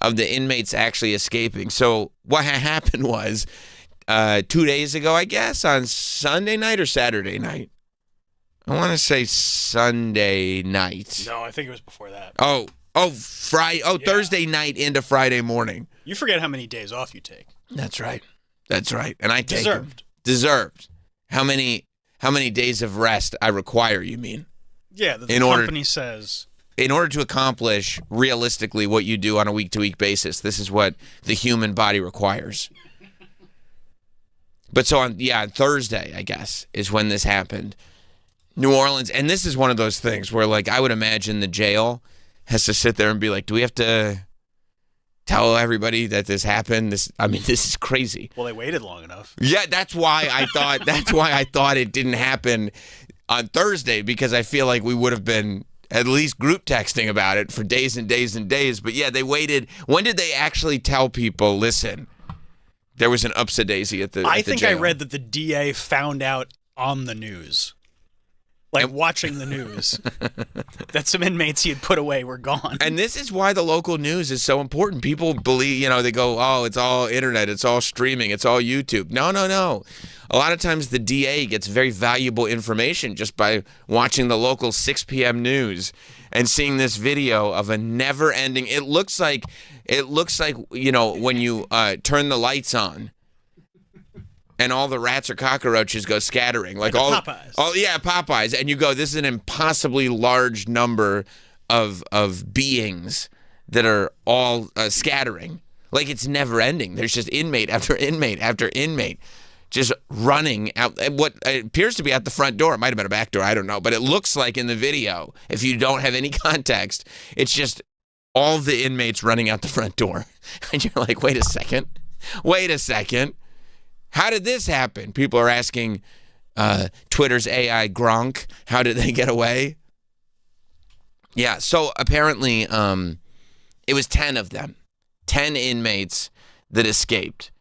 of the inmates actually escaping. So what happened was 2 days ago, I guess, on Sunday night or Saturday night. I want to say Sunday night. No, I think it was before that. Friday. Yeah. Thursday night into Friday morning. You forget how many days off you take. That's right. And I take Deserved. How many days of rest I require, you mean? Yeah, the company says. In order to accomplish realistically what you do on a week-to-week basis, this is what the human body requires. But so on Thursday, I guess, is when this happened. New Orleans, and this is one of those things where, like, I would imagine the jail has to sit there and be like, do we have to tell everybody that this happened? This is crazy. Well, they waited long enough. Yeah, that's why I thought it didn't happen on Thursday, because I feel like we would have been at least group texting about it for days and days and days. But yeah, they waited. When did they actually tell people, listen, there was an upsadaisy at the jail? I think I read that the DA found out on the news. Like watching the news, that some inmates he had put away were gone. And this is why the local news is so important. People believe, they go, oh, it's all internet, it's all streaming, it's all YouTube. No. A lot of times the DA gets very valuable information just by watching the local 6 p.m. news and seeing this video of a never-ending. It looks like when you turn the lights on. And all the rats or cockroaches go scattering. Like all Popeyes. Popeyes. And you go, this is an impossibly large number of beings that are all scattering. Like it's never ending. There's just inmate after inmate after inmate just running out. What appears to be at the front door. It might have been a back door. I don't know. But it looks like in the video, if you don't have any context, it's all the inmates running out the front door. And you're like, wait a second. How did this happen? People are asking Twitter's AI Gronk, how did they get away? Yeah, so apparently it was 10 of them, 10 inmates that escaped.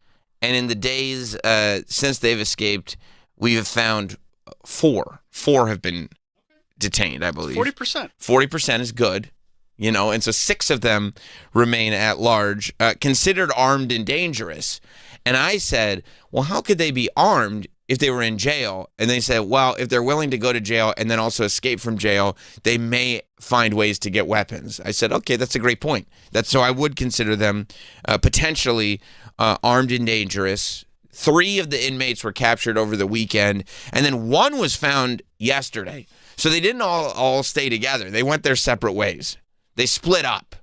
And in the days since they've escaped, we have found 4. 4 have been detained, I believe. 40%. 40% is good. And so 6 of them remain at large, considered armed and dangerous. And I said, well, how could they be armed if they were in jail? And they said, well, if they're willing to go to jail and then also escape from jail, they may find ways to get weapons. I said, okay, that's a great point. So I would consider them potentially armed and dangerous. 3 of the inmates were captured over the weekend, and then 1 was found yesterday. So they didn't all stay together. They went their separate ways. They split up.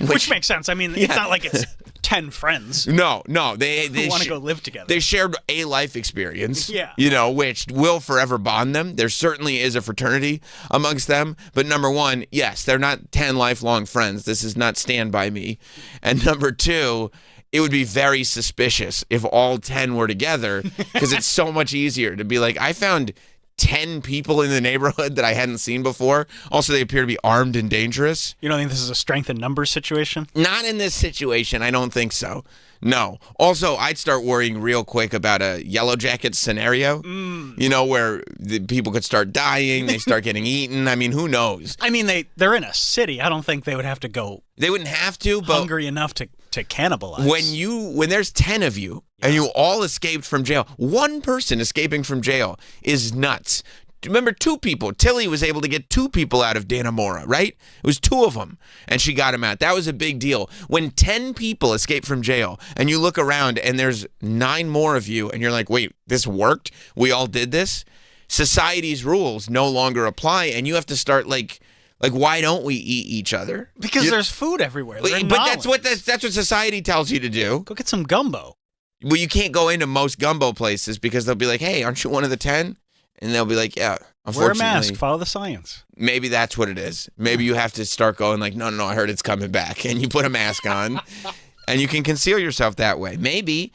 Which makes sense. I mean, it's not like it's 10 friends. No. They want to go live together. They shared a life experience, yeah. Which will forever bond them. There certainly is a fraternity amongst them. But number 1, yes, they're not 10 lifelong friends. This is not Stand By Me. And number 2, it would be very suspicious if all 10 were together, because it's so much easier to be like, I found 10 people in the neighborhood that I hadn't seen before. Also, they appear to be armed and dangerous. You don't think this is a strength in numbers situation? Not in this situation. I don't think so. No. Also, I'd start worrying real quick about a Yellow Jacket scenario, where the people could start dying, they start getting eaten. I mean, who knows? I mean, they're in a city. I don't think they would have to go. They wouldn't have to, but hungry enough to cannibalize. When there's 10 of you and you all escaped from jail, one person escaping from jail is nuts. Remember, 2 people. Tilly was able to get 2 people out of Dannemora, right? It was 2 of them, and she got him out. That was a big deal. When 10 people escape from jail, and you look around, and there's 9 more of you, and you're like, wait, this worked? We all did this? Society's rules no longer apply, and you have to start, like, why don't we eat each other? Because there's food everywhere. But that's what society tells you to do. Go get some gumbo. Well, you can't go into most gumbo places because they'll be like, hey, aren't you one of the 10? And they'll be like, yeah, unfortunately. Wear a mask. Follow the science. Maybe that's what it is. Maybe you have to start going like, no, I heard it's coming back. And you put a mask on and you can conceal yourself that way. Maybe.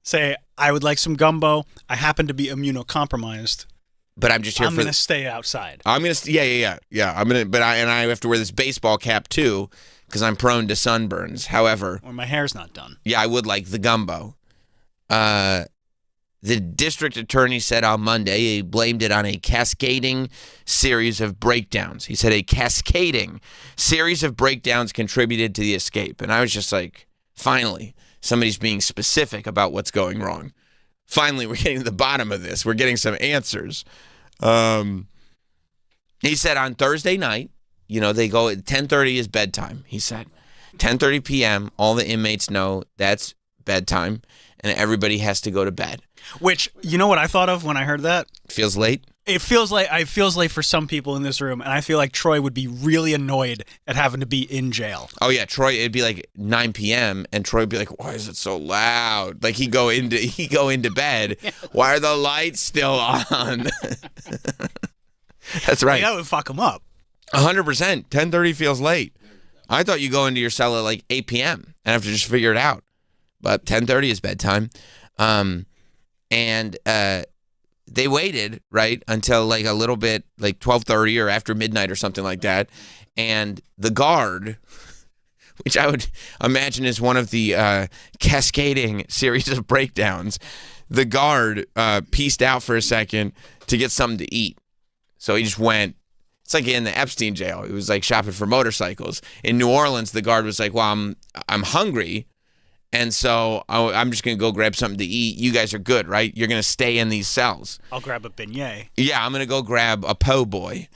Say, I would like some gumbo. I happen to be immunocompromised. But I'm just here I'm going to stay outside. I'm going to, yeah. I'm going to, I have to wear this baseball cap too because I'm prone to sunburns. However. Or my hair's not done. Yeah, I would like the gumbo. the district attorney said on Monday he blamed it on a cascading series of breakdowns. He said a cascading series of breakdowns contributed to the escape. And I was just like, finally, somebody's being specific about what's going wrong. Finally, we're getting to the bottom of this. We're getting some answers. He said on Thursday night, they go at 10:30 is bedtime, he said. 10:30 p.m., all the inmates know that's bedtime, and everybody has to go to bed. Which, you know what I thought of when I heard that? Feels late? It feels late for some people in this room, and I feel like Troy would be really annoyed at having to be in jail. Oh, yeah, Troy, it'd be like 9 p.m., and Troy would be like, why is it so loud? Like, he'd go into bed. Why are the lights still on? That's right. That would fuck him up. 100%. 10:30 feels late. I thought you go into your cell at like 8 p.m. and have to just figure it out. But 10:30 is bedtime. And they waited, right, until like a little bit, like 12:30 or after midnight or something like that. And the guard, which I would imagine is one of the cascading series of breakdowns, the guard pieced out for a second to get something to eat. So he just went. It's like in the Epstein jail. He was like shopping for motorcycles. In New Orleans, the guard was like, well, I'm hungry, and so I'm just going to go grab something to eat. You guys are good, right? You're going to stay in these cells. I'll grab a beignet. Yeah, I'm going to go grab a po' boy.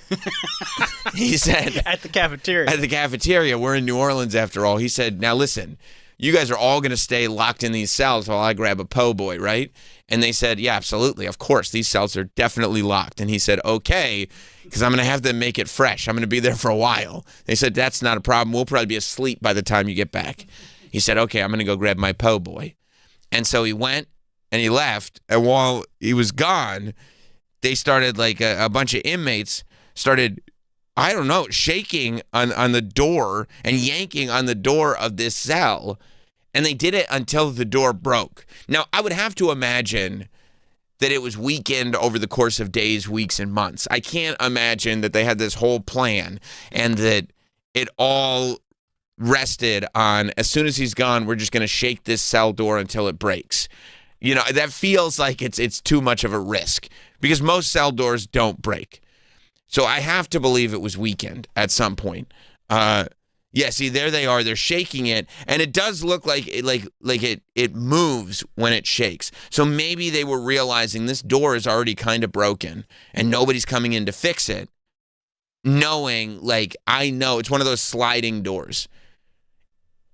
He said. At the cafeteria. At the cafeteria. We're in New Orleans after all. He said, now listen, you guys are all going to stay locked in these cells while I grab a po' boy, right? And they said, yeah, absolutely. Of course, these cells are definitely locked. And he said, okay, because I'm going to have to make it fresh. I'm going to be there for a while. They said, that's not a problem. We'll probably be asleep by the time you get back. He said, okay, I'm going to go grab my po' boy. And so he went and he left. And while he was gone, they started like a bunch of inmates started, I don't know, shaking on the door and yanking on the door of this cell. And they did it until the door broke. Now, I would have to imagine that it was weakened over the course of days, weeks, and months. I can't imagine that they had this whole plan and that it all rested on, as soon as he's gone, we're just going to shake this cell door until it breaks. That feels like it's too much of a risk because most cell doors don't break. So I have to believe it was weakened at some point. Yeah, see, there they are. They're shaking it, and it does look like it moves when it shakes. So maybe they were realizing this door is already kind of broken, and nobody's coming in to fix it, knowing, I know, it's one of those sliding doors.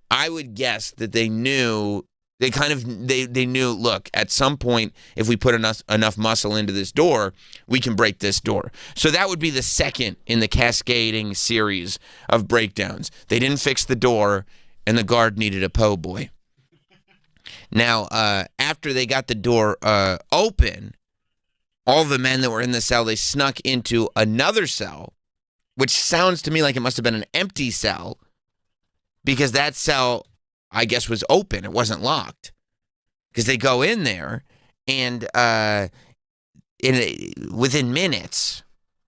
I would guess that they knew, they knew, look, at some point, if we put enough muscle into this door, we can break this door. So that would be the second in the cascading series of breakdowns. They didn't fix the door, and the guard needed a po' boy. Now, after they got the door open, all the men that were in the cell, they snuck into another cell, which sounds to me like it must have been an empty cell, because that cell, I guess, was open. It wasn't locked. Because they go in there, and within minutes,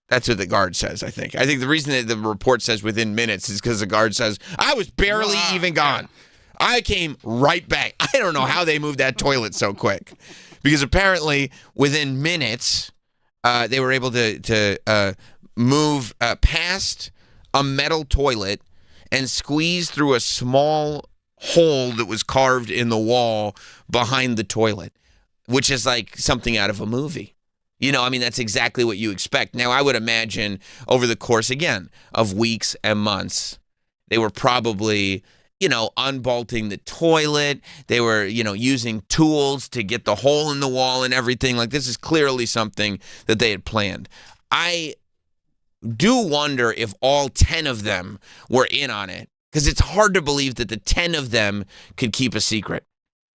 that's what the guard says, I think. I think the reason that the report says within minutes is because the guard says, I was barely even gone. I came right back. I don't know how they moved that toilet so quick. Because apparently, within minutes, they were able to move past a metal toilet and squeeze through a small hole that was carved in the wall behind the toilet, which is like something out of a movie. That's exactly what you expect. Now, I would imagine over the course, again, of weeks and months, they were probably, unbolting the toilet. They were, using tools to get the hole in the wall and everything. Like, this is clearly something that they had planned. I do wonder if all 10 of them were in on it, because it's hard to believe that the 10 of them could keep a secret.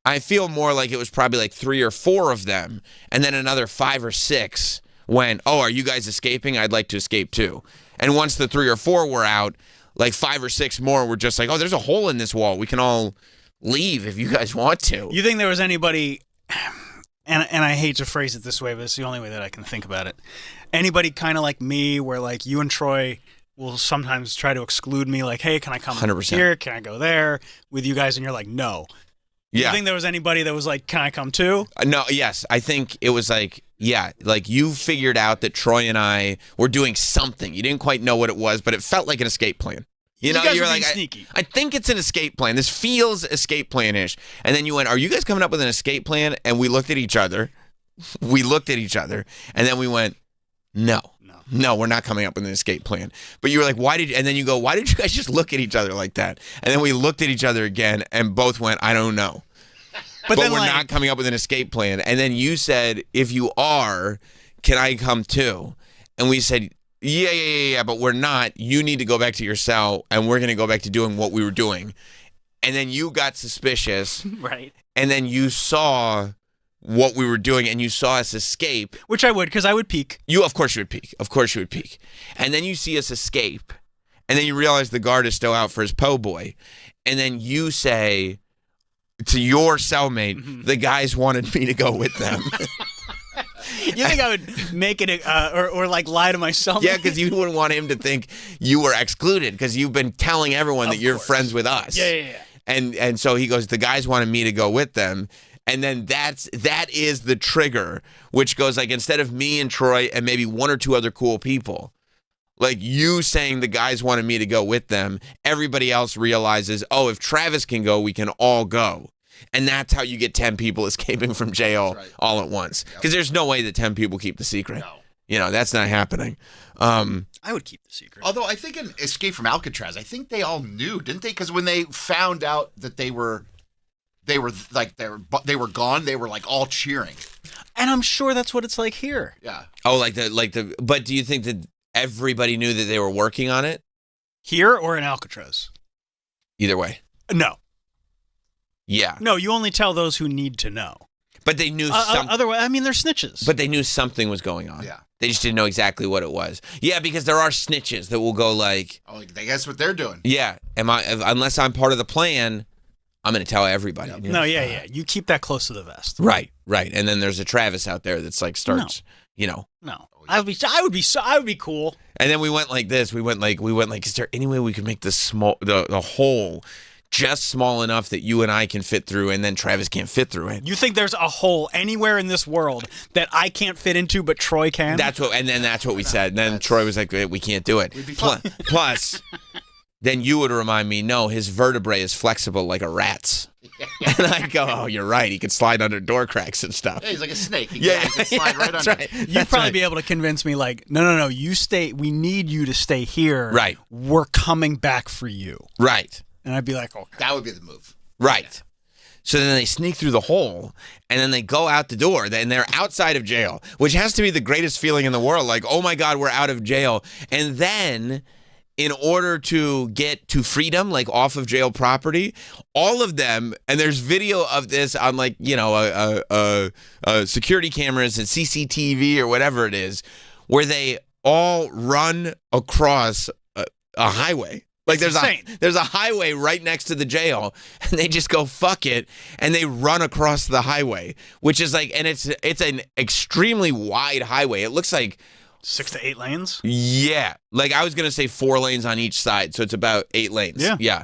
I feel more like it was probably like 3 or 4 of them, and then another 5 or 6 went, oh, are you guys escaping? I'd like to escape too. And once the 3 or 4 were out, like 5 or 6 more were just like, oh, there's a hole in this wall. We can all leave if you guys want to. You think there was anybody, and I hate to phrase it this way, but it's the only way that I can think about it. Anybody kind of like me, where like you and Troy will sometimes try to exclude me, like, hey, can I come 100%. here? Can I go there with you guys? And you're like, no. Yeah. You think there was anybody that was like, "Can I come too?" No, yes. I think it was like, yeah, like you figured out that Troy and I were doing something. You didn't quite know what it was, but it felt like an escape plan. You know, guys you're were being like, sneaky. I think it's an escape plan. This feels escape plan-ish. And then you went, are you guys coming up with an escape plan? And we looked at each other. We looked at each other. And then we went, no, we're not coming up with an escape plan. But you were like, and then you go, why did you guys just look at each other like that? And then we looked at each other again and both went, I don't know. But then, we're like, not coming up with an escape plan. And then you said, if you are, can I come too? And we said, yeah, but we're not. You need to go back to your cell, and we're going to go back to doing what we were doing. And then you got suspicious. Right. And then you saw what we were doing, and you saw us escape. Which I would, because I would peek. Of course you would peek. Of course you would peek. And then you see us escape, and then you realize the guard is still out for his po' boy. And then you say to your cellmate, the guys wanted me to go with them. You think I would make it or like lie to myself? Yeah, because you wouldn't want him to think you were excluded because you've been telling everyone that you're friends with us. Yeah. And so he goes, the guys wanted me to go with them. And then that is the trigger, which goes like, instead of me and Troy and maybe one or two other cool people, like you saying the guys wanted me to go with them, everybody else realizes, oh, if Travis can go, we can all go. And that's how you get 10 people escaping from jail all at once. Because there's no way that 10 people keep the secret. No. You know, that's not happening. I would keep the secret. Although I think in Escape from Alcatraz, I think they all knew, didn't they? Because when they found out that they were gone, they were like all cheering. And I'm sure that's what it's like here. Yeah. Oh, but do you think that everybody knew that they were working on it? Here or in Alcatraz? Either way. No. Yeah. No, you only tell those who need to know. But they knew something. Otherwise, I mean, they're snunches. But they knew something was going on. Yeah. They just didn't know exactly what it was. Yeah, because there are snitches that will go like, Oh, they guess what they're doing. yeah, unless I'm part of the plan, I'm going to tell everybody. Yep. No, yeah. You keep that close to the vest. Right. And then there's a Travis out there that's like starts, No. I would be cool. And then we went like this. We went like, is there any way we could make this small, the hole just small enough that you and I can fit through, and then Travis can't fit through it? You think there's a hole anywhere in this world that I can't fit into, but Troy can? That's what we said. And then Troy was like, we can't do it. We'd be fine. Plus, then you would remind me, no, his vertebrae is flexible like a rat's. And I'd go, oh, you're right. He could slide under door cracks and stuff. Yeah, he's like a snake. He Yeah, can slide right that's under. right. You'd probably be able to convince me, like, no, you stay. We need you to stay here. Right. We're coming back for you. Right. And I'd be like, okay. That would be the move. Right. So then they sneak through the hole, and then they go out the door, and they're outside of jail, which has to be the greatest feeling in the world. Like, oh my God, we're out of jail. And then, in order to get to freedom, like off of jail property, all of them, and there's video of this on like, you know, security cameras and CCTV or whatever it is, where they all run across a highway. Like there's a highway right next to the jail, and they just go fuck it, and they run across the highway, which is like, and it's an extremely wide highway. It looks like 6 to 8 lanes. Yeah, like I was gonna say 4 lanes on each side, so it's about 8 lanes. Yeah.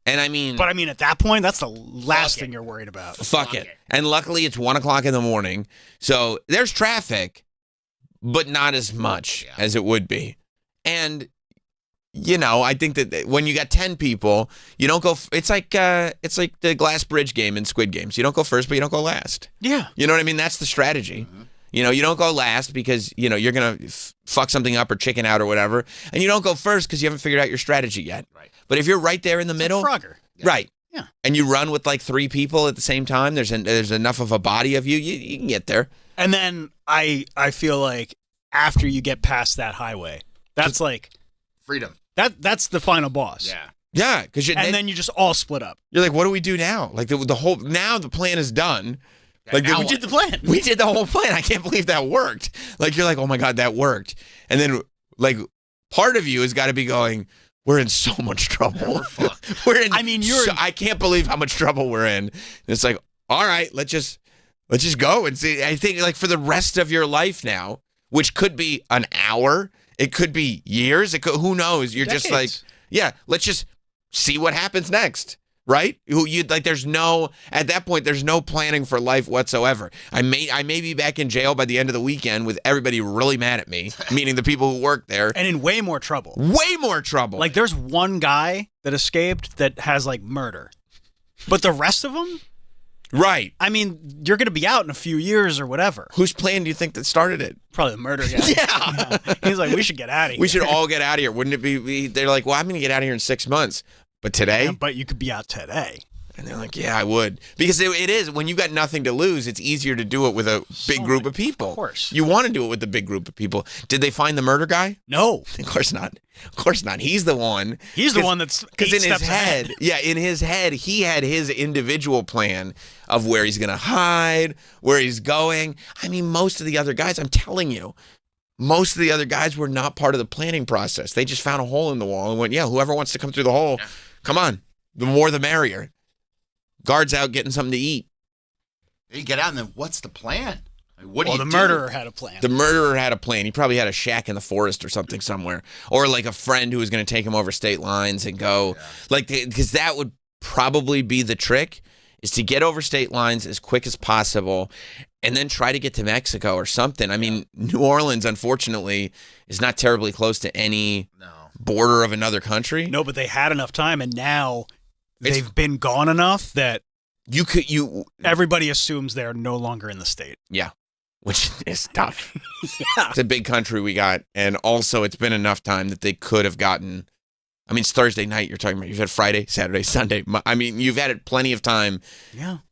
And I mean, but I mean, at that point, that's the last thing you're worried about. Fuck it. And luckily, it's 1 o'clock in the morning, so there's traffic, but not as much as it would be, and. You know, I think that when you got 10 people, you don't go. It's like the glass bridge game in Squid Games. You don't go first, but you don't go last. Yeah, you know what I mean. That's the strategy. Mm-hmm. You know, you don't go last because you know you're gonna fuck something up or chicken out or whatever, and you don't go first because you haven't figured out your strategy yet. Right. But if you're right there in the middle, like Frogger. Right? Yeah. And you run with like 3 people at the same time. There's enough of a body of you. You can get there. And then I feel like after you get past that highway, that's like freedom. That's the final boss. Yeah. Yeah, because then you just all split up. You're like, what do we do now? Like the whole now the plan is done. Like we did the plan. We did the whole plan. I can't believe that worked. Like you're like, oh my God, that worked. And then like part of you has got to be going, we're in so much trouble. We're in. I mean, I can't believe how much trouble we're in. And it's like, all right, let's just go and see. I think like for the rest of your life now, which could be an hour. It could be years. Who knows? You're Decades. just like, yeah, let's just see what happens next. right? Who you like? There's no at that point. There's no planning for life whatsoever. I may be back in jail by the end of the weekend with everybody really mad at me, meaning the people who work there, and in way more trouble. Way more trouble. Like there's one guy that escaped that has like murder, but the rest of them, right? I mean, you're gonna be out in a few years or whatever. Whose plan do you think that started it? Probably the murder guy. Yeah. He's like, we should get out of here. We should all get out of here. Wouldn't it be? They're like, well, I'm going to get out of here in 6 months. But today? Yeah, but you could be out today. And they're like, yeah, I would. Because it is, when you've got nothing to lose, it's easier to do it with a big group of people. Of course. You want to do it with the big group of people. Did they find the murder guy? No. Of course not. Of course not. He's the one. He's the one that's because in his head, ahead. yeah, in his head, he had his individual plan of where he's going to hide, where he's going. I mean, most of the other guys, I'm telling you, most of the other guys were not part of the planning process. They just found a hole in the wall and went, yeah, whoever wants to come through the hole, come on. The more the merrier. Guards out getting something to eat. You get out, and then what's the plan? Like, what do you the do? murderer had a plan. The murderer had a plan. He probably had a shack in the forest or something somewhere. Or like a friend who was going to take him over state lines and go. Like, because that would probably be the trick, is to get over state lines as quick as possible and then try to get to Mexico or something. I mean, New Orleans, unfortunately, is not terribly close to any border of another country. No, but they had enough time, and now they've been gone enough that everybody assumes they're no longer in the state. Yeah, which is tough. It's a big country we got, and also it's been enough time that they could have gotten. I mean, it's Thursday night you're talking about. You've had Friday, Saturday, Sunday. I mean, you've had plenty of time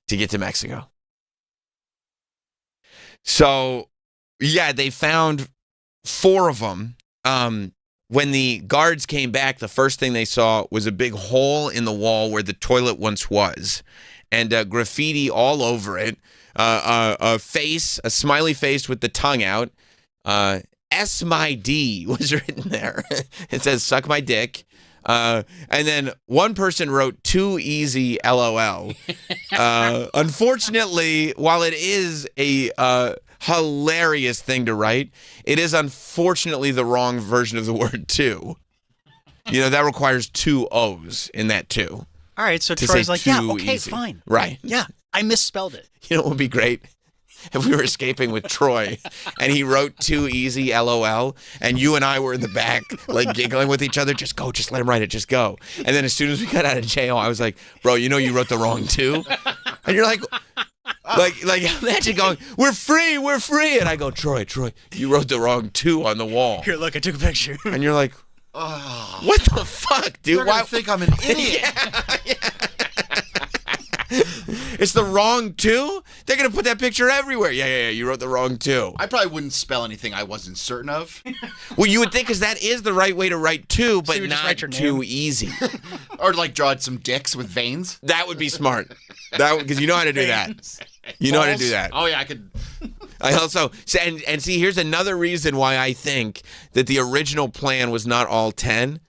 to get to Mexico. So, yeah, they found 4 of them. When the guards came back, the first thing they saw was a big hole in the wall where the toilet once was, and graffiti all over it. A face, a smiley face with the tongue out. S my D was written there. It says "suck my dick." And then one person wrote "too easy, LOL." Unfortunately, while it is a hilarious thing to write, it is unfortunately the wrong version of the word "too." You know, that requires 2 O's in that "too." All right, so to Troy's say like, yeah, too okay, easy. fine. Right. Yeah, I misspelled it. You know what would be great? If we were escaping with Troy and he wrote "too easy, LOL," and you and I were in the back, like giggling with each other, just go, just let him write it, just go. And then as soon as we got out of jail, I was like, bro, you know you wrote the wrong "too"? And you're like imagine going, we're free. And I go, Troy, you wrote the wrong "too" on the wall. Here, look, I took a picture. And you're like, what the fuck, dude? They're going to think I'm an idiot. Yeah. It's the wrong "too"? They're going to put that picture everywhere. Yeah, you wrote the wrong "too." I probably wouldn't spell anything I wasn't certain of. Well, you would think, because that is the right way to write "too," but you just not write your too name. easy. Or like draw some dicks with veins. That would be smart. Because you know how to do that. You know how to do that. Oh, yeah, I could. I also, and see, here's another reason why I think that the original plan was not all 10.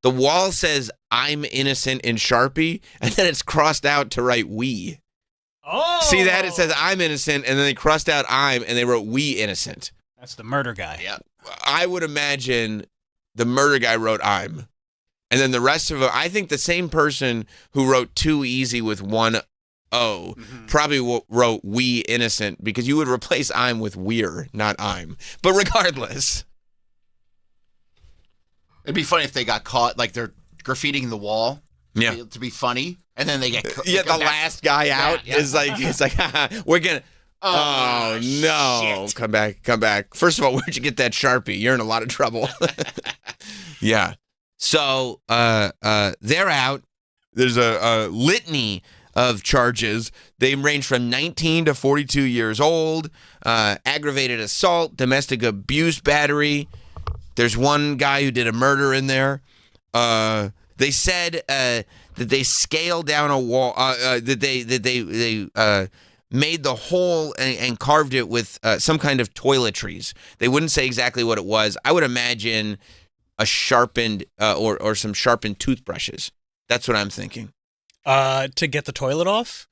The wall says "I'm innocent" in Sharpie, and then it's crossed out to write "we." Oh. See that? It says "I'm innocent," and then they crossed out "I'm," and they wrote "we innocent." That's the murder guy. Yeah. I would imagine the murder guy wrote "I'm," and then the rest of them, I think the same person who wrote "too easy" with 1 O probably wrote "we innocent," because you would replace "I'm" with "we're," not "I'm." But regardless. It'd be funny if they got caught, like they're graffitiing the wall. Yeah. To be funny. And then they get Yeah, the last guy out is like, it's like, we're going to. Oh, no. Shit. Come back. First of all, where'd you get that Sharpie? You're in a lot of trouble. Yeah. So they're out. There's a litany of charges. They range from 19 to 42 years old, aggravated assault, domestic abuse battery. There's one guy who did a murder in there. They said that they scaled down a wall, that they made the hole and carved it with some kind of toiletries. They wouldn't say exactly what it was. I would imagine a sharpened or some sharpened toothbrushes. That's what I'm thinking. To get the toilet off?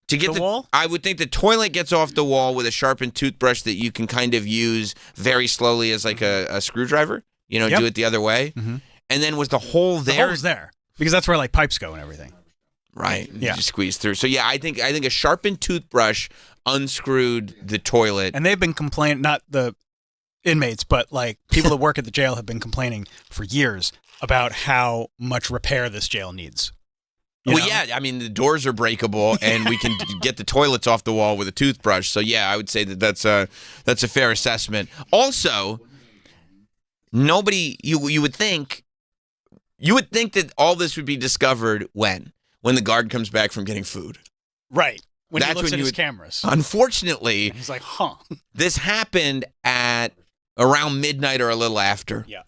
To get the wall? I would think the toilet gets off the wall with a sharpened toothbrush that you can kind of use very slowly as like a screwdriver. You know, do it the other way. Mm-hmm. And then was the hole there? The hole's there. Because that's where like pipes go and everything. Right. Yeah. You just squeeze through. So yeah, I think a sharpened toothbrush unscrewed the toilet. And they've been complaining, not the inmates, but like people that work at the jail have been complaining for years about how much repair this jail needs. You know? Yeah, I mean the doors are breakable, and we can get the toilets off the wall with a toothbrush. So yeah, I would say that's a fair assessment. Also, nobody you would think that all this would be discovered when the guard comes back from getting food. Right. When he That's looks when at you his would- cameras. Unfortunately, He's like, huh. this happened at around midnight or a little after. Yeah.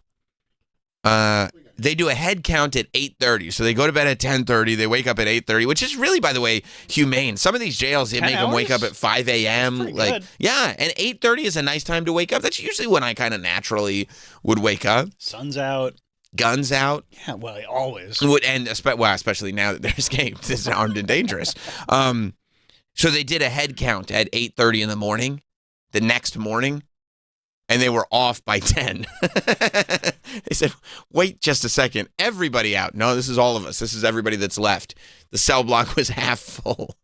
They do a head count at 8:30, so they go to bed at 10:30. They wake up at 8:30, which is really, by the way, humane. Some of these jails, they 10 make them wake up hours? at 5 a.m. Pretty Like, good. yeah, and 8:30 is a nice time to wake up. That's usually when I kind of naturally would wake up. Sun's out. Guns out. Yeah, well, always. And especially now that they're escaped, this is armed and dangerous. So they did a head count at 8:30 in the morning, the next morning, and they were off by 10. They said, "Wait just a second, everybody out." No, this is all of us. This is everybody that's left. The cell block was half full,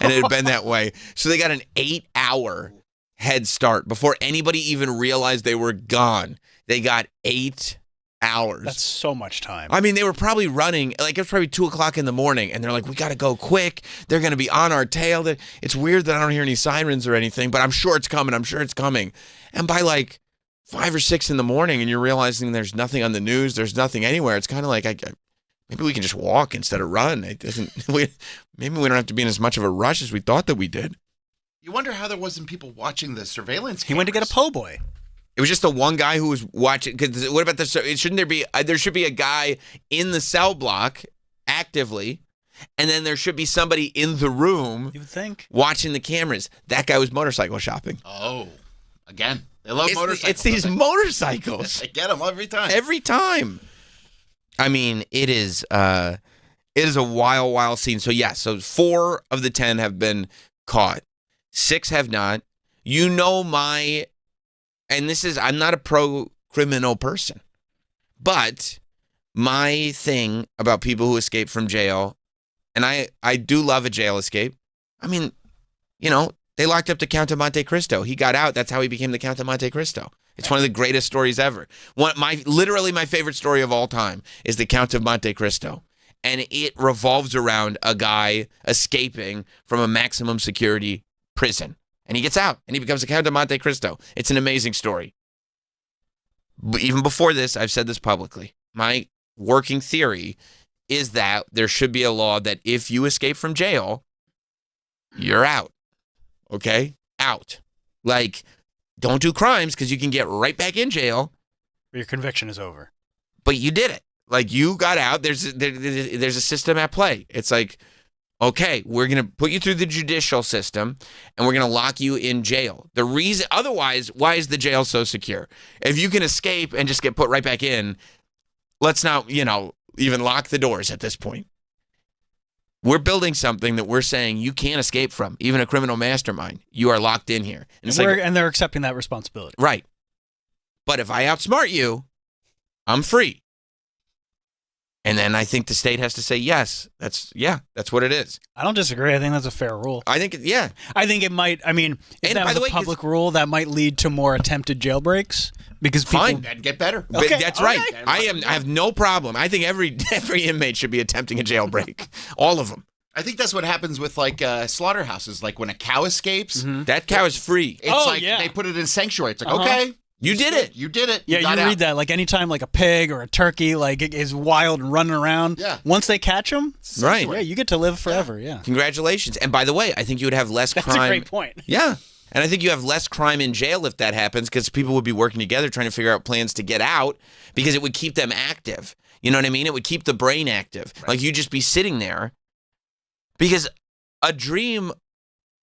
and it had been that way. So they got an 8-hour head start before anybody even realized they were gone. They got 8 hours. That's so much time. I mean, they were probably running, like it was probably 2:00 in the morning, and they're like, "We got to go quick. They're going to be on our tail." It's weird that I don't hear any sirens or anything, but I'm sure it's coming. I'm sure it's coming. And by like 5 or 6 in the morning, and you're realizing there's nothing on the news, there's nothing anywhere. It's kind of like, maybe we can just walk instead of run. It doesn't. Maybe we don't have to be in as much of a rush as we thought that we did. You wonder how there wasn't people watching the surveillance. He went to get a cameras. po' boy. It was just the one guy who was watching. Because what about shouldn't there be? There should be a guy in the cell block actively, and then there should be somebody in the room You would think. watching the cameras. That guy was motorcycle shopping. Oh, again, they love motorcycles. It's these don't motorcycles they? They get them every time. every time. I mean, it is a wild scene. So yeah, so 4 of the 10 have been caught. 6 have not. You know I'm not a pro-criminal person, but my thing about people who escape from jail, and I do love a jail escape. I mean, they locked up the Count of Monte Cristo. He got out. That's how he became the Count of Monte Cristo. It's one of the greatest stories ever. Literally my favorite story of all time is the Count of Monte Cristo. And it revolves around a guy escaping from a maximum security prison. And he gets out, and he becomes the Count of Monte Cristo. It's an amazing story. But even before this, I've said this publicly. My working theory is that there should be a law that if you escape from jail, you're out. Okay? Out. Like, don't do crimes because you can get right back in jail. Your conviction is over. But you did it. Like, you got out. There's a system at play. It's like, okay, we're going to put you through the judicial system, and we're going to lock you in jail. The reason, otherwise, why is the jail so secure? If you can escape and just get put right back in, let's not, even lock the doors at this point. We're building something that we're saying you can't escape from, even a criminal mastermind. You are locked in here. And they're accepting that responsibility. Right. But if I outsmart you, I'm free. And then I think the state has to say, yes, that's what it is. I don't disagree. I think that's a fair rule. I think, yeah. I think it might, if And that by was the a way, public rule, that might lead to more attempted jailbreaks because people... Fine. And get better. But Okay, that's okay. right. I have no problem. I think every inmate should be attempting a jailbreak. All of them. I think that's what happens with slaughterhouses. Like when a cow escapes, That cow is free. it's yeah. they put it in sanctuary. It's like, Uh-huh. okay, You did it. You did it. Yeah, you got read out. that. Like anytime like a pig or a turkey is wild and running around, Yeah. once they catch them, Right. yeah, you get to live forever, yeah. Congratulations. And by the way, I think you would have less That's crime. a great point. Yeah. And I think you have less crime in jail if that happens because people would be working together trying to figure out plans to get out because it would keep them active. You know what I mean? It would keep the brain active. Right. Like you'd just be sitting there because a dream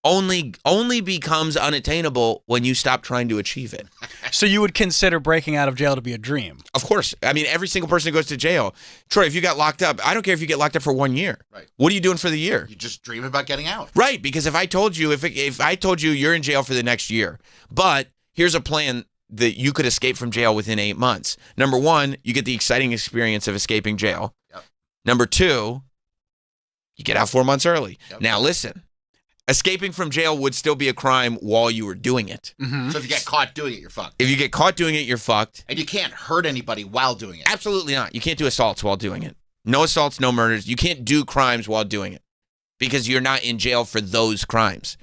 only becomes unattainable when you stop trying to achieve it. So you would consider breaking out of jail to be a dream? Of course. I mean, every single person who goes to jail. Troy, if you got locked up, I don't care if you get locked up for 1 year. Right. What are you doing for the year? You just dream about getting out. Right, because if I told you you're in jail for the next year, but here's a plan that you could escape from jail within 8 months. Number 1, you get the exciting experience of escaping jail. Yep. Number 2, You get out 4 months early. Yep. Now, listen, escaping from jail would still be a crime while you were doing it. Mm-hmm. So if you get caught doing it, you're fucked. If you get caught doing it, you're fucked. And you can't hurt anybody while doing it. Absolutely not. You can't do assaults while doing it. No assaults, no murders. You can't do crimes while doing it because you're not in jail for those crimes.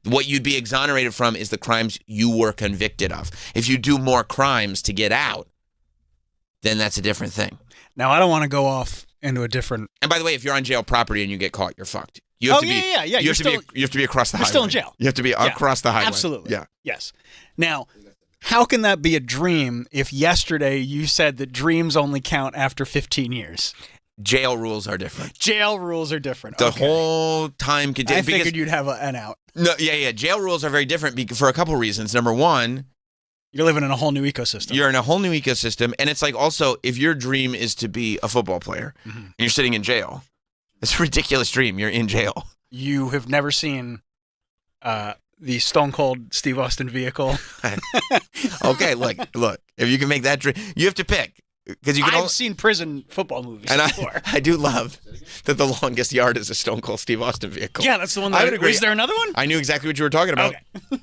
What you'd be exonerated from is the crimes you were convicted of. If you do more crimes to get out, then that's a different thing. Now, I don't want to go off into a different... And by the way, if you're on jail property and you get caught, you're fucked. You have to be. Yeah. You have to be across the highway. You're still in jail. You have to be across the highway. Absolutely. Yeah. Yes. Now, how can that be a dream if yesterday you said that dreams only count after 15 years? Jail rules are different. Jail rules are different. The Okay. whole time I figured you'd have an out. No, yeah. Jail rules are very different for a couple reasons. Number one, You're living in a whole new ecosystem. you're in a whole new ecosystem, and it's like also if your dream is to be a football player and you're sitting in jail, it's a ridiculous dream. You're in jail. You have never seen the Stone Cold Steve Austin vehicle. Okay, look. If you can make that dream, you have to pick because you can. I've seen prison football movies and before. I do love that the longest yard is a Stone Cold Steve Austin vehicle. Yeah, that's the one. I would agree. Is there another one? I knew exactly what you were talking about. Okay.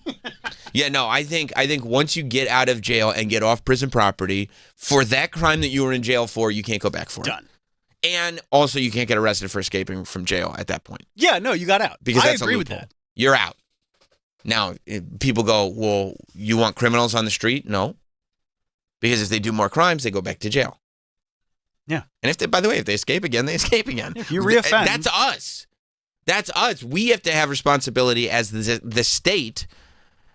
Yeah, no, I think once you get out of jail and get off prison property for that crime that you were in jail for, you can't go back for it. Done. And also, you can't get arrested for escaping from jail at that point. Yeah, no, you got out. Because I that's agree a with loophole. that. You're out. Now, people go, well, you want criminals on the street? No. Because if they do more crimes, they go back to jail. Yeah. And by the way, if they escape again, they escape again. If you reoffend. That's us. That's us. We have to have responsibility as the state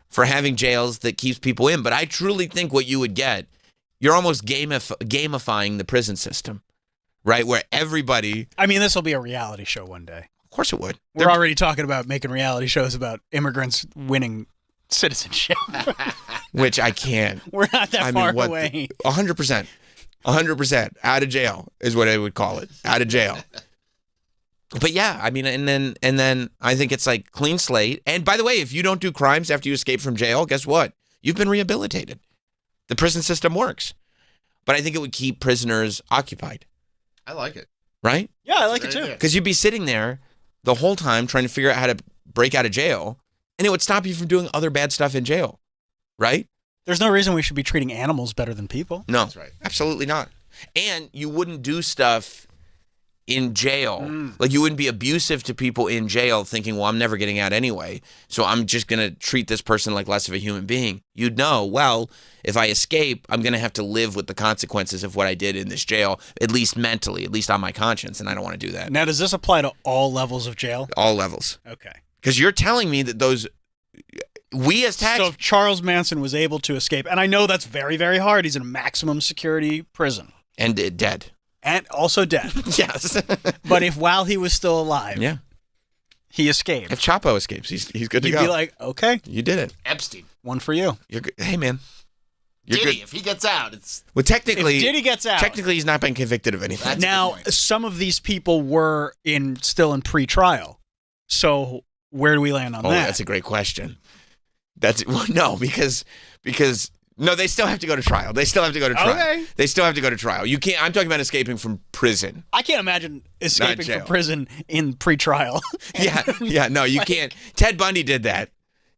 for having jails that keeps people in. But I truly think what you would get, you're almost gamifying the prison system, right? Where everybody... I mean, this will be a reality show one day. Of course it would. We're already talking about making reality shows about immigrants winning citizenship. Which I can't. We're not that far away. 100%. 100%. Out of jail is what I would call it. Out of jail. But yeah, I mean, and then I think it's like clean slate. And by the way, if you don't do crimes after you escape from jail, guess what? You've been rehabilitated. The prison system works. But I think it would keep prisoners occupied. I like it. Right? Yeah, I like it too. Because you'd be sitting there the whole time trying to figure out how to break out of jail, and it would stop you from doing other bad stuff in jail. Right? There's no reason we should be treating animals better than people. No. That's right. Absolutely not. And you wouldn't do stuff in jail. Like you wouldn't be abusive to people in jail thinking, well, I'm never getting out anyway, so I'm just going to treat this person like less of a human being. You'd know, well, if I escape, I'm going to have to live with the consequences of what I did in this jail, at least mentally, at least on my conscience, and I don't want to do that. Now, does this apply to all levels of jail? All levels. Okay. Because you're telling me that we as tax... So if Charles Manson was able to escape, and I know that's very, very hard. He's in a maximum security prison. And dead. And also dead. Yes. But if while he was still alive, Yeah. he escaped, If Chapo escapes, he's good to you'd go. be like, okay, You did it. Epstein. one for you. You're good. Hey, man. You're Diddy, good. if he gets out, it's Well, technically... If Diddy gets out. Technically, he's not been convicted of anything. That's a good Now, point. some of these people were still in pre-trial. So where do we land on Oh, that? that's a great question. No, because no, they still have to go to trial. They still have to go to trial. Okay. They still have to go to trial. You can't. I'm talking about escaping from prison. I can't imagine escaping jail. from prison in pre-trial. Yeah. No, you can't. Ted Bundy did that.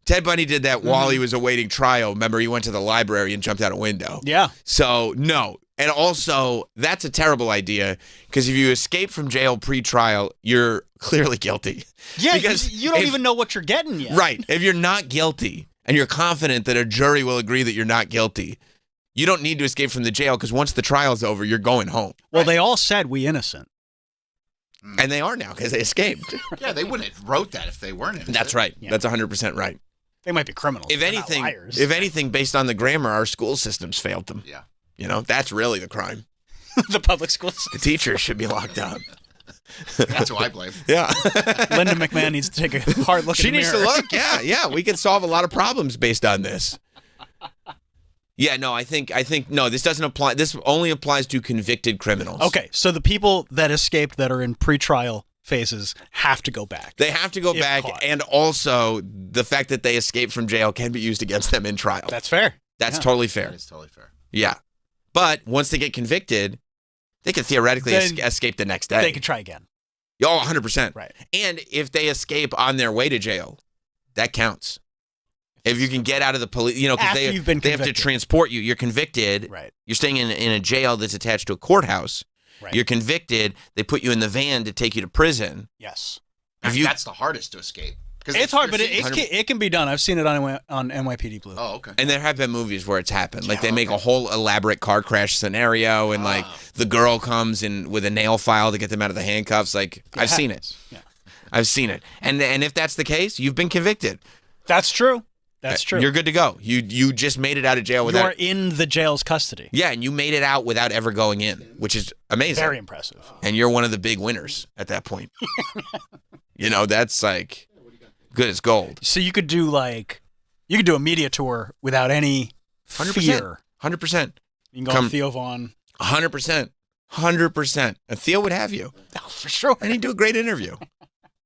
Ted Bundy did that while he was awaiting trial. Remember, he went to the library and jumped out a window. Yeah. So no, and also that's a terrible idea because if you escape from jail pre-trial, you're clearly guilty. Yeah, Because you don't if- even know what you're getting yet. Right. If you're not guilty and you're confident that a jury will agree that you're not guilty, you don't need to escape from the jail because once the trial's over, you're going home. Well, they all said we innocent. And they are now because they escaped. Yeah, they wouldn't have wrote that if they weren't in it. That's right. Yeah. That's 100% right. They might be criminals. If They're not anything, liars. based on the grammar, our school systems failed them. Yeah. You know, that's really the crime. the public schools. The teachers should be locked up. That's who I blame. Yeah. Linda McMahon needs to take a hard look She in the needs mirror. to look. Yeah. We can solve a lot of problems based on this. Yeah, no, I think no, this doesn't apply. This only applies to convicted criminals. Okay, so the people that escaped that are in pretrial phases have to go back. They have to go If back, caught. and also the fact that they escaped from jail can be used against them in trial. That's fair. That's yeah. totally fair. That is totally fair. Yeah. But once they get convicted, they could theoretically Then escape the next day. They could try again. Oh, 100%. Right. And if they escape on their way to jail, that counts. If you can get out of the police, because After you've been they have to convicted. transport you. You're convicted. Right. You're staying in a jail that's attached to a courthouse. Right. You're convicted. They put you in the van to take you to prison. Yes. That's the hardest to escape. It's hard, but it can be done. I've seen it on NYPD Blue. Oh, okay. And there have been movies where it's happened. Like they make a whole elaborate car crash scenario, and like the girl comes in with a nail file to get them out of the handcuffs. Like I've seen it. Yeah. I've seen it. And if that's the case, you've been convicted. That's true. That's true. You're good to go. You just made it out of jail without. You are in the jail's custody. Yeah, and you made it out without ever going in, which is amazing. Very impressive. And you're one of the big winners at that point. That's like good as gold. So you could do a media tour without any 100%. fear. 100%. You can go on Theo Vaughn. 100%. 100%. And Theo would have you. Oh, for sure. And he'd do a great interview.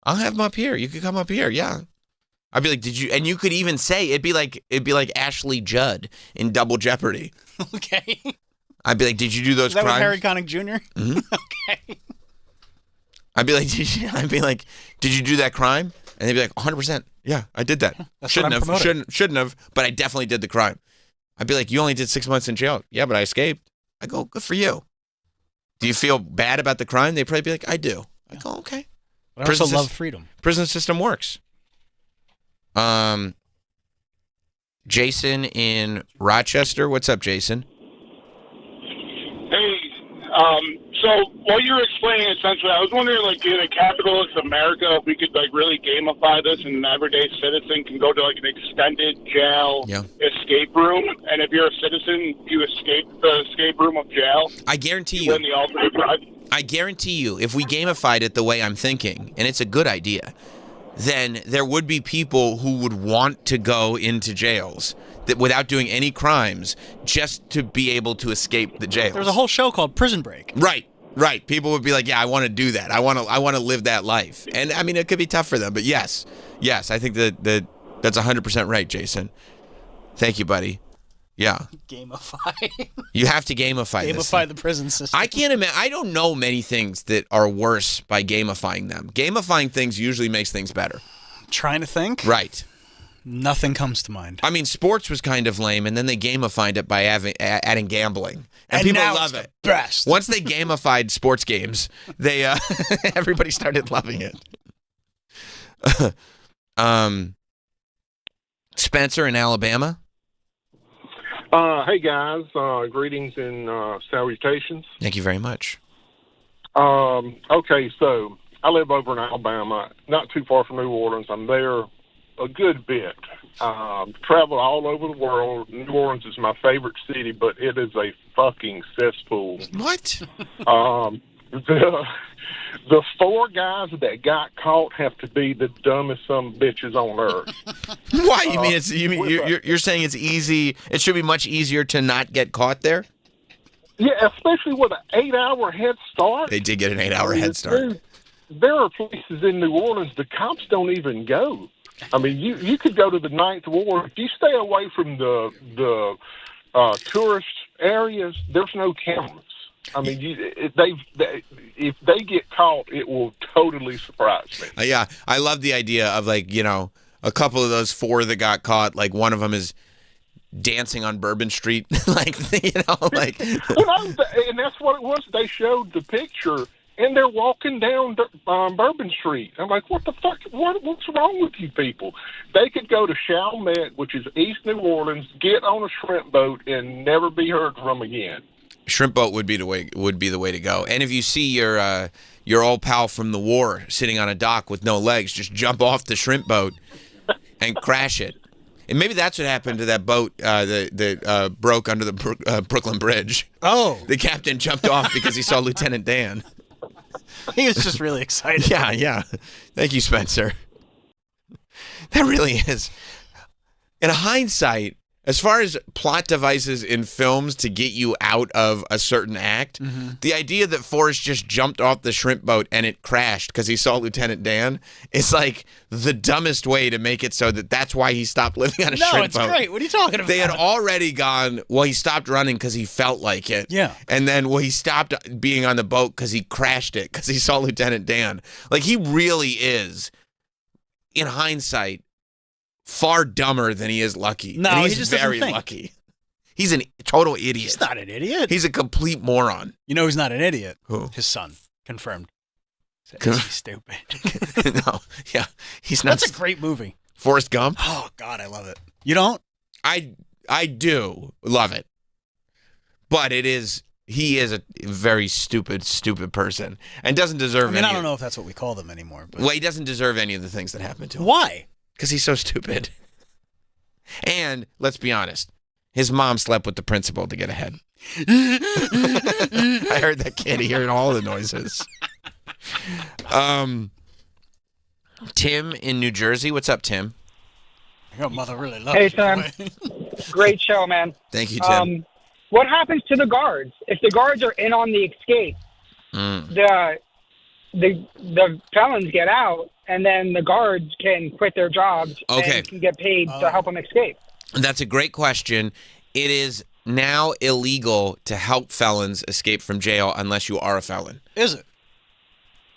I'll have him up here. You could come up here. Yeah. I'd be like, did you? And you could even say it'd be like Ashley Judd in Double Jeopardy. Okay. I'd be like, did you do those Is that crimes? with Harry Connick Jr.? Mm-hmm. Okay. I'd be like, did you do that crime? And they'd be like, 100%. Yeah, I did that. That's what I'm promoting. Shouldn't have, but I definitely did the crime. I'd be like, you only did 6 months in jail. Yeah, but I escaped. I go, good for you. Do you feel bad about the crime? They'd probably be like, I do. I go, okay. But I also love freedom. Prison system works. Jason in Rochester. What's up, Jason? Hey, so while you were explaining essentially, I was wondering, like, in a capitalist America, if we could, like, really gamify this and an everyday citizen can go to, like, an extended jail escape room, and if you're a citizen, you escape the escape room of jail. I guarantee you. Win the ultimate prize. I guarantee you, if we gamified it the way I'm thinking, and it's a good idea, then there would be people who would want to go into jails that without doing any crimes just to be able to escape the jails. There's a whole show called Prison Break. Right. People would be like, yeah, I want to do that. I want to live that life. And I mean, it could be tough for them, but yes, I think that's 100% right, Jason. Thank you, buddy. Yeah. Gamify. You have to gamify this. Gamify the prison system. I can't imagine. I don't know many things that are worse by gamifying them. Gamifying things usually makes things better. Trying to think. Right. Nothing comes to mind. I mean, sports was kind of lame, and then they gamified it by adding gambling, and people now love it's it. the best. Once they gamified sports games, they everybody started loving it. Spencer in Alabama. Hey guys, greetings and salutations. Thank you very much. Okay, so I live over in Alabama, not too far from New Orleans. I'm there a good bit. Travel all over the world. New Orleans is my favorite city, but it is a fucking cesspool. What? The 4 guys that got caught have to be the dumbest some bitches on earth. Why? You're saying it's easy? It should be much easier to not get caught there? Yeah, especially with an 8-hour head start. They did get an 8-hour head start. There are places in New Orleans the cops don't even go. I mean, you could go to the Ninth Ward. If you stay away from the tourist areas, there's no cameras. I mean, if they get caught, it will totally surprise me. Yeah, I love the idea of, like, a couple of those 4 that got caught, like one of them is dancing on Bourbon Street, like, like. And that's what it was. They showed the picture, and they're walking down Bourbon Street. I'm like, what the fuck? What's wrong with you people? They could go to Chalmette, which is East New Orleans, get on a shrimp boat, and never be heard from again. Shrimp boat would be the way to go. And if you see your old pal from the war sitting on a dock with no legs, just jump off the shrimp boat and crash it. And maybe that's what happened to that boat that broke under the Brooklyn Bridge. Oh. The captain jumped off because he saw Lieutenant Dan. He was just really excited. Yeah. Thank you, Spencer. That really is. In hindsight, as far as plot devices in films to get you out of a certain act, the idea that Forrest just jumped off the shrimp boat and it crashed because he saw Lieutenant Dan is like the dumbest way to make it so that that's why he stopped living on a shrimp boat. No, it's great. What are you talking about? They had already gone, well, he stopped running because he felt like it. Yeah. And then, well, he stopped being on the boat because he crashed it because he saw Lieutenant Dan. Like, he really is, in hindsight, far dumber than he is lucky. No, and he he's just doesn't very think. lucky. He's a total idiot. He's not an idiot. He's a complete moron. You know who's not an idiot? Who? His son. Confirmed. Con- He's stupid. No, yeah, he's not. That's a great movie. Forrest Gump? Oh, God, I love it. You don't? I do love it. But he is a very stupid person and doesn't deserve I don't know if that's what we call them anymore. But. Well, he doesn't deserve any of the things that happened to him. Why? Because he's so stupid. And let's be honest, his mom slept with the principal to get ahead. I heard that kid hearing all the noises. Tim in New Jersey. What's up, Tim? Your mother really loves Hey, you. Sam. Great show, man. Thank you, Tim. What happens to the guards? If the guards are in on the escape, the felons get out, and then the guards can quit their jobs and can get paid to help them escape. That's a great question. It is now illegal to help felons escape from jail unless you are a felon. Is it?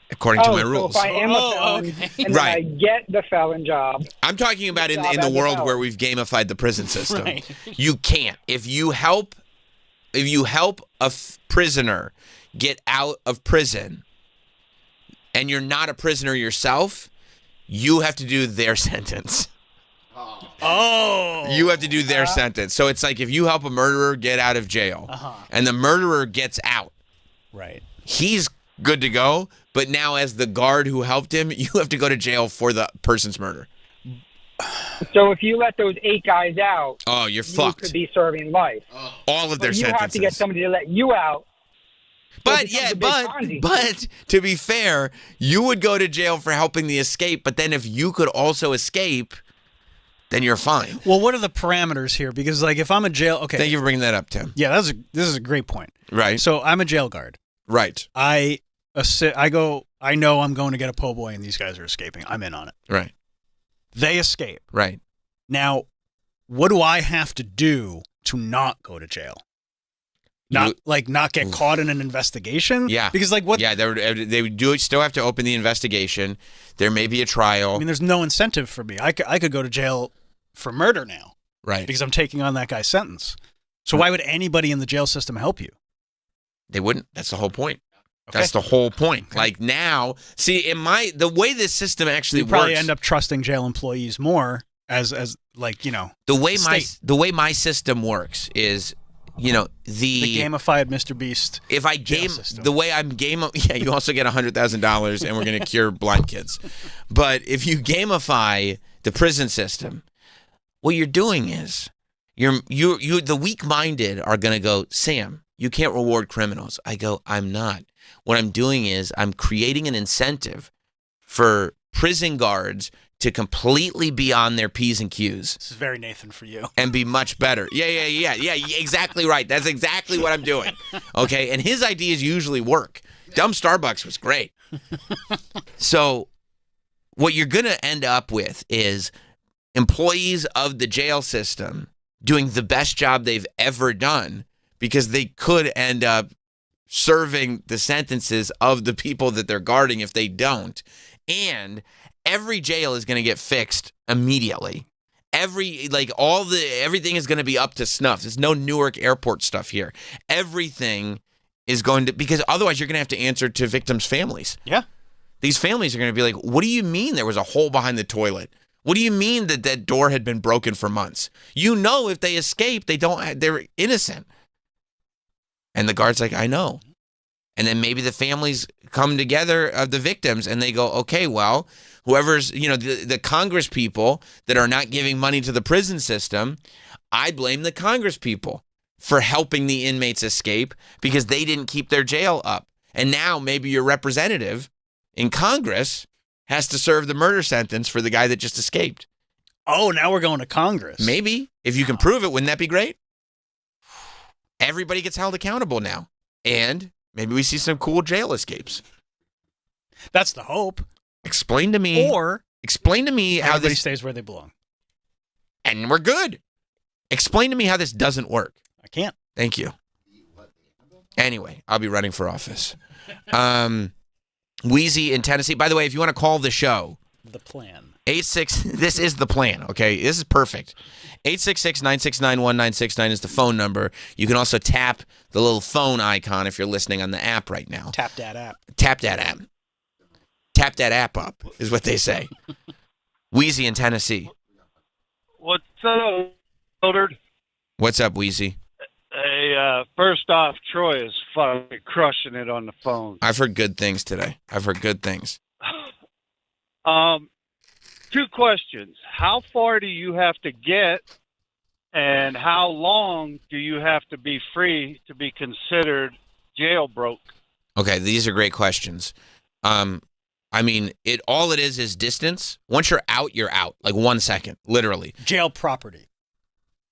According to my rules. So if I am a felon and then I get the felon job. I'm talking about in the world where we've gamified the prison system. Right. You can't. If you help a prisoner get out of prison and you're not a prisoner yourself, you have to do their sentence. Oh. You have to do their sentence. So it's like if you help a murderer get out of jail and the murderer gets out. Right. He's good to go, but now as the guard who helped him, you have to go to jail for the person's murder. So if you let those 8 guys out, you're fucked. You could be serving life. All of their you sentences. have to get somebody to let you out. But to be fair, you would go to jail for helping the escape, but then if you could also escape, then you're fine. Well, what are the parameters here? Because like if I'm a jail, okay. Thank you for bringing that up, Tim. Yeah, this is a great point. Right. So I'm a jail guard. Right. I know I'm going to get a po' boy and these guys are escaping. I'm in on it. Right. They escape. Right. Now, what do I have to do to not go to jail? Not get caught in an investigation? Yeah. Because like what? Yeah, they would still have to open the investigation. There may be a trial. I mean, there's no incentive for me. I could go to jail for murder now. Right. Because I'm taking on that guy's sentence. So why would anybody in the jail system help you? They wouldn't. That's the whole point. Okay. That's the whole point. Okay. Like now, see, the way this system actually you probably works, end up trusting jail employees more as like, you know, the way my system works is, you know, the gamified Mr. Beast. If I game the way I'm you also get $100,000 and we're going to cure blind kids. But if you gamify the prison system, what you're doing is you the weak-minded are going to go, Sam, you can't reward criminals. I go, I'm not. What I'm doing is I'm creating an incentive for prison guards to completely be on their P's and Q's. This is very Nathan for you. And be much better. Yeah, exactly right. That's exactly what I'm doing. Okay, and his ideas usually work. Dumb Starbucks was great. So what you're going to end up with is employees of the jail system doing the best job they've ever done because they could end up serving the sentences of the people that they're guarding if they don't. And every jail is going to get fixed immediately. Everything is going to be up to snuff. There's no Newark airport stuff here. Everything is going to, because otherwise you're going to have to answer to victims' families. Yeah. These families are going to be like, what do you mean there was a hole behind the toilet? What do you mean that door had been broken for months? You know, if they escape, they're innocent. And the guard's like, I know. And then maybe the families come together of the victims and they go, okay, well, whoever's, you know, the Congress people that are not giving money to the prison system, I blame the Congress people for helping the inmates escape because they didn't keep their jail up. And now maybe your representative in Congress has to serve the murder sentence for the guy that just escaped. Oh, now we're going to Congress. Maybe. If you can prove it, wouldn't that be great? Everybody gets held accountable now. And maybe we see some cool jail escapes. That's the hope. Explain to me how everybody this stays where they belong. And we're good. Explain to me how this doesn't work. I can't. Thank you. Anyway, I'll be running for office. Wheezy in Tennessee. By the way, if you want to call the show. The plan. 86. This is the plan, okay? This is perfect. 866-969-1969 is the phone number. You can also tap the little phone icon if you're listening on the app right now. Tap that app. Tap that app. Tap that app up is what they say. Wheezy in Tennessee. What's up, Hildred? What's up, Wheezy? Hey, first off, Troy is fucking crushing it on the phone. I've heard good things today. I've heard good things. Two questions. How far do you have to get, and how long do you have to be free to be considered jailbroke? Okay, these are great questions. I mean, all it is distance. Once you're out, like 1 second, literally. Jail property.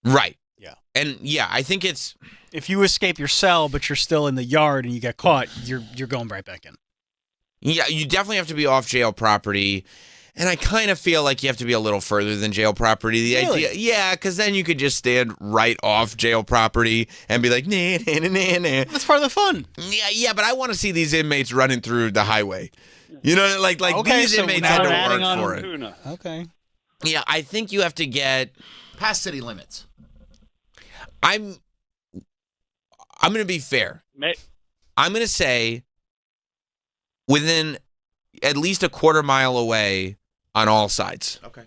Right. Yeah. And yeah, I think it's if you escape your cell but you're still in the yard and you get caught, you're going right back in. Yeah, you definitely have to be off jail property. And I kind of feel like you have to be a little further than jail property. The idea, yeah, because then you could just stand right off jail property and be like, nah, nah, nah, nah. That's part of the fun. Yeah, but I want to see these inmates running through the highway. You know, like okay, these so inmates now had to adding work on for it. Tuna. Okay. Yeah, I think you have to get past city limits. I'm going to be fair. I'm going to say within at least a quarter mile away on all sides. Okay.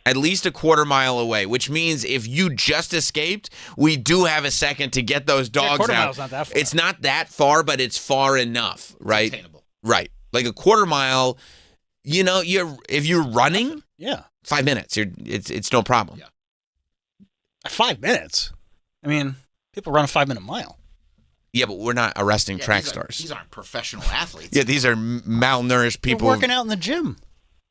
At least a quarter mile away, which means if you just escaped, we do have a second to get those dogs quarter out. mile's not that far. It's not that far, but it's far enough, right? Attainable. Right. Like a quarter mile, you know, if you're running, 5 minutes, it's no problem. Yeah. 5 minutes? I mean, people run a 5-minute mile. Yeah, but we're not arresting track stars. These aren't professional athletes. Yeah, these are malnourished people. They're working out in the gym.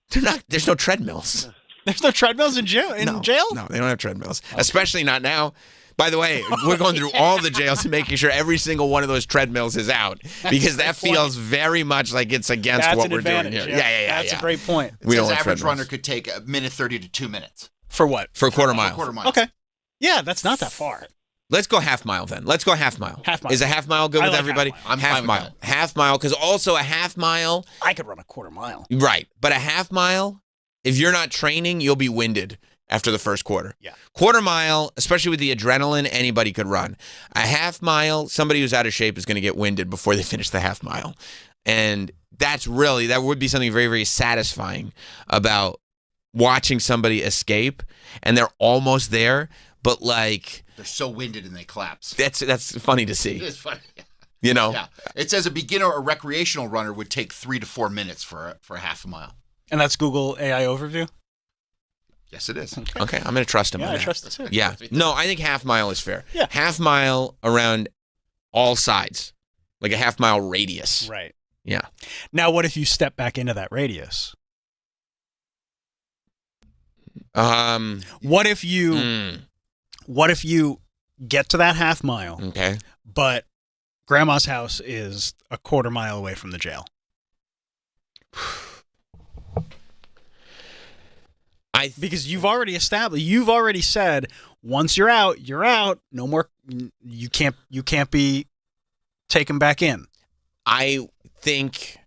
They're not. There's no treadmills. There's no treadmills in jail? No, they don't have treadmills. Okay. Especially not now. By the way, we're going through all the jails and making sure every single one of those treadmills is out because that feels very much like it's against what we're doing here. Yeah. That's a great point. It says average runner could take a minute 30 to 2 minutes. For what? For a quarter mile. Okay. Yeah, that's not that far. Let's go half mile then. Let's go half mile. Half mile. Is a half mile good with everybody? I'm half fine with mile. that. Half mile, because also a half mile. I could run a quarter mile. Right. But a half mile, if you're not training, you'll be winded after the first quarter. Yeah. Quarter mile, especially with the adrenaline, anybody could run. A half mile, somebody who's out of shape is going to get winded before they finish the half mile. And that would be something very, very satisfying about watching somebody escape and they're almost there, but like they're so winded and they collapse. That's funny to see. It is funny. You know? Yeah. It says a beginner or recreational runner would take 3 to 4 minutes for a half a mile. And that's Google AI overview? Yes, it is. Okay, I'm going to trust him. Yeah, on I that. trust it too. Yeah. No, I think half mile is fair. Yeah. Half mile around all sides, like a half mile radius. Right. Yeah. Now, what if you step back into that radius? What if you get to that half mile? Okay. But grandma's house is a quarter mile away from the jail. Because you've already said once you're out, you're out. No more. You can't be taken back in. I think.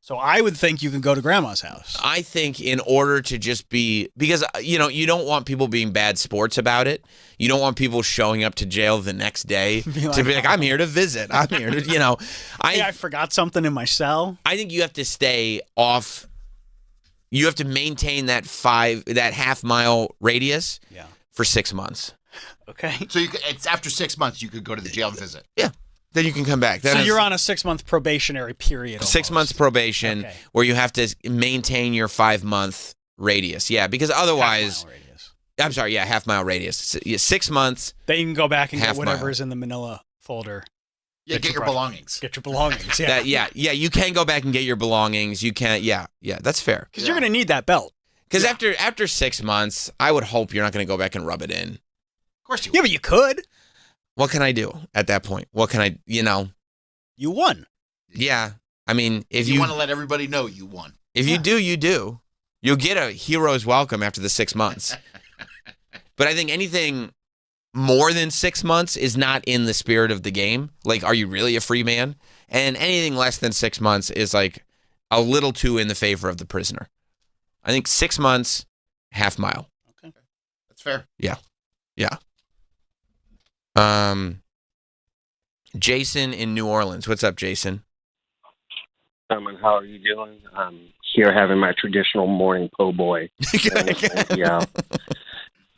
So I would think you can go to grandma's house. I think in order to just be, because, you know, you don't want people being bad sports about it. You don't want people showing up to jail the next day to be like, I'm here to visit. I'm here to, you know. I forgot something in my cell. I think you have to stay off. You have to maintain that half mile radius for 6 months. Okay. So it's after 6 months you could go to the jail and visit. Yeah. Then you can come back. So you're on a 6-month probationary period. 6 months probation where you have to maintain your 5-month radius. Yeah, because otherwise... Half-mile radius. I'm sorry, half mile radius. 6 months. Then you can go back and get whatever mile. is in the manila folder. Yeah, get your belongings. Get your belongings, yeah. You can go back and get your belongings. You can't, yeah, that's fair. Because you're going to need that belt. Because after 6 months, I would hope you're not going to go back and rub it in. Of course you Yeah, but you could. What can I do at that point? What can I, You won. Yeah. I mean, if you want to let everybody know you won. If you do, you do. You'll get a hero's welcome after the 6 months. But I think anything more than 6 months is not in the spirit of the game. Like, are you really a free man? And anything less than 6 months is like a little too in the favor of the prisoner. I think 6 months, half mile. Okay. That's fair. Yeah. Jason in New Orleans. What's up, Jason? And how are you doing? I'm here having my traditional morning po' boy. Yeah.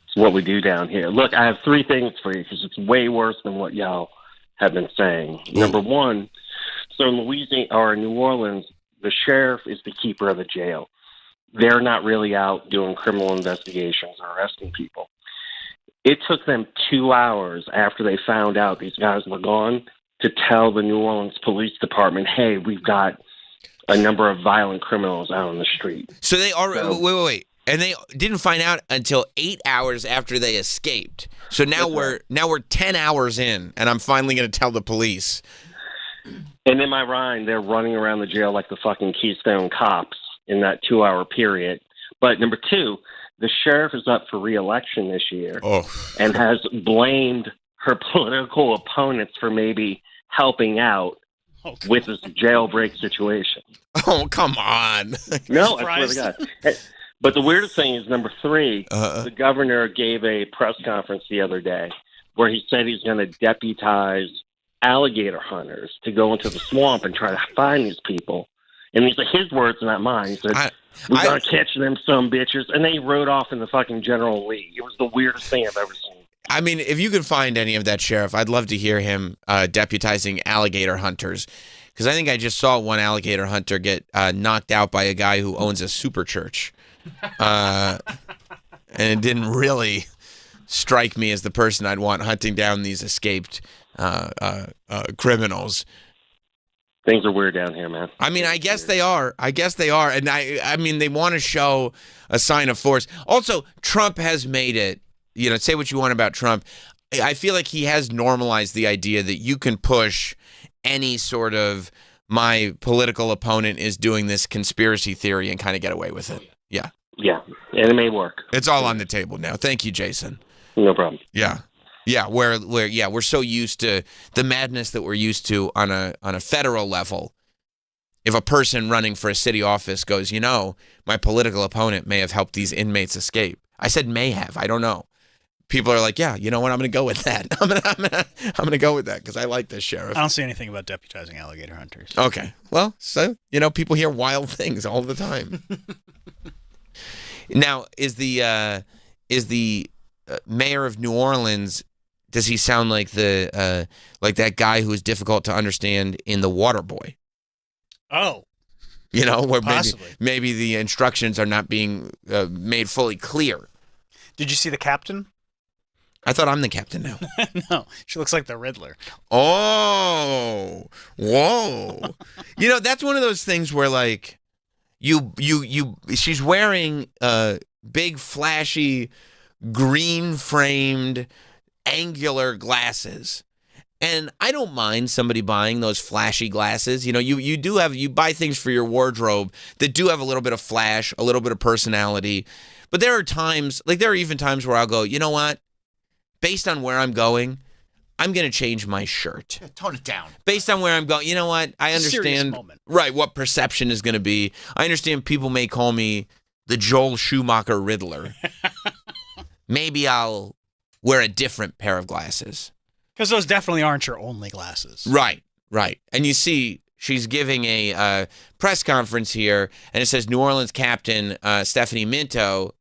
It's what we do down here. Look, I have 3 things for you because it's way worse than what y'all have been saying. Number one, so in Louisiana or New Orleans, the sheriff is the keeper of the jail. They're not really out doing criminal investigations or arresting people. It took them 2 hours after they found out these guys were gone to tell the New Orleans Police Department, hey, we've got a number of violent criminals out on the street. So they are wait. And they didn't find out until 8 hours after they escaped. So now we're 10 hours in, and I'm finally going to tell the police. And in my mind, they're running around the jail like the fucking Keystone Cops in that 2 hour period. But number two, the sheriff is up for re-election this year and has blamed her political opponents for maybe helping out with this jailbreak situation. Oh, come on. No, I swear to God. But the weirdest thing is number 3, the governor gave a press conference the other day where he said he's going to deputize alligator hunters to go into the swamp and try to find these people. And these are his words, not mine. He said, we're going to catch them some bitches. And then he rode off in the fucking General Lee. It was the weirdest thing I've ever seen. I mean, if you can find any of that sheriff, I'd love to hear him deputizing alligator hunters. Because I think I just saw one alligator hunter get knocked out by a guy who owns a super church. And it didn't really strike me as the person I'd want hunting down these escaped criminals. Things are weird down here, man. I mean, I guess they are. And I mean, they want to show a sign of force. Also, Trump has made it, say what you want about Trump. I feel like he has normalized the idea that you can push any sort of my political opponent is doing this conspiracy theory and kind of get away with it. Yeah. Yeah, and it may work. It's all on the table now. Thank you, Jason. No problem. Yeah. Yeah, we're so used to the madness that we're used to on a federal level. If a person running for a city office goes, my political opponent may have helped these inmates escape. I said may have. I don't know. People are like, yeah, you know what? I'm going to go with that. I'm going to go with that because I like this sheriff. I don't see anything about deputizing alligator hunters. Okay. Well, so, people hear wild things all the time. Now, is the mayor of New Orleans, does he sound like like that guy who is difficult to understand in The Waterboy? Oh. Where possibly. Maybe the instructions are not being made fully clear. Did you see the captain? I thought I'm the captain now. No, she looks like the Riddler. Oh, whoa. That's one of those things where like she's wearing big flashy green framed angular glasses. And I don't mind somebody buying those flashy glasses. You buy things for your wardrobe that do have a little bit of flash, a little bit of personality. But there are even times where I'll go, you know what? Based on where I'm going, I'm going to change my shirt. Yeah, tone it down. Based on where I'm going, you know what? I understand, right, what perception is going to be. I understand people may call me the Joel Schumacher Riddler. Maybe I'll wear a different pair of glasses. Because those definitely aren't your only glasses. Right. And you see, she's giving a press conference here, and it says New Orleans captain Stephanie Minto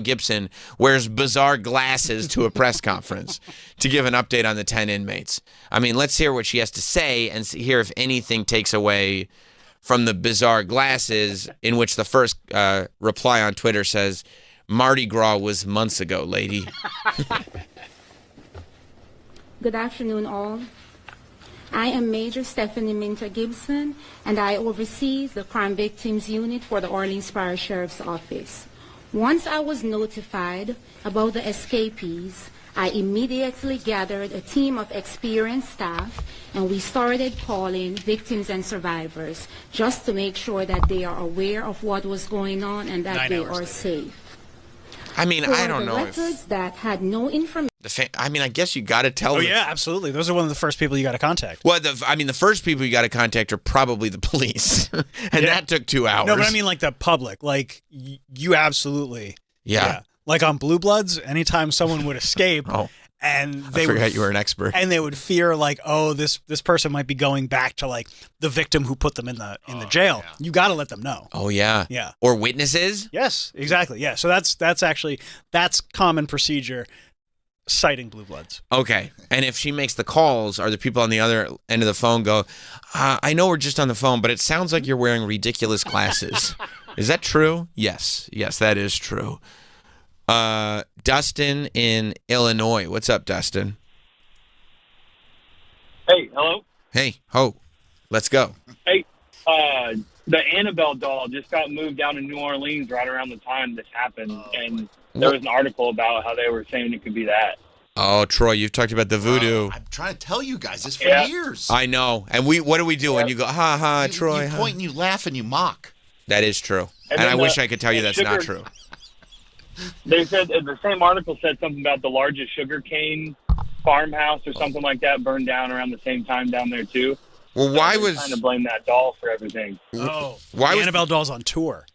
Gibson wears bizarre glasses to a press conference to give an update on the 10 inmates. I mean, let's hear what she has to say and hear if anything takes away from the bizarre glasses, in which the first reply on Twitter says, Mardi Gras was months ago, lady. Good afternoon, all. I am Major Stephanie Minter Gibson, and I oversee the Crime Victims Unit for the Orleans Parish Sheriff's Office. Once I was notified about the escapees, I immediately gathered a team of experienced staff, and we started calling victims and survivors just to make sure that they are aware of what was going on and that they are safe. I mean, For I don't know the records that had no information. I mean, I guess you got to tell. Oh yeah, absolutely. Those are one of the first people you got to contact. Well, the first people you got to contact are probably the police, and that took 2 hours. No, but I mean like the public. Like you absolutely. Yeah. Like on Blue Bloods, anytime someone would escape, and they I forgot you were an expert, and they would fear like, oh, this person might be going back to like the victim who put them in the jail. Yeah. You got to let them know. Oh yeah, yeah. Or witnesses. Yes, exactly. Yeah. So that's common procedure. Citing Blue Bloods. Okay. And if she makes the calls, are the people on the other end of the phone go, I know we're just on the phone, but it sounds like you're wearing ridiculous glasses. Is that true? Yes. Yes, that is true. Dustin in Illinois. What's up, Dustin? Hey, hello? Hey, let's go. Hey, the Annabelle doll just got moved down to New Orleans right around the time this happened, and there was an article about how they were saying it could be that. Oh, Troy, you've talked about the voodoo. I'm trying to tell you guys this for years. I know. And what do we do when you go, ha ha, Troy? You point and you laugh and you mock. That is true. And I wish I could tell you that's not true. They said, the same article said something about the largest sugarcane farmhouse or something like that burned down around the same time down there, too. Well, why so was... trying to blame that doll for everything. Oh, why the Annabelle doll's on tour.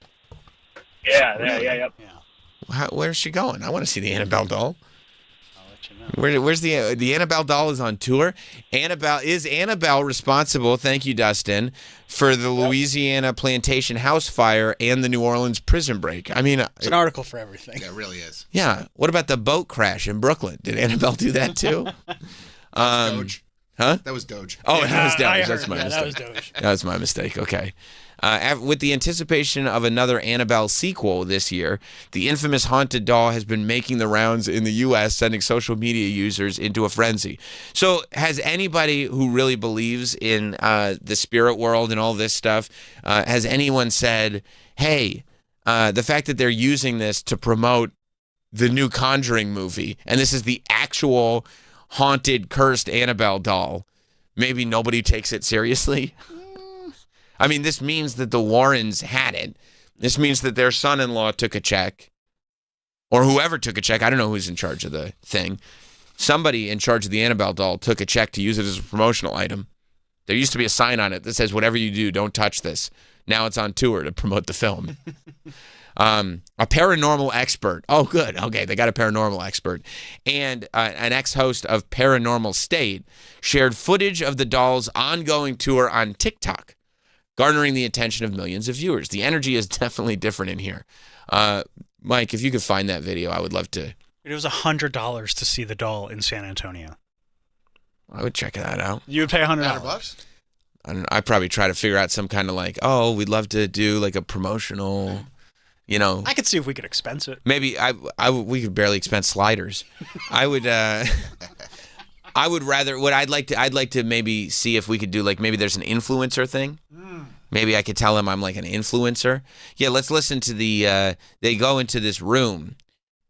Yeah. Where's she going? I want to see the Annabelle doll. I'll let you know. Where's the Annabelle doll is on tour? Is Annabelle responsible, thank you, Dustin, for the Louisiana plantation house fire and the New Orleans prison break? I mean... It's an article for everything. Yeah, it really is. Yeah. What about the boat crash in Brooklyn? Did Annabelle do that too? Doge. Huh? That was Doge. Oh, that was Doge. That's my mistake. That was Doge. That was my mistake. Okay. With the anticipation of another Annabelle sequel this year, the infamous haunted doll has been making the rounds in the U.S., sending social media users into a frenzy. So has anybody who really believes in the spirit world and all this stuff, has anyone said, hey, the fact that they're using this to promote the new Conjuring movie, and this is the actual haunted, cursed Annabelle doll, maybe nobody takes it seriously? I mean, this means that the Warrens had it. This means that their son-in-law took a check, or whoever took a check. I don't know who's in charge of the thing. Somebody in charge of the Annabelle doll took a check to use it as a promotional item. There used to be a sign on it that says, whatever you do, don't touch this. Now it's on tour to promote the film. A paranormal expert. Oh, good. Okay, they got a paranormal expert. And an ex-host of Paranormal State shared footage of the doll's ongoing tour on TikTok, garnering the attention of millions of viewers. The energy is definitely different in here. Mike, if you could find that video, I would love to. It was $100 to see the doll in San Antonio. I would check that out. You would pay $100. I'd probably try to figure out some kind of like, oh, we'd love to do like a promotional, you know. I could see if we could expense it. Maybe we could barely expense sliders. I would rather I'd like to maybe see if we could do like, maybe there's an influencer thing. Maybe I could tell him I'm like an influencer. Yeah, let's listen to they go into this room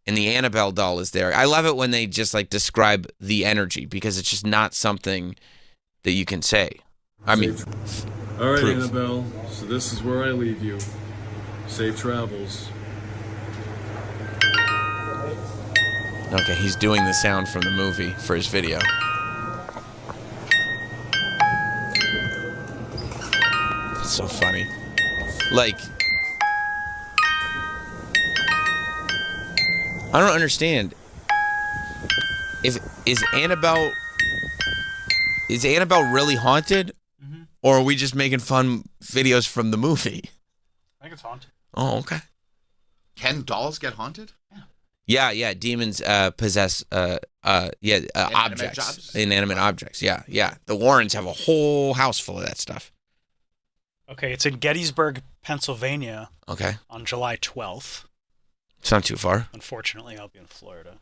and the Annabelle doll is there. I love it when they just like describe the energy, because it's just not something that you can say. I mean, all right, proof. Annabelle, so this is where I leave you. Safe travels. Okay, he's doing the sound from the movie for his video. It's so funny. Like, I don't understand. Is Annabelle really haunted? Mm-hmm. Or are we just making fun videos from the movie? I think it's haunted. Oh, okay. Can dolls get haunted? Yeah. Demons possess objects, inanimate objects. Yeah. The Warrens have a whole house full of that stuff. Okay, it's in Gettysburg, Pennsylvania. Okay. On July 12th. It's not too far. Unfortunately, I'll be in Florida.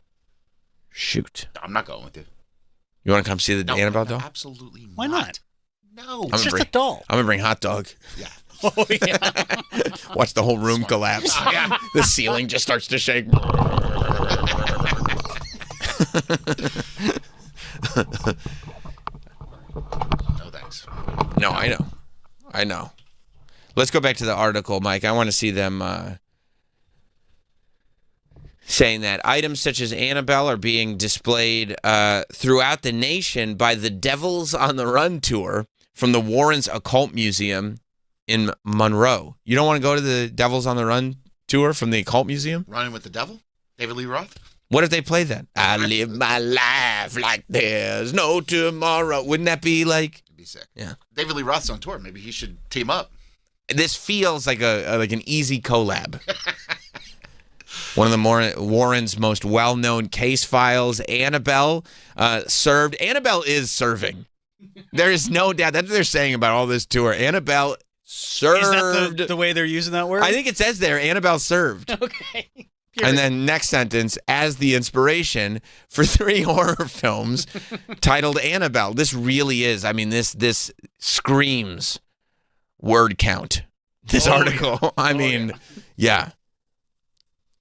Shoot. I'm not going with you. You want to come see the Annabelle doll? Absolutely not. Why not? No. It's just a doll. I'm going to bring hot dog. Yeah. Oh, yeah. Watch the whole room collapse. Oh, yeah. The ceiling just starts to shake. No thanks. No, I know. Let's go back to the article, Mike. I want to see them saying that items such as Annabelle are being displayed throughout the nation by the Devils on the Run tour from the Warrens Occult Museum in Monroe. You don't want to go to the Devils on the Run tour from the Occult Museum? Running with the Devil? David Lee Roth? What if they play that? I live my life like there's no tomorrow. Wouldn't that be like... It'd be sick. Yeah. David Lee Roth's on tour. Maybe he should team up. This feels like an easy collab. One of the Warren's most well-known case files, Annabelle, served. Annabelle is serving. There is no doubt. That's what they're saying about all this tour. Annabelle served. Is that the way they're using that word? I think it says there, Annabelle served. Okay. And then next sentence, as the inspiration for 3 horror films titled Annabelle. This really is. I mean, this screams word count. This article. Yeah. I mean, yeah.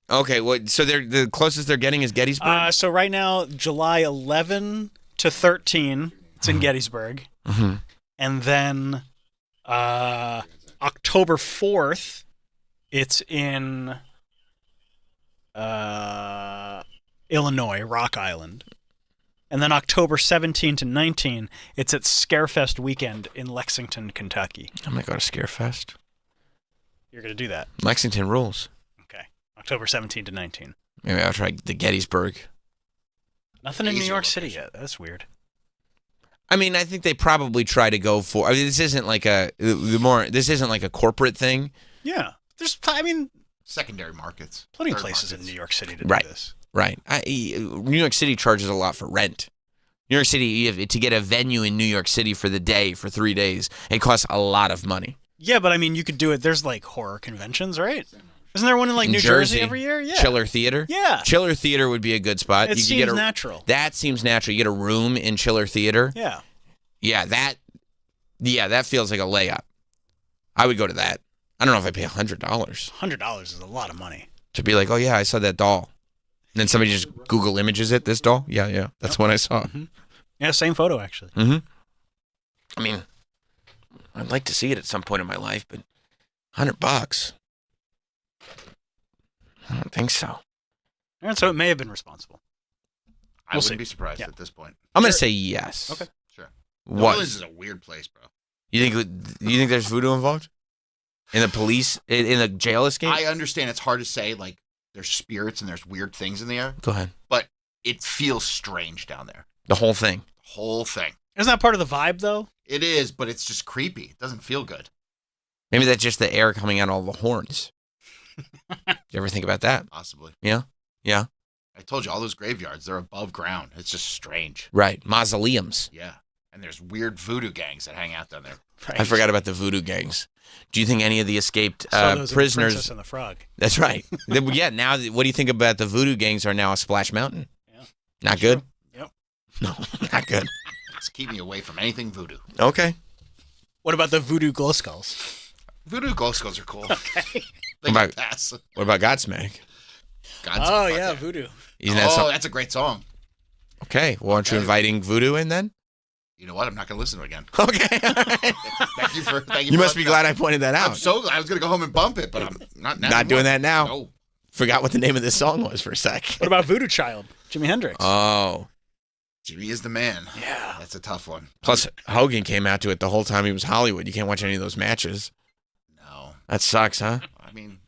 Okay, so the closest they're getting is Gettysburg? So right now, July 11 to 13, it's in Gettysburg. Mm-hmm. And then October 4th, it's in Illinois, Rock Island. And then October 17 to 19, it's at Scarefest weekend in Lexington, Kentucky. I'm going to go to Scarefest. You're going to do that? Lexington rules. Okay. October 17 to 19. Maybe I'll try the Gettysburg. Nothing in New York City yet. That's weird. I mean, I think they probably try to go for... I mean, this isn't like this isn't like a corporate thing. Yeah. Secondary markets. Plenty of places in New York City to do this. Right. New York City charges a lot for rent. New York City, to get a venue in New York City for the day, for 3 days, it costs a lot of money. Yeah, but I mean, you could do it. There's like horror conventions, right? Isn't there one in New Jersey every year? Yeah. Chiller Theater? Yeah. Chiller Theater would be a good spot. It seems natural. That seems natural. You get a room in Chiller Theater. Yeah. Yeah, that feels like a layup. I would go to that. I don't know if I pay $100. $100 is a lot of money. To be like, oh yeah, I saw that doll. And then somebody just Google images it, this doll? Yeah, that's what I saw. Mm-hmm. Yeah, same photo, actually. Mm-hmm. I mean, I'd like to see it at some point in my life, but $100? I don't think so. And so it may have been responsible. I wouldn't be surprised at this point. I'm going to say yes. Okay. Sure. What? New Orleans is a weird place, bro. You think there's voodoo involved? In the police, in the jail escape? I understand it's hard to say, like, there's spirits and there's weird things in the air. Go ahead. But it feels strange down there. The whole thing. The whole thing. Isn't that part of the vibe, though? It is, but it's just creepy. It doesn't feel good. Maybe that's just the air coming out of all the horns. Did you ever think about that? Possibly. Yeah? Yeah. I told you, all those graveyards, they're above ground. It's just strange. Right. Mausoleums. Yeah. And there's weird voodoo gangs that hang out down there. Right. I forgot about the voodoo gangs. Do you think any of the escaped prisoners... Princess and the Frog. That's right. Yeah, now, what do you think about the voodoo gangs are now a Splash Mountain? Yeah. Not good? Yep. No, not good. Just keep me away from anything voodoo. Okay. What about the voodoo glow skulls? Voodoo glow skulls are cool. Okay. They can pass. What about Godsmack? Godsmack. Yeah, voodoo. That's a great song. Okay. Well, aren't you inviting voodoo in then? You know what? I'm not going to listen to it again. Okay. Thank you for. You must be glad I pointed that out. I'm so glad. I was going to go home and bump it, but I'm not now. Not doing that now. No. Forgot what the name of this song was for a sec. What about Voodoo Child? Jimi Hendrix. Oh. Jimmy is the man. Yeah. That's a tough one. Plus, Hogan came out to it the whole time he was Hollywood. You can't watch any of those matches. No. That sucks, huh? I mean,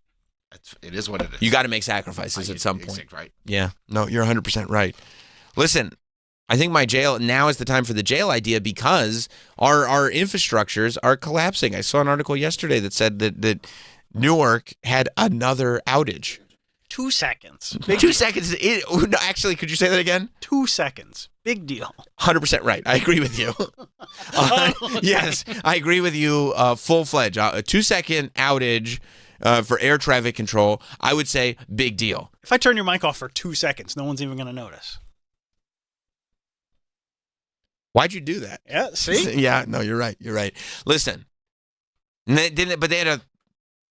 it is what it is. You got to make sacrifices at some point. Right. Yeah. No, you're 100% right. Listen, I think now is the time for the jail idea because our infrastructures are collapsing. I saw an article yesterday that said that Newark had another outage. 2 seconds. 2 seconds. No, actually, could you say that again? 2 seconds. Big deal. 100% right. I agree with you. Yes, I agree with you full-fledged. A 2-second outage for air traffic control, I would say big deal. If I turn your mic off for 2 seconds, no one's even going to notice. Why'd you do that? Yeah, see? Yeah, no, you're right. You're right. Listen, but they had a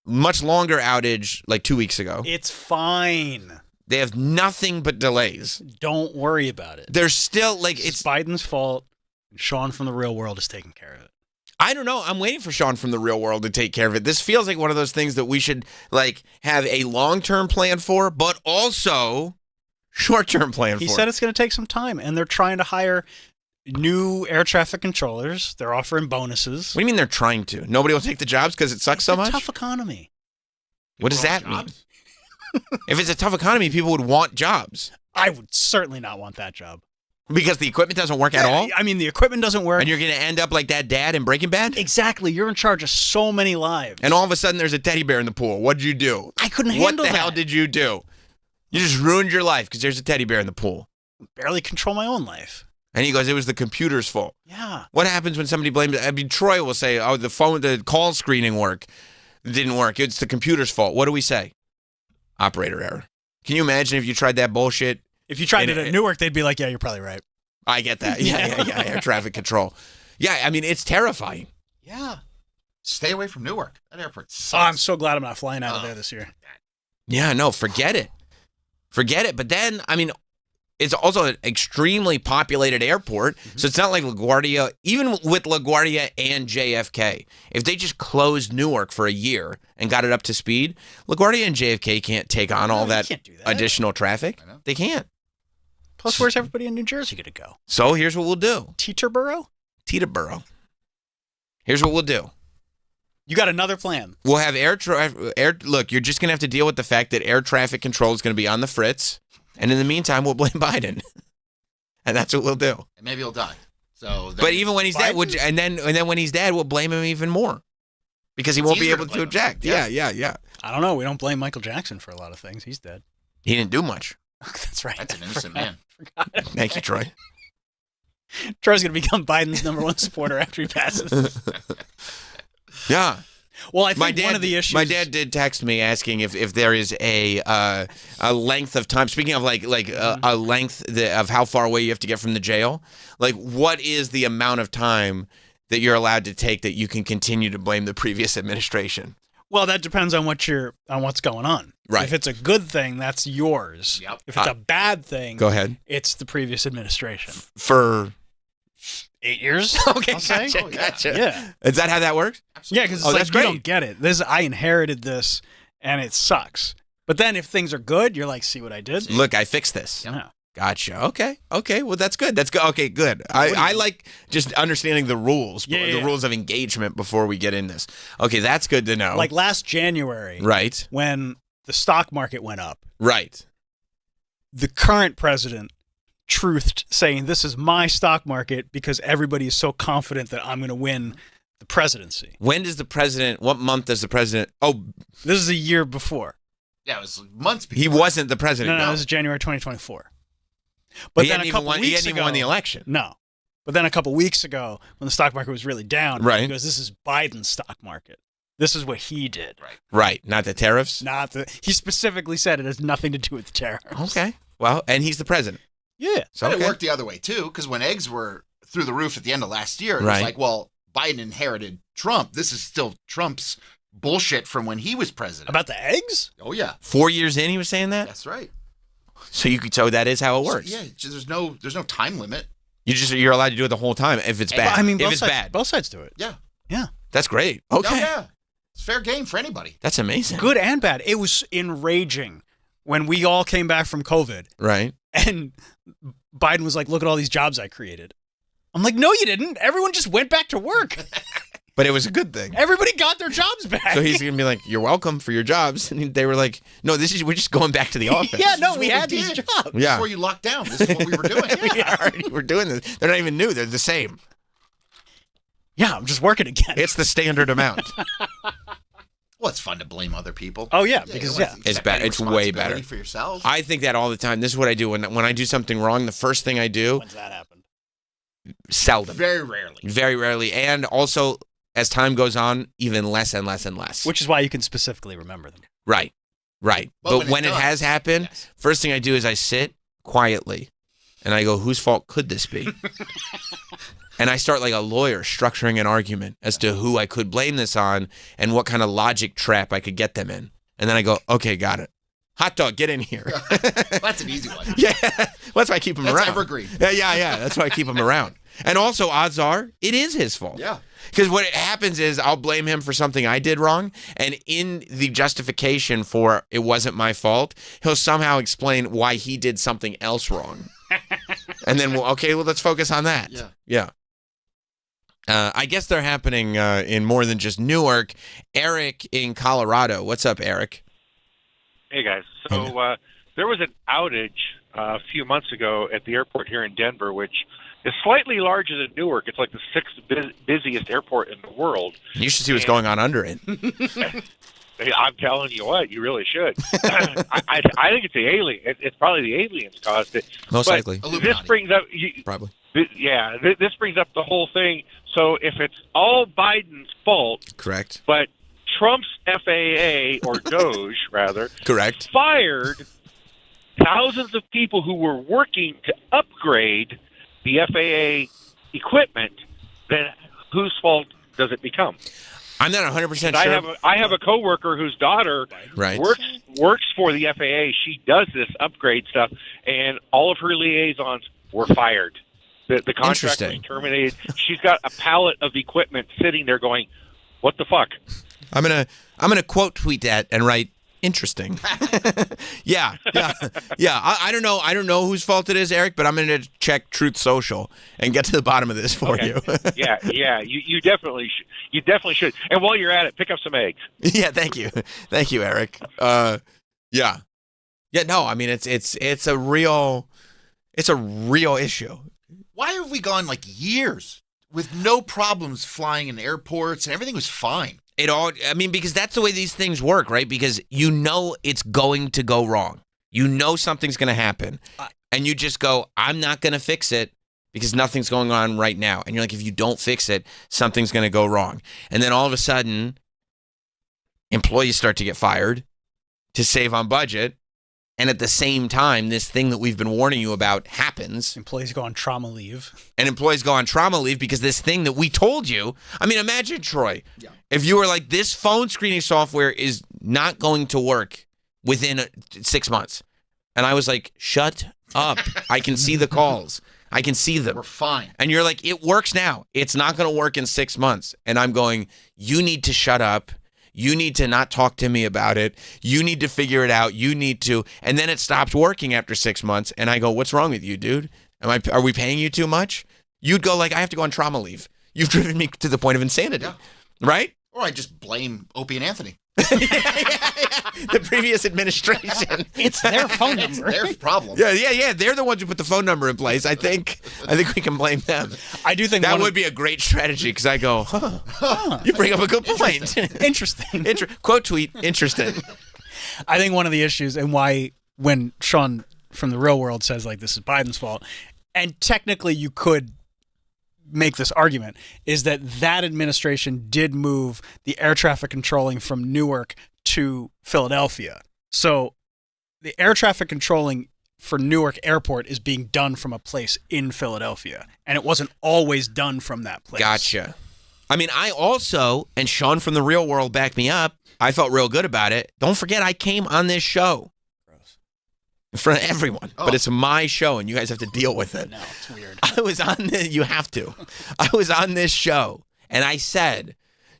much longer outage like 2 weeks ago. It's fine. They have nothing but delays. Don't worry about it. There's still like it's Biden's fault. Sean from the real world is taking care of it. I don't know. I'm waiting for Sean from the real world to take care of it. This feels like one of those things that we should like have a long-term plan for, but also short-term plan for. He said it's going to take some time, and they're trying to hire new air traffic controllers. They're offering bonuses. What do you mean they're trying to? Nobody will take the jobs because it sucks so much? Tough economy. What does that mean? If it's a tough economy, people would want jobs. I would certainly not want that job. Because the equipment doesn't work at all? I mean, the equipment doesn't work. And you're going to end up like that dad in Breaking Bad? Exactly. You're in charge of so many lives. And all of a sudden, there's a teddy bear in the pool. What did you do? I couldn't handle that. What the hell did you do? You just ruined your life because there's a teddy bear in the pool. Barely control my own life. And he goes, it was the computer's fault. Yeah. What happens when somebody blames it? I mean, Troy will say, oh, the call screening didn't work. It's the computer's fault. What do we say? Operator error. Can you imagine if you tried that bullshit? If you tried it at Newark, they'd be like, yeah, you're probably right. I get that. Yeah. Air traffic control. Yeah, I mean, it's terrifying. Yeah. Stay away from Newark. That airport sucks. Oh, I'm so glad I'm not flying out of there this year. Yeah, no, forget it. Forget it. But then, I mean, it's also an extremely populated airport, so it's not like LaGuardia, even with LaGuardia and JFK, if they just closed Newark for a year and got it up to speed, LaGuardia and JFK can't take on all that additional traffic. They can't. Plus, where's everybody in New Jersey going to go? So here's what we'll do. Teterboro? Teterboro. Here's what we'll do. You got another plan. We'll have look, you're just going to have to deal with the fact that air traffic control is going to be on the fritz. And in the meantime, we'll blame Biden. And that's what we'll do. And maybe he'll die. So, but even when he's dead, and then when he's dead, we'll blame him even more. Because he won't be able to object. Yeah. I don't know. We don't blame Michael Jackson for a lot of things. He's dead. He didn't do much. That's right. That's an innocent man. Thank you, Troy. Troy's going to become Biden's #1 supporter after he passes. Yeah. Well, I think one of the issues. My dad did text me asking if there is a length of time. Speaking of a length of how far away you have to get from the jail, like what is the amount of time that you're allowed to take that you can continue to blame the previous administration? Well, that depends on what's going on. Right. If it's a good thing, that's yours. Yep. If it's a bad thing, go ahead. It's the previous administration. For 8 years. Okay, I'll gotcha. Yeah. Is that how that works? Yeah, because it's you don't get it. I inherited this, and it sucks. But then if things are good, you're like, see what I did? Look, I fixed this. Yeah. Gotcha. Okay. Well, that's good. Okay, good. I like just understanding the rules, the rules of engagement before we get in this. Okay, that's good to know. Like last January, right, when the stock market went up, right, the current president truthed saying this is my stock market because everybody is so confident that I'm going to win the presidency. What month does the president? Oh, this is a year before. Yeah, it was months before. He wasn't the president. No, this is January 2024. But then a couple weeks ago, he hadn't even won the election. No. But then a couple weeks ago, when the stock market was really down, right, he goes, this is Biden's stock market. This is what he did. Right. Not the tariffs? He specifically said it has nothing to do with the tariffs. Okay. Well, and he's the president. Yeah. So it worked the other way, too, because when eggs were through the roof at the end of last year, it was like, well, Biden inherited Trump. This is still Trump's bullshit from when he was president. About the eggs? Oh, yeah. 4 years in, he was saying that? That's right. So that is how it works. Yeah, there's no time limit. You're allowed to do it the whole time if it's bad. I mean, if it's bad, both sides do it. Yeah. That's great. Okay. Oh, yeah. It's fair game for anybody. That's amazing. Good and bad. It was enraging when we all came back from COVID. Right. And Biden was like, "Look at all these jobs I created." I'm like, "No, you didn't. Everyone just went back to work." But it was a good thing. Everybody got their jobs back. So he's going to be like, "You're welcome for your jobs." And they were like, "No, we're just going back to the office." Yeah, no, we had these jobs. Yeah. Before you locked down, this is what we were doing. We already were doing this. They're not even new. They're the same. Yeah, I'm just working again. It's the standard amount. Well, it's fun to blame other people. Oh, yeah, because it's bad. It's way better. For yourself. I think that all the time. This is what I do when I do something wrong. The first thing I do. When's that happened? Seldom. Very rarely. Very rarely, and also as time goes on, even less and less and less. Which is why you can specifically remember them. Right. But when it has happened, first thing I do is I sit quietly And I go, whose fault could this be? And I start like a lawyer structuring an argument as to who I could blame this on and what kind of logic trap I could get them in. And then I go, okay, got it. Hot dog, get in here. That's an easy one. Yeah, well, that's why I keep him around. That's evergreen. Yeah. That's why I keep him around. And also, odds are, it is his fault. Yeah. Because what happens is I'll blame him for something I did wrong, and in the justification for it wasn't my fault, he'll somehow explain why he did something else wrong. And then, let's focus on that. Yeah. I guess they're happening in more than just Newark. Eric in Colorado. What's up, Eric? Hey, guys. So there was an outage a few months ago at the airport here in Denver, which is slightly larger than Newark. It's like the sixth busiest airport in the world. You should see what's going on under it. I'm telling you what, you really should. I think it's the alien. It's probably the aliens caused it. Most likely. This brings up probably. Yeah, this brings up the whole thing. So if it's all Biden's fault, correct, but Trump's FAA or DOJ rather, correct, fired thousands of people who were working to upgrade the FAA equipment, then whose fault does it become? I'm not 100% sure. I have a coworker whose daughter works for the FAA. She does this upgrade stuff, and all of her liaisons were fired. The contract was terminated. She's got a pallet of equipment sitting there going, what the fuck? I'm gonna quote tweet that and write interesting. yeah. I don't know whose fault it is, Eric, but I'm gonna check Truth Social and get to the bottom of this for you. yeah. You definitely should. You definitely should. And while you're at it, pick up some eggs. Yeah, thank you, Eric. Yeah. No, I mean it's a real issue. Why have we gone like years with no problems flying in airports and everything was fine? Because that's the way these things work, right? Because you know it's going to go wrong. You know something's going to happen. And you just go, I'm not going to fix it because nothing's going on right now. And you're like, if you don't fix it, something's going to go wrong. And then all of a sudden, employees start to get fired to save on budget. And at the same time, this thing that we've been warning you about happens. Employees go on trauma leave. And employees go on trauma leave because this thing that we told you. I mean, imagine, Troy, if you were like, this phone screening software is not going to work within 6 months. And I was like, shut up. I can see the calls. I can see them. We're fine. And you're like, it works now. It's not going to work in 6 months. And I'm going, you need to shut up. You need to not talk to me about it. You need to figure it out. You need to. And then it stops working after 6 months. And I go, what's wrong with you, dude? Are we paying you too much? You'd go like, I have to go on trauma leave. You've driven me to the point of insanity. Yeah. Right? Or I just blame Opie and Anthony. The previous administration. It's their phone number. It's their problem. Yeah. They're the ones who put the phone number in place. I think we can blame them. I do think that would be a great strategy because I go, you bring up a good point. Interesting. Quote tweet, interesting. I think one of the issues and why when Sean from the real world says like this is Biden's fault, and technically you could make this argument, is that administration did move the air traffic controlling from Newark to Philadelphia. So the air traffic controlling for Newark Airport is being done from a place in Philadelphia, and it wasn't always done from that place. Gotcha. I mean, I also, and Sean from the real world backed me up, I felt real good about it. Don't forget, I came on this show. In front of everyone, but it's my show, and you guys have to deal with it. No, it's weird. I was on you have to. I was on this show, and I said,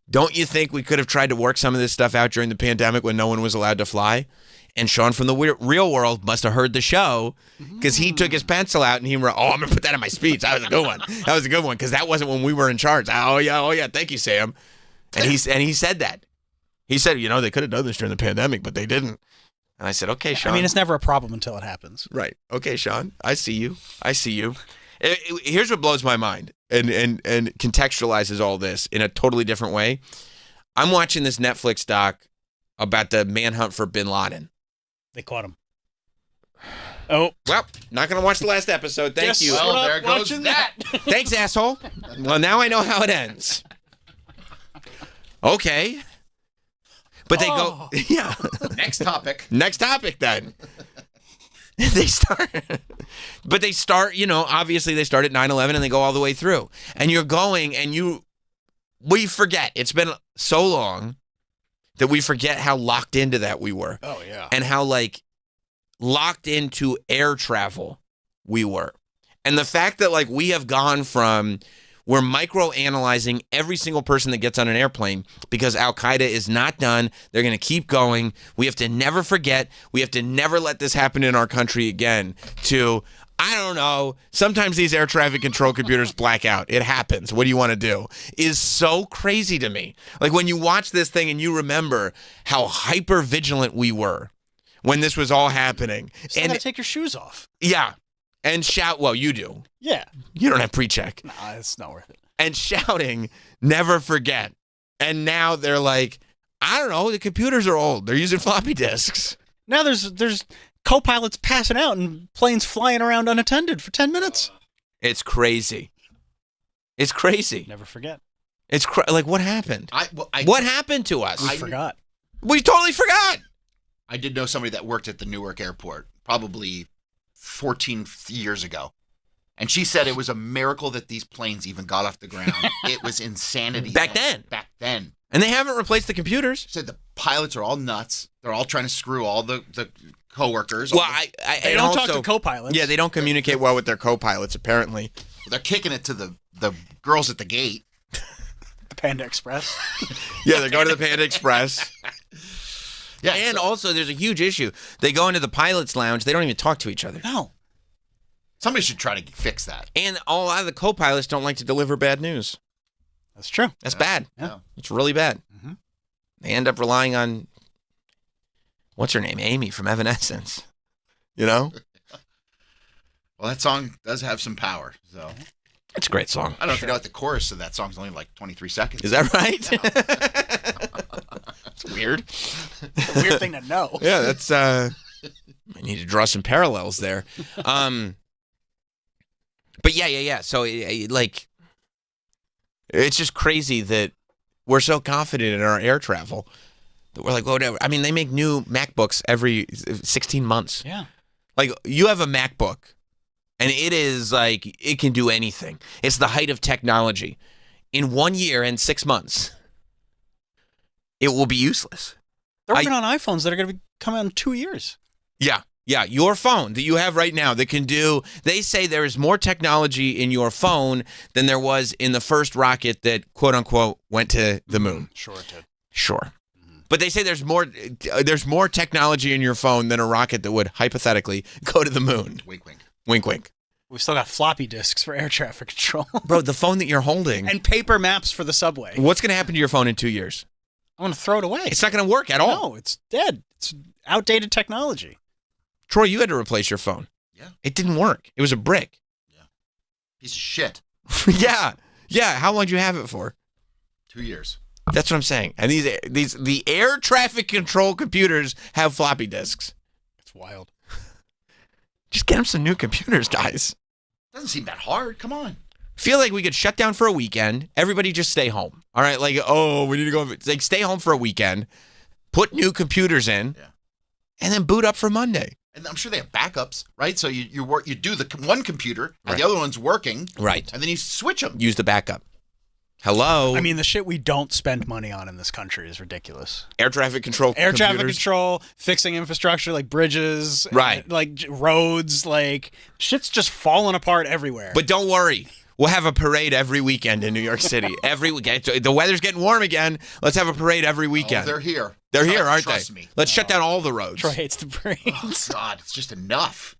don't you think we could have tried to work some of this stuff out during the pandemic when no one was allowed to fly? And Sean from the real world must have heard the show because he took his pencil out and he wrote, I'm going to put that in my speech. That was a good one. That was a good one because that wasn't when we were in charge. Oh, yeah. Thank you, Sam. And he said that. He said, they could have done this during the pandemic, but they didn't. And I said, okay, Sean. I mean, it's never a problem until it happens. Right. Okay, Sean. I see you. Here's what blows my mind and contextualizes all this in a totally different way. I'm watching this Netflix doc about the manhunt for bin Laden. They caught him. Oh. Well, not going to watch the last episode. Thank you. Well, there goes that. Thanks, asshole. Well, now I know how it ends. Okay. But they go, yeah. Next topic then. They start, but they start, obviously they start at 9/11 and they go all the way through. And you're going and we forget. It's been so long that we forget how locked into that we were. Oh, yeah. And how, locked into air travel we were. And the fact that, we have gone from, we're micro-analyzing every single person that gets on an airplane because Al-Qaeda is not done. They're going to keep going. We have to never forget. We have to never let this happen in our country again. To, I don't know, sometimes these air traffic control computers black out. It happens. What do you want to do? Is so crazy to me. When you watch this thing and you remember how hyper vigilant we were when this was all happening. You got to take your shoes off. Yeah. And shout, well, you do. Yeah. You don't have pre-check. Nah, it's not worth it. And shouting, never forget. And now they're like, I don't know, the computers are old. They're using floppy disks. Now there's co-pilots passing out and planes flying around unattended for 10 minutes. It's crazy. It's crazy. Never forget. It's what happened? What happened to us? We forgot. We totally forgot. I did know somebody that worked at the Newark airport, probably 14 years ago. And she said it was a miracle that these planes even got off the ground. It was insanity. Back then. And they haven't replaced the computers. She said the pilots are all nuts. They're all trying to screw all the coworkers. Well, they don't talk to co-pilots. Yeah, they don't communicate well with their co-pilots, apparently. They're kicking it to the girls at the gate. The Panda Express. Yeah, they're going to the Panda Express. Yeah, and also there's a huge issue. They go into the pilot's lounge. They don't even talk to each other. No. Somebody should try to fix that. And a lot of the co-pilots don't like to deliver bad news. That's true. That's bad. Yeah. It's really bad. Mm-hmm. They end up relying on, what's her name? Amy from Evanescence. Well, that song does have some power. So it's a great song. I don't know if you know what the chorus of that song's only 23 seconds. Is that right? Yeah. It's weird. It's a weird thing to know. Yeah, that's I need to draw some parallels there. But yeah. So it's just crazy that we're so confident in our air travel that we're like, whatever. I mean, they make new MacBooks every 16 months. Yeah. You have a MacBook and it is it can do anything. It's the height of technology. In 1 year and 6 months, it will be useless. They're working on iPhones that are going to be coming out in 2 years. Yeah. Your phone that you have right now that can do, they say there is more technology in your phone than there was in the first rocket that, quote unquote, went to the moon. Sure it did. Sure. But they say there's more technology in your phone than a rocket that would hypothetically go to the moon. Wink, wink. Wink, wink. We've still got floppy disks for air traffic control. Bro, the phone that you're holding. And paper maps for the subway. What's going to happen to your phone in 2 years? I'm going to throw it away. It's not going to work at all. No, it's dead. It's outdated technology. Troy, you had to replace your phone. Yeah. It didn't work. It was a brick. Yeah. Piece of shit. Yeah. How long did you have it for? 2 years. That's what I'm saying. And the air traffic control computers have floppy disks. It's wild. Just get them some new computers, guys. Doesn't seem that hard. Come on. Feel like we could shut down for a weekend. Everybody just stay home. All right? We need to go. Stay home for a weekend. Put new computers in. Yeah. And then boot up for Monday. And I'm sure they have backups, right? So you do the one computer, and right. the other one's working. Right. And then you switch them. Use the backup. Hello? I mean, the shit we don't spend money on in this country is ridiculous. Air traffic control Air traffic control, fixing infrastructure like bridges. Right. Roads, shit's just falling apart everywhere. But don't worry. We'll have a parade every weekend in New York City. Every weekend. The weather's getting warm again. Let's have a parade every weekend. Oh, they're here. They're here, aren't they? Trust me. Let's shut down all the roads. Troy hates the parades. Oh, God. It's just enough.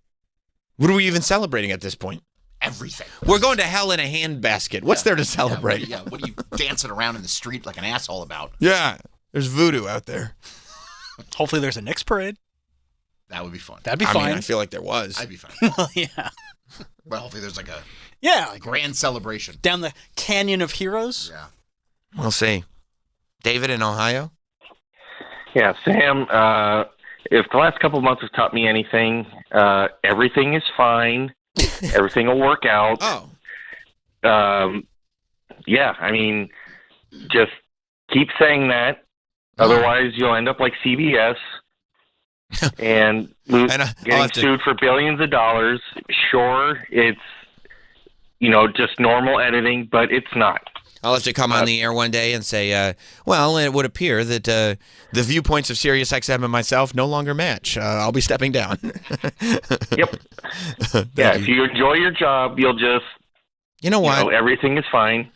What are we even celebrating at this point? Everything. We're going to hell in a handbasket. What's there to celebrate? Yeah, what are you dancing around in the street like an asshole about? Yeah, there's voodoo out there. Hopefully there's a Knicks parade. That would be fun. That'd be fine. I mean, I feel like there was. I'd be fine. Well, yeah. Well, hopefully there's a grand celebration. Down the Canyon of Heroes? Yeah. We'll see. David in Ohio? Yeah, Sam, if the last couple of months have taught me anything, everything is fine. Everything will work out. Oh. Yeah, I mean, just keep saying that. Otherwise, you'll end up like CBS. And getting sued for billions of dollars. Sure, it's just normal editing, but it's not. I'll have to come on the air one day and say, well, it would appear that the viewpoints of SiriusXM and myself no longer match. I'll be stepping down. Yep. Yeah, if you enjoy your job, you'll just... You know what? Everything is fine.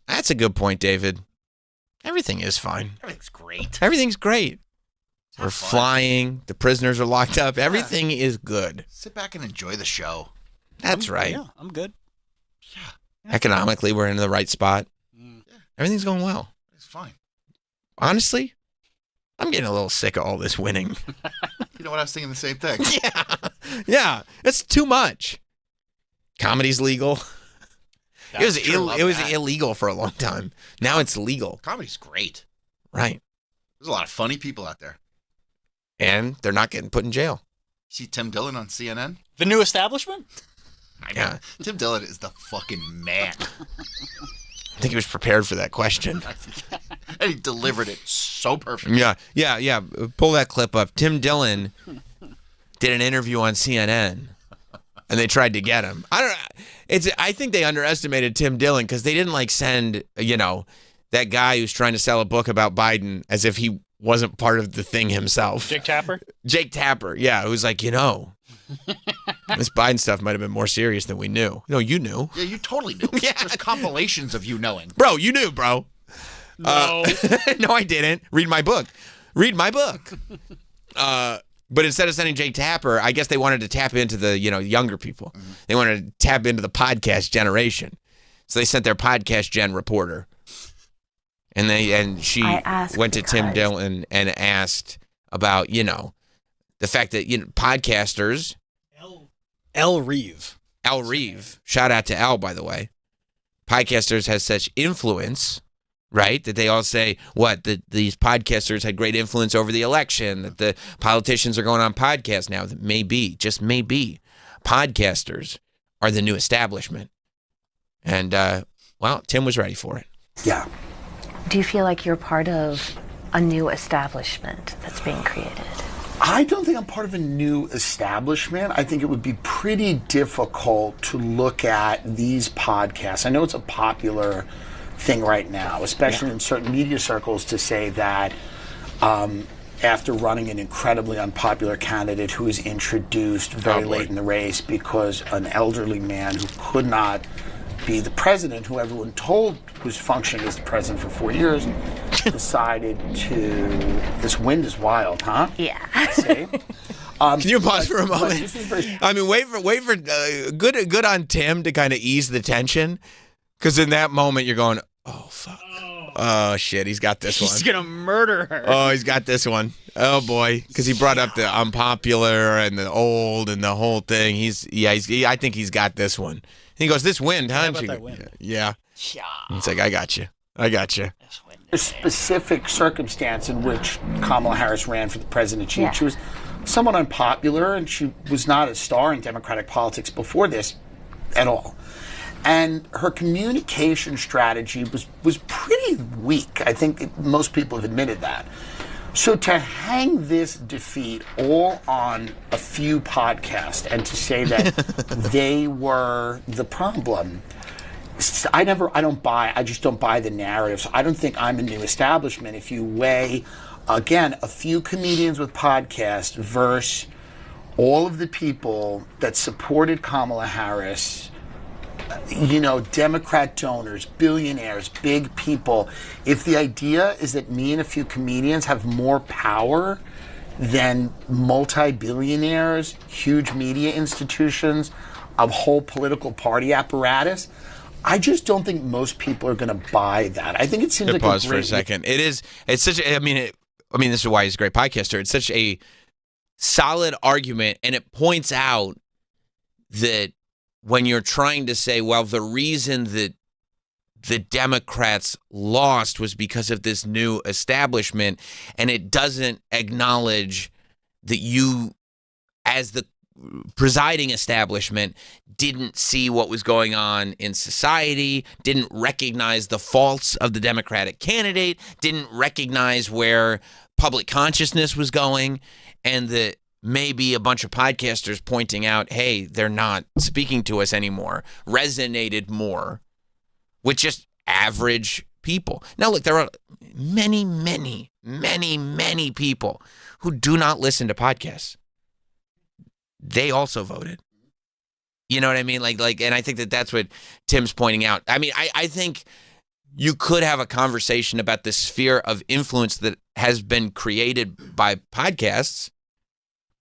That's a good point, David. Everything is fine. Everything's great. Everything's great. We're flying. The prisoners are locked up. Everything is good. Sit back and enjoy the show. That's right. Yeah, I'm good. Yeah. Economically, we're in the right spot. Everything's going well. It's fine. Honestly, I'm getting a little sick of all this winning. You know what? I was thinking the same thing. Yeah. It's too much. Comedy's legal. It was illegal for a long time. Now it's legal. Comedy's great. Right. There's a lot of funny people out there. And they're not getting put in jail. See Tim Dillon on CNN? The new establishment? I know. Tim Dillon is the fucking man. I think he was prepared for that question. And he delivered it so perfectly. Yeah. Pull that clip up. Tim Dillon did an interview on CNN, and they tried to get him. I think they underestimated Tim Dillon because they didn't send that guy who's trying to sell a book about Biden as if he wasn't part of the thing himself. Jake Tapper? Jake Tapper, yeah. Who's like, this Biden stuff might have been more serious than we knew. No, you knew. Yeah, you totally knew. Yeah. There's compilations of you knowing. Bro, you knew, bro. No. No, I didn't. Read my book. But instead of sending Jake Tapper, I guess they wanted to tap into the, younger people. Mm-hmm. They wanted to tap into the podcast generation. So they sent their podcast gen reporter. And she went to Tim Dillon and asked about, the fact that podcasters. El Reeve. Shout out to El, by the way. Podcasters has such influence, right? That they all say that these podcasters had great influence over the election. That the politicians are going on podcasts now. That maybe, just maybe, podcasters are the new establishment. And Tim was ready for it. Yeah. Do you feel like you're part of a new establishment that's being created? I don't think I'm part of a new establishment. I think it would be pretty difficult to look at these podcasts. I know it's a popular thing right now, especially in certain media circles, to say that after running an incredibly unpopular candidate who was introduced very late in the race because an elderly man who could not be the president, who everyone told was functioning as the president for 4 years, decided to... This wind is wild, huh? Yeah. See? Can you pause for a moment? Wait for good on Tim to kind of ease the tension, because in that moment you're going, oh, fuck. Oh, shit, he's got this one. He's going to murder her. Oh, he's got this one. Oh, boy, because he brought up the unpopular and the old and the whole thing. I think he's got this one. He goes, this wind, huh? How about that wind? Yeah. It's like, I got you. A specific circumstance in which Kamala Harris ran for the presidency. She was somewhat unpopular, and she was not a star in Democratic politics before this at all. And her communication strategy was pretty weak. I think most people have admitted that. So to hang this defeat all on a few podcasts and to say that they were the problem, I just don't buy the narrative. So I don't think I'm a new establishment. If you weigh, again, a few comedians with podcasts versus all of the people that supported Kamala Harris, Democrat donors, billionaires, big people. If the idea is that me and a few comedians have more power than multi-billionaires, huge media institutions, a whole political party apparatus, I just don't think most people are going to buy that. I think it seems like pause for a second. It's such. This is why he's a great podcaster. It's such a solid argument, and it points out that when you're trying to say, well, the reason that the Democrats lost was because of this new establishment, and it doesn't acknowledge that you, as the presiding establishment, didn't see what was going on in society, didn't recognize the faults of the Democratic candidate, didn't recognize where public consciousness was going, and that maybe a bunch of podcasters pointing out, hey, they're not speaking to us anymore, resonated more with just average people. Now, look, there are many, many, many, many people who do not listen to podcasts. They also voted. You know what I mean? Like, and I think that's what Tim's pointing out. I mean, I think you could have a conversation about the sphere of influence that has been created by podcasts,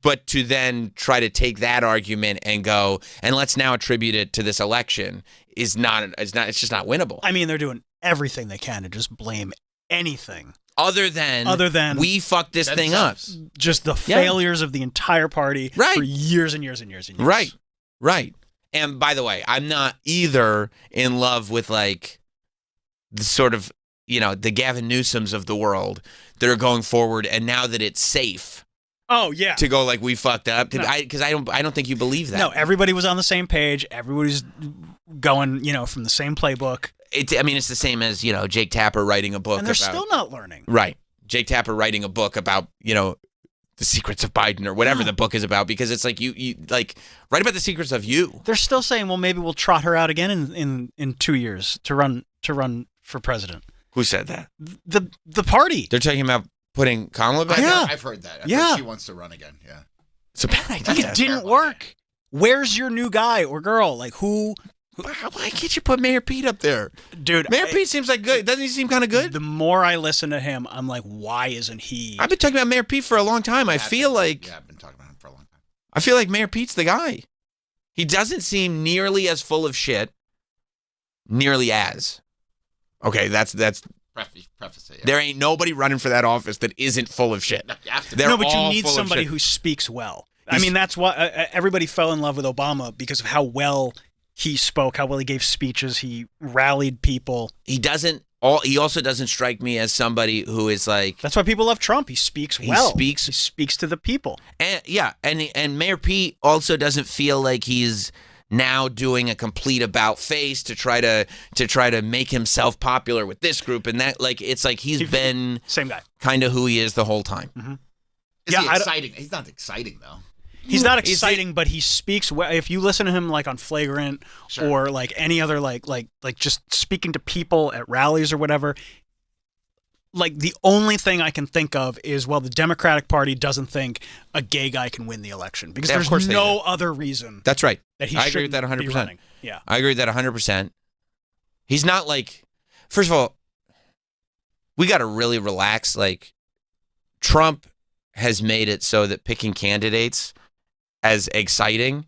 but to then try to take that argument and go, and let's now attribute it to this election it's just not winnable. I mean, they're doing everything they can to just blame anything. Other than we fucked this thing up. Just the failures of the entire party for years and years and years and years. Right. And by the way, I'm not either in love with like the sort of, the Gavin Newsoms of the world that are going forward, and now that it's safe. Oh yeah. To go like we fucked up, because I don't think you believe that. No, everybody was on the same page. Everybody's going, from the same playbook. It's the same as Jake Tapper writing a book, and they're still not learning. Right, Jake Tapper writing a book about the secrets of Biden or whatever the book is about, because it's like you like write about the secrets of you. They're still saying, well, maybe we'll trot her out again in 2 years to run for president. Who said that? The party. They're talking about putting Kamala back. Yeah, I've heard that. I've heard she wants to run again. Yeah, it's a bad idea. It didn't work. Where's your new guy or girl? Like who? Why can't you put Mayor Pete up there? Dude, Mayor Pete seems like good. Doesn't he seem kind of good? The more I listen to him, I'm like, why isn't he? I've been talking about Mayor Pete for a long time. I've been talking about him for a long time. I feel like Mayor Pete's the guy. He doesn't seem nearly as full of shit. Nearly as. Okay, that's preface it. Yeah. There ain't nobody running for that office that isn't full of shit. No, but you need somebody who speaks well. I mean, that's why everybody fell in love with Obama, because of how well he spoke, how well he gave speeches, he rallied people. He also doesn't strike me as somebody who is like. That's why people love Trump. He speaks well. He speaks to the people. And Mayor Pete also doesn't feel like he's now doing a complete about face to try to make himself popular with this group and that. Like, it's like he's been same guy, kind of who he is the whole time. Mm-hmm. Is he exciting? He's not exciting though. He's not exciting, but he speaks well. If you listen to him like on Flagrant or like any other like just speaking to people at rallies or whatever, like the only thing I can think of is, well, the Democratic Party doesn't think a gay guy can win the election, because there's no other reason. That's right. That he I agree with that 100%. Yeah. I agree with that 100%. He's not like, first of all, we got to really relax. Like, Trump has made it so that picking candidates as exciting,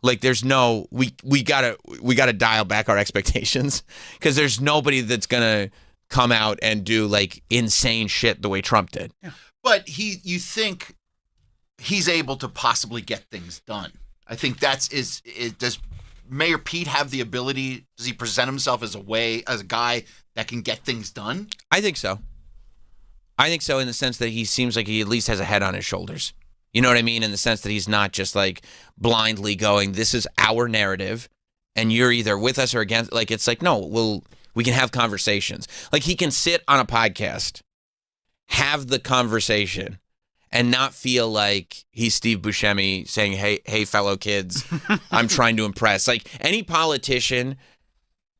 like there's no, we gotta dial back our expectations, because there's nobody that's gonna come out and do like insane shit the way Trump did. Yeah. But you think he's able to possibly get things done? I think does Mayor Pete have the ability? Does he present himself as a guy that can get things done? I think so. In the sense that he seems like he at least has a head on his shoulders. You know what I mean? In the sense that he's not just like blindly going, this is our narrative and you're either with us or against. Like, it's like, no, we can have conversations. Like, he can sit on a podcast, have the conversation, and not feel like he's Steve Buscemi saying, hey, fellow kids, I'm trying to impress. Like, any politician,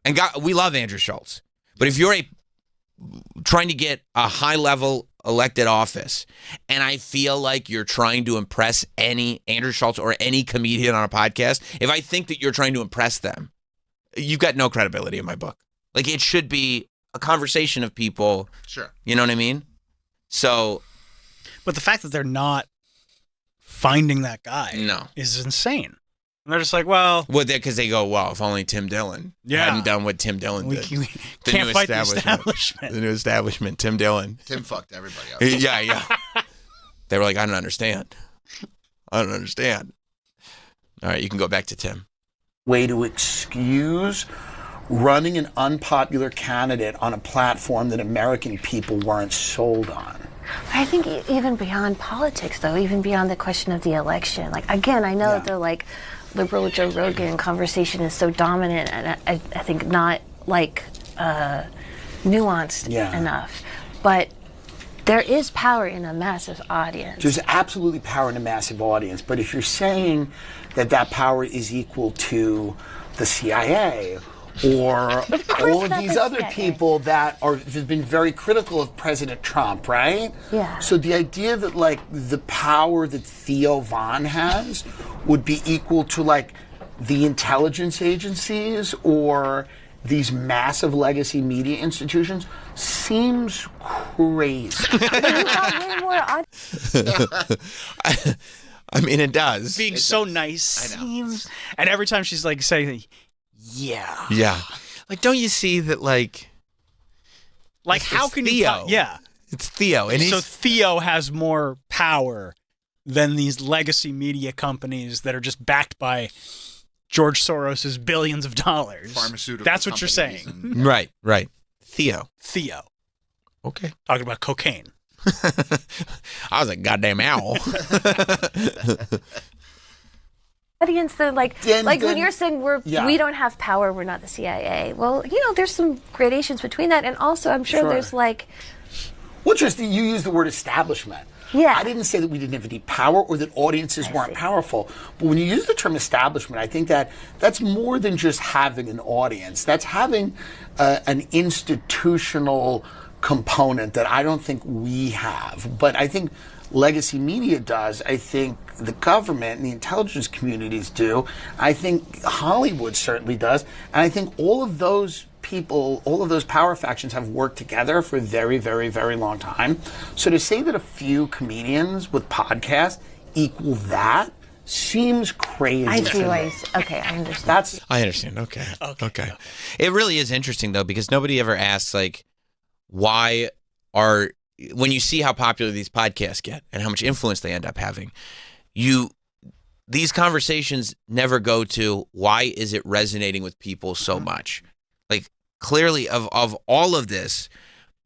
and we love Andrew Schultz, but if you're trying to get a high-level elected office, and I feel like you're trying to impress any Andrew Schultz or any comedian on a podcast, if I think that you're trying to impress them, you've got no credibility in my book. Like, it should be a conversation of people. Sure. You know what I mean? So. But the fact that they're not finding that guy is insane. And they're just like, well, because they go, well, if only Tim Dillon hadn't done what Tim Dillon did. We can't fight the establishment. The new establishment, Tim Dillon. Tim fucked everybody up. Yeah. They were like, I don't understand. All right, you can go back to Tim. Way to excuse running an unpopular candidate on a platform that American people weren't sold on. I think even beyond politics, though, even beyond the question of the election, like, again, I know the like liberal Joe Rogan conversation is so dominant, and I think not like nuanced enough. But There is power in a massive audience. There's absolutely power in a massive audience, but if you're saying that that power is equal to the CIA or all of these other people that have been very critical of President Trump, right? Yeah. So the idea that like the power that Theo Von has would be equal to like the intelligence agencies or these massive legacy media institutions seems crazy. I mean, it does. Being so nice seems, and every time she's like saying, "Yeah, yeah," like, don't you see that? Like how can Theo? you? Yeah, it's Theo, and so Theo has more power than these legacy media companies that are just backed by George Soros's billions of dollars. Pharmaceutical. That's what you're saying, right? Theo. Okay, talking about cocaine. I was a goddamn owl. Audience, though, when you're saying we don't have power, we're not the CIA. Well, there's some gradations between that, and also I'm sure there's like. Well, just you use the word establishment. Yeah. I didn't say that we didn't have any power or that audiences weren't powerful. But when you use the term establishment, I think that's more than just having an audience. That's having an institutional component that I don't think we have. But I think legacy media does. I think the government and the intelligence communities do. I think Hollywood certainly does. And I think all of those people, all of those power factions have worked together for a very, very, very long time. So to say that a few comedians with podcasts equal that seems crazy. I see why. Okay, I understand. I understand. Okay. It really is interesting, though, because nobody ever asks, like, why when you see how popular these podcasts get and how much influence they end up having, these conversations never go to why is it resonating with people so much. Like, clearly, of all of this,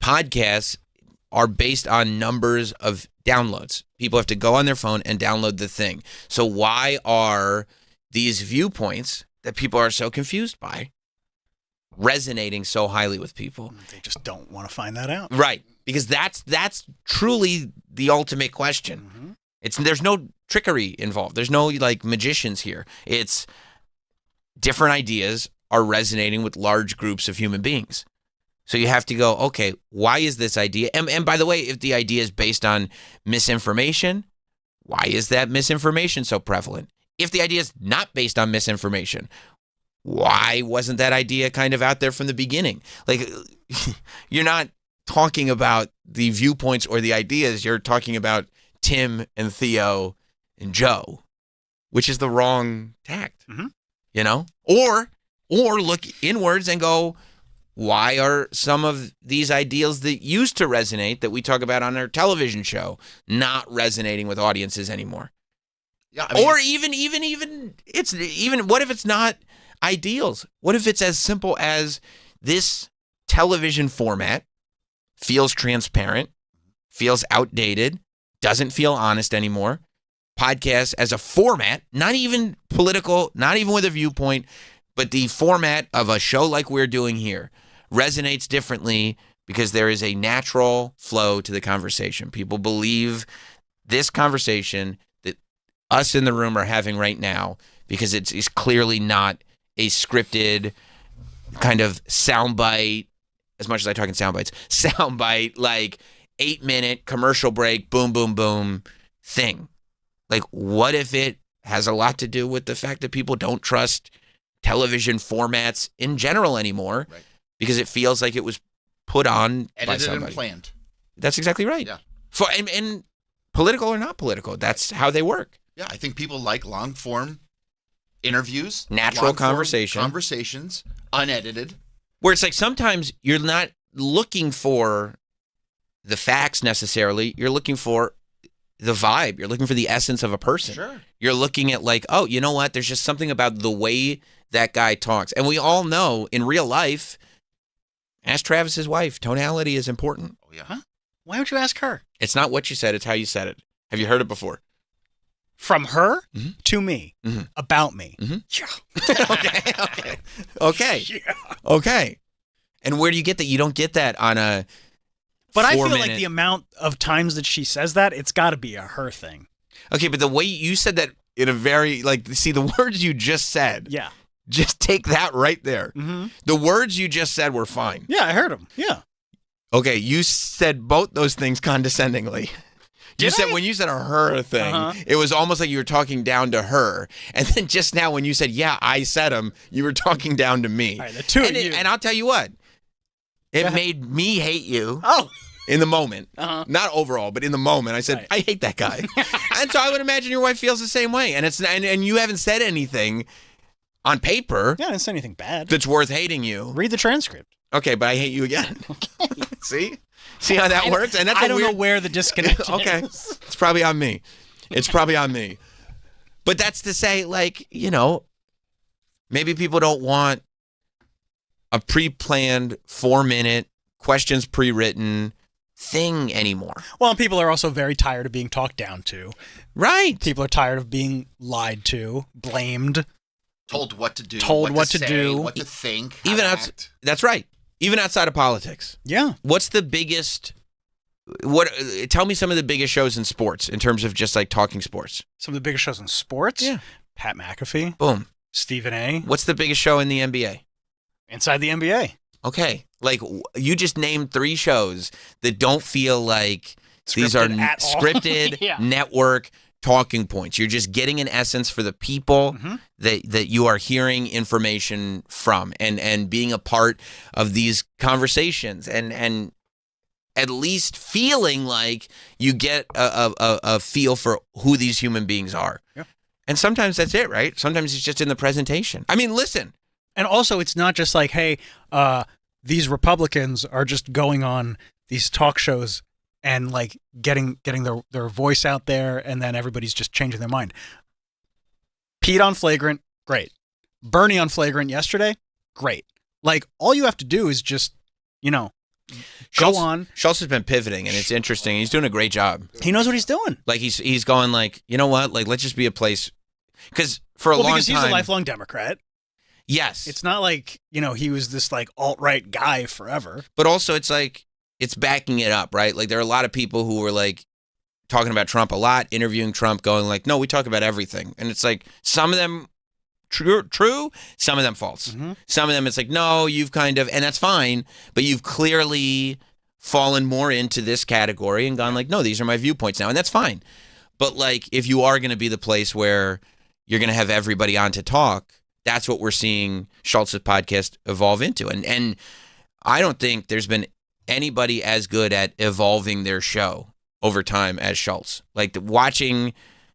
podcasts are based on numbers of downloads. People have to go on their phone and download the thing. So why are these viewpoints that people are so confused by resonating so highly with people? They just don't want to find that out. Right. Because that's truly the ultimate question. Mm-hmm. There's no trickery involved. There's no like magicians here. It's different ideas are resonating with large groups of human beings. So you have to go, okay, why is this idea? And by the way, if the idea is based on misinformation, why is that misinformation so prevalent? If the idea is not based on misinformation, why wasn't that idea kind of out there from the beginning? Like, you're not talking about the viewpoints or the ideas. You're talking about Tim and Theo and Joe, which is the wrong tact, Or look inwards and go, why are some of these ideals that used to resonate, that we talk about on our television show, not resonating with audiences anymore? Yeah, I mean, or even what if it's not ideals? What if it's as simple as this television format feels transparent, feels outdated, doesn't feel honest anymore? Podcasts as a format, not even political, not even with a viewpoint, but the format of a show like we're doing here resonates differently because there is a natural flow to the conversation. People believe this conversation that us in the room are having right now because it's clearly not a scripted kind of soundbite, as much as I talk in soundbites, soundbite, like 8-minute commercial break, boom, boom, boom thing. Like, what if it has a lot to do with the fact that people don't trust television formats in general anymore, right, because it feels like it was put on by edited somebody. And planned. That's exactly right. Yeah. And political or not political, that's how they work. Yeah, I think people like long form interviews, natural conversations, unedited. Where it's like sometimes you're not looking for the facts necessarily. You're looking for the vibe. You're looking for the essence of a person. Sure. You're looking at like, oh, you know what? There's just something about the way that guy talks. And we all know in real life, ask Travis's wife, tonality is important. Oh, yeah. Huh? Why would you ask her? It's not what you said, it's how you said it. Have you heard it before? From her mm-hmm. to me, mm-hmm. about me. Mm-hmm. Yeah. Okay. Yeah. Okay. And where do you get that? You don't get that on But I feel like the amount of times that she says that, it's got to be a her thing. Okay, but the way you said that in a very, see, the words you just said. Yeah. Just take that right there. Mm-hmm. The words you just said were fine. Yeah, I heard them. Yeah. Okay, you said both those things condescendingly. When you said a her thing, it was almost like you were talking down to her. And then just now when you said, yeah, I said them, you were talking down to me. All right, the two of you. And I'll tell you what, it made me hate you. Oh. In the moment. Not overall, but in the moment. I said, I hate that guy. And so I would imagine your wife feels the same way. And and you haven't said anything on paper. Yeah, I didn't say anything bad. That's worth hating you. Read the transcript. Okay, but I hate you again. Okay. See how that works? And that's I don't know where the disconnect is. Okay. It's probably on me. But that's to say, maybe people don't want a pre-planned 4-minute questions pre-written thing anymore. Well, people are also very tired of being talked down to. Right. People are tired of being lied to, blamed, told what to do, what to say, what to think. That's right. Even outside of politics. Yeah. What's the biggest? Tell me some of the biggest shows in sports in terms of just talking sports. Some of the biggest shows in sports. Yeah. Pat McAfee. Boom. Stephen A. What's the biggest show in the NBA? Inside the NBA. Okay. You just named 3 shows that don't feel like these are scripted Yeah. network talking points. You're just getting an essence for the people that you are hearing information from and being a part of these conversations and at least feeling like you get a feel for who these human beings are. Yeah. And sometimes that's it, right? Sometimes it's just in the presentation. I mean, listen. And also, it's not just like, hey, these Republicans are just going on these talk shows and getting their voice out there, and then everybody's just changing their mind. Pete on Flagrant, great. Bernie on Flagrant yesterday, great. All you have to do is just, go on. Schultz has been pivoting, and it's interesting. He's doing a great job. He knows what he's doing. He's going you know what? Let's just be a place. Because for a long time. Because he's a lifelong Democrat. Yes. It's not he was this alt-right guy forever. But also it's backing it up, right? There are a lot of people who were talking about Trump a lot, interviewing Trump, going no, we talk about everything. And it's some of them true, some of them false. Mm-hmm. Some of them it's no, you've kind of, and that's fine, but you've clearly fallen more into this category and gone no, these are my viewpoints now, and that's fine. But if you are going to be the place where you're going to have everybody on to talk, that's what we're seeing Schultz's podcast evolve into. And I don't think there's been anybody as good at evolving their show over time as Schultz. Watching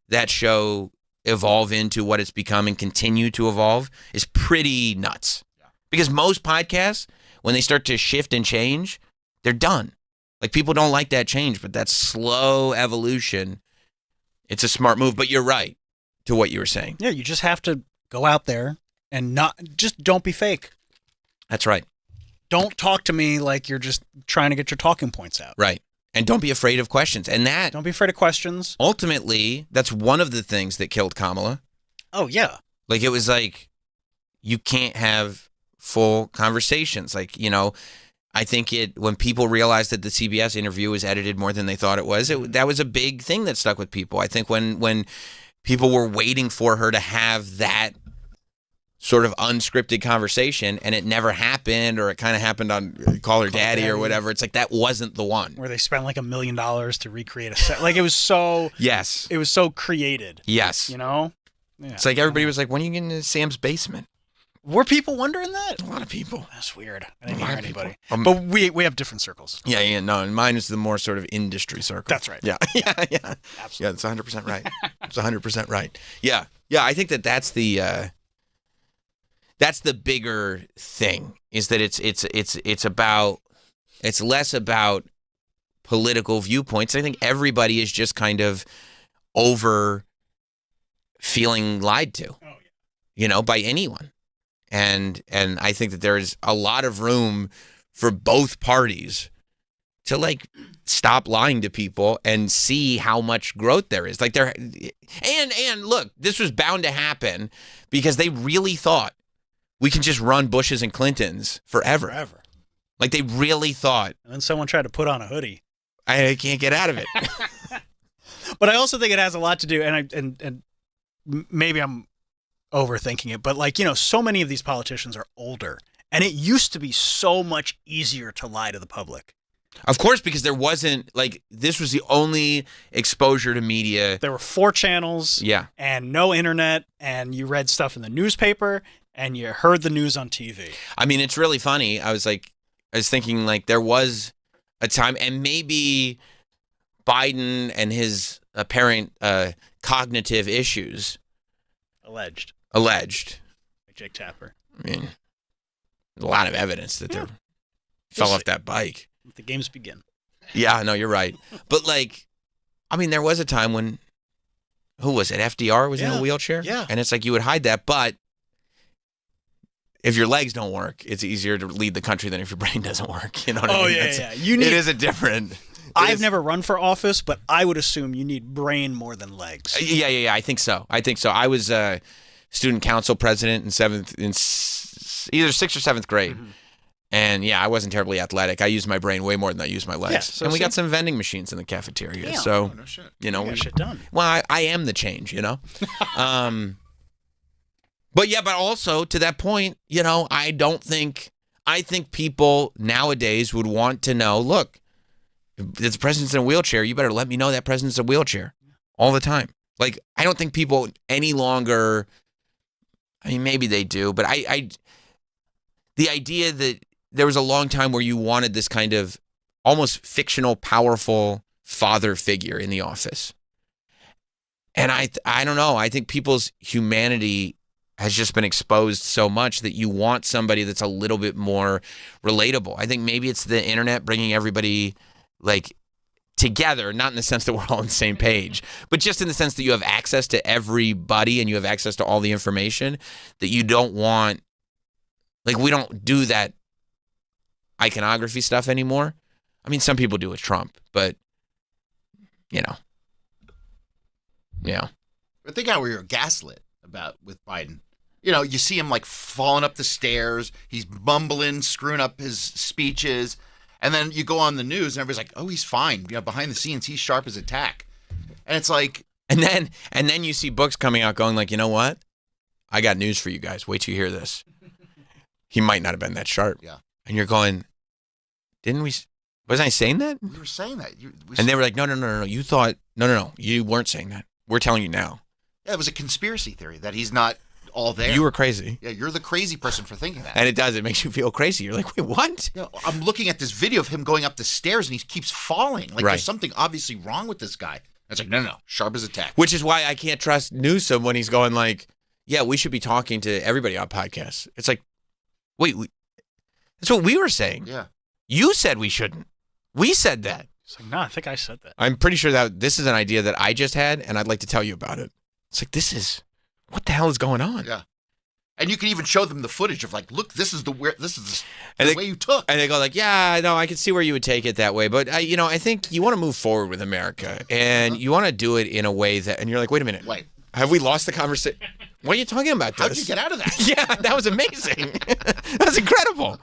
that show evolve into what it's become and continue to evolve is pretty nuts. Yeah. Because most podcasts, when they start to shift and change, they're done. People don't like that change, but that slow evolution, it's a smart move. But you're right to what you were saying. Yeah, you just have to go out there and don't be fake. That's right. Don't talk to me like you're just trying to get your talking points out. Right. And don't be afraid of questions. And don't be afraid of questions. Ultimately, that's one of the things that killed Kamala. Oh, yeah. It was you can't have full conversations. I think when people realized that the CBS interview was edited more than they thought it was, that was a big thing that stuck with people. I think when people were waiting for her to have that sort of unscripted conversation and it never happened, or it kind of happened on Call Her Daddy or whatever. It's that wasn't the one. Where they spent $1 million to recreate a set. It was so... Yes. It was so created. Yes. Yeah. It's everybody was when are you getting into Sam's basement? Were people wondering that? A lot of people. That's weird. I didn't hear anybody. But we have different circles. Yeah, no, and mine is the more sort of industry circle. That's right. Yeah. Absolutely. Yeah, it's 100% right. It's 100% right. Yeah, I think that's the bigger thing, is that it's less about political viewpoints. I think everybody is just kind of over feeling lied to, by anyone. And I think that there is a lot of room for both parties to stop lying to people and see how much growth there is. And look, this was bound to happen because they really thought we can just run Bushes and Clintons forever. Like they really thought. And then someone tried to put on a hoodie. I can't get out of it. But I also think it has a lot to do, and maybe I'm overthinking it, but like, so many of these politicians are older, and it used to be so much easier to lie to the public. Of course, because there wasn't, like, this was the only exposure to media. There were 4 channels. Yeah. And no internet, and you read stuff in the newspaper, and you heard the news on TV. I mean, it's really funny. I was thinking, like, there was a time, and maybe Biden and his apparent cognitive issues. Alleged. Like Jake Tapper. I mean, a lot of evidence that they fell off that bike. Let the games begin. Yeah, no, you're right. But, like, I mean, there was a time when, who was it? FDR was in a wheelchair? Yeah. And it's like you would hide that, but if your legs don't work, it's easier to lead the country than if your brain doesn't work. You know what I mean? Yeah. It is a different... I've never run for office, but I would assume you need brain more than legs. Yeah. I think so. I was a student council president in either 6th or 7th grade. Mm-hmm. And yeah, I wasn't terribly athletic. I used my brain way more than I used my legs. Yeah, so and we got some vending machines in the cafeteria. Yeah. So, no shit. You know, we got shit done. Well, I am the change, you know. But also to that point, you know, I think people nowadays would want to know, look, if the president's in a wheelchair, you better let me know that president's in a wheelchair all the time. Like, I don't think people any longer, I mean, maybe they do, but the idea that there was a long time where you wanted this kind of almost fictional, powerful father figure in the office. And I don't know. I think people's humanity has just been exposed so much that you want somebody that's a little bit more relatable. I think maybe it's the internet bringing everybody like together, not in the sense that we're all on the same page, but just in the sense that you have access to everybody and you have access to all the information that you don't want. Like, we don't do that iconography stuff anymore. I mean, some people do with Trump, but, you know. Yeah. But think how we were gaslit with Biden. You know, you see him like falling up the stairs. He's mumbling, screwing up his speeches. And then you go on the news and everybody's like, oh, he's fine. You know, behind the scenes, he's sharp as a tack. And it's like. And then you see books coming out going like, you know what? I got news for you guys. Wait till you hear this. He might not have been that sharp. Yeah. And you're going, didn't we? Wasn't I saying that? We were saying that. And they were like, no. You thought, no. You weren't saying that. We're telling you now. Yeah, it was a conspiracy theory that he's not all there. You were crazy. Yeah, you're the crazy person for thinking that. And it does. It makes you feel crazy. You're like, wait, what? You know, I'm looking at this video of him going up the stairs and he keeps falling. Like, There's something obviously wrong with this guy. It's like, no. Sharp as a tack. Which is why I can't trust Newsom when he's going like, yeah, we should be talking to everybody on podcasts. It's like, wait, that's what we were saying. Yeah. You said we shouldn't. We said that. It's like, no, I think I said that. I'm pretty sure that this is an idea that I just had, and I'd like to tell you about it. It's like, what the hell is going on? Yeah. And you can even show them the footage of like, look, this is the way you took. And they go like, yeah, no, I can see where you would take it that way. But, I think you want to move forward with America, and you want to do it in a way that, and you're like, wait a minute. Wait. Have we lost the conversation? What are you talking about this? How'd you get out of that? Yeah, that was amazing. That was incredible.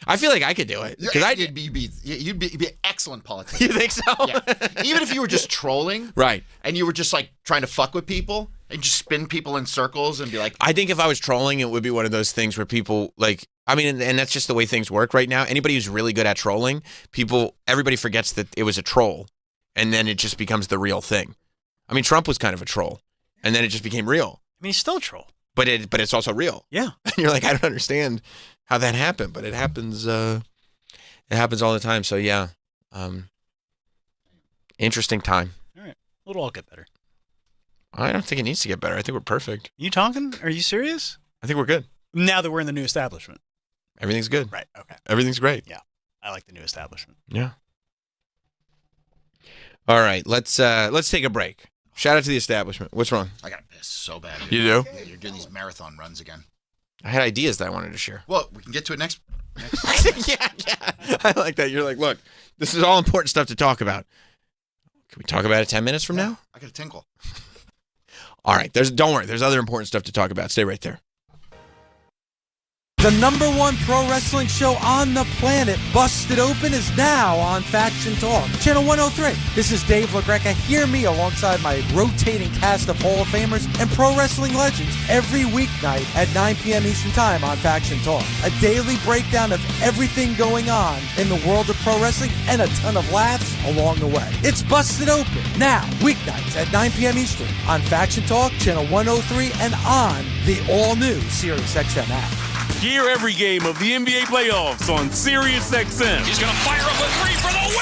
I feel like I could do it. You'd be an excellent politician. You think so? Yeah. Even if you were just trolling. Right. And you were just like trying to fuck with people and just spin people in circles and be like. I think if I was trolling, it would be one of those things where people like, I mean, and that's just the way things work right now. Anybody who's really good at trolling, everybody forgets that it was a troll. And then it just becomes the real thing. I mean, Trump was kind of a troll. And then it just became real. I mean, he's still a troll. But it's also real. Yeah. And you're like, I don't understand how that happened, but it happens. It happens all the time. So yeah, interesting time. All right, it'll all get better. I don't think it needs to get better. I think we're perfect. You talking? Are you serious? I think we're good. Now that we're in the new establishment, everything's good. Right. Okay. Everything's great. Yeah, I like the new establishment. Yeah. All right, let's take a break. Shout out to the establishment. What's wrong? I got piss so bad. You do? Yeah, you're doing these marathon runs again. I had ideas that I wanted to share. Well, we can get to it next. Yeah. I like that. You're like, look, this is all important stuff to talk about. Can we talk about it 10 minutes from now? I got a tinkle. All right. Don't worry. There's other important stuff to talk about. Stay right there. The #1 pro wrestling show on the planet, Busted Open, is now on Faction Talk, Channel 103. This is Dave LaGreca. Hear me alongside my rotating cast of Hall of Famers and pro wrestling legends every weeknight at 9 p.m. Eastern Time on Faction Talk. A daily breakdown of everything going on in the world of pro wrestling and a ton of laughs along the way. It's Busted Open, now, weeknights at 9 p.m. Eastern on Faction Talk, Channel 103, and on the all-new SiriusXM app. Hear every game of the NBA playoffs on SiriusXM. He's going to fire up a three for the win!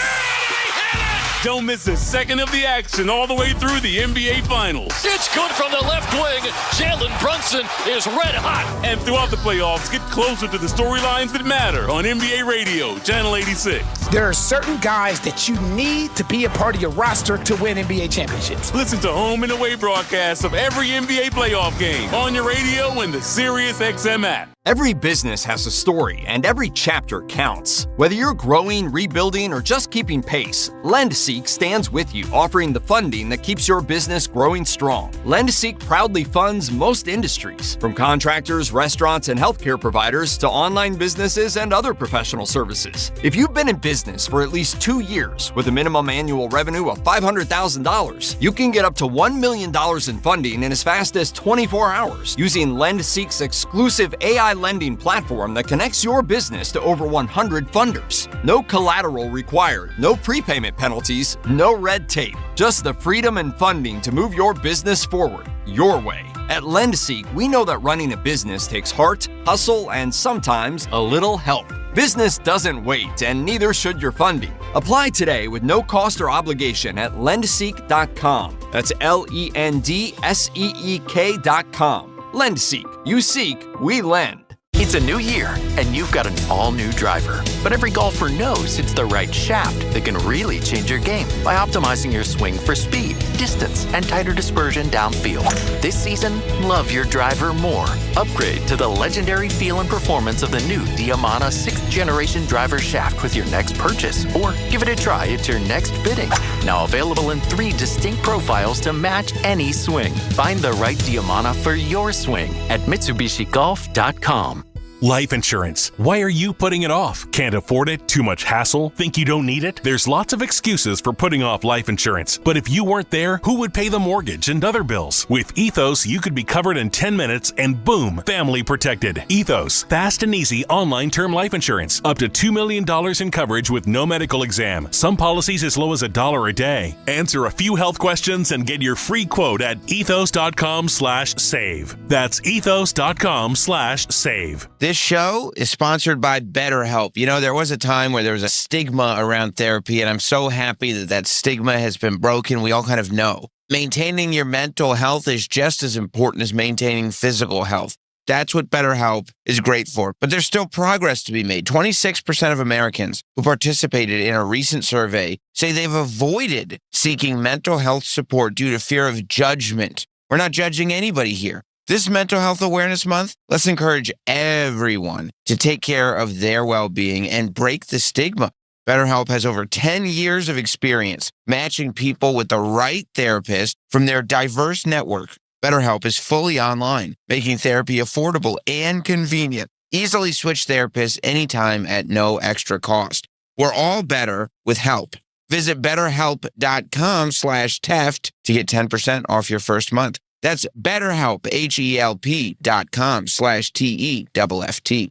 Don't miss a second of the action all the way through the NBA Finals. It's good from the left wing. Jalen Brunson is red hot. And throughout the playoffs, get closer to the storylines that matter on NBA Radio, Channel 86. There are certain guys that you need to be a part of your roster to win NBA championships. Listen to home and away broadcasts of every NBA playoff game on your radio and the SiriusXM app. Every business has a story, and every chapter counts. Whether you're growing, rebuilding, or just keeping pace, LendSeek stands with you, offering the funding that keeps your business growing strong. LendSeek proudly funds most industries, from contractors, restaurants, and healthcare providers to online businesses and other professional services. If you've been in business for at least 2 years with a minimum annual revenue of $500,000, you can get up to $1 million in funding in as fast as 24 hours using LendSeek's exclusive AI lending platform that connects your business to over 100 funders. No collateral required, no prepayment penalties, no red tape, just the freedom and funding to move your business forward your way. At LendSeek, we know that running a business takes heart, hustle, and sometimes a little help. Business doesn't wait, and neither should your funding. Apply today with no cost or obligation at lendseek.com. That's LENDSEEK.com. LendSeek. You seek, we lend. It's a new year, and you've got an all-new driver. But every golfer knows it's the right shaft that can really change your game by optimizing your swing for speed, distance, and tighter dispersion downfield. This season, love your driver more. Upgrade to the legendary feel and performance of the new Diamana 6th generation driver shaft with your next purchase, or give it a try at your next fitting. Now available in 3 distinct profiles to match any swing. Find the right Diamana for your swing at MitsubishiGolf.com. Life insurance. Why are you putting it off? Can't afford it? Too much hassle? Think you don't need it? There's lots of excuses for putting off life insurance. But if you weren't there, who would pay the mortgage and other bills? With Ethos, you could be covered in 10 minutes and boom, family protected. Ethos. Fast and easy online term life insurance. Up to $2 million in coverage with no medical exam. Some policies as low as $1 a day. Answer a few health questions and get your free quote at ethos.com/save. That's ethos.com/save. This show is sponsored by BetterHelp. You know, there was a time where there was a stigma around therapy, and I'm so happy that that stigma has been broken. We all kind of know. Maintaining your mental health is just as important as maintaining physical health. That's what BetterHelp is great for. But there's still progress to be made. 26% of Americans who participated in a recent survey say they've avoided seeking mental health support due to fear of judgment. We're not judging anybody here. This Mental Health Awareness Month, let's encourage everyone to take care of their well-being and break the stigma. BetterHelp has over 10 years of experience matching people with the right therapist from their diverse network. BetterHelp is fully online, making therapy affordable and convenient. Easily switch therapists anytime at no extra cost. We're all better with help. Visit BetterHelp.com/Teft to get 10% off your first month. That's BetterHelp, HELP.com/TEFFT.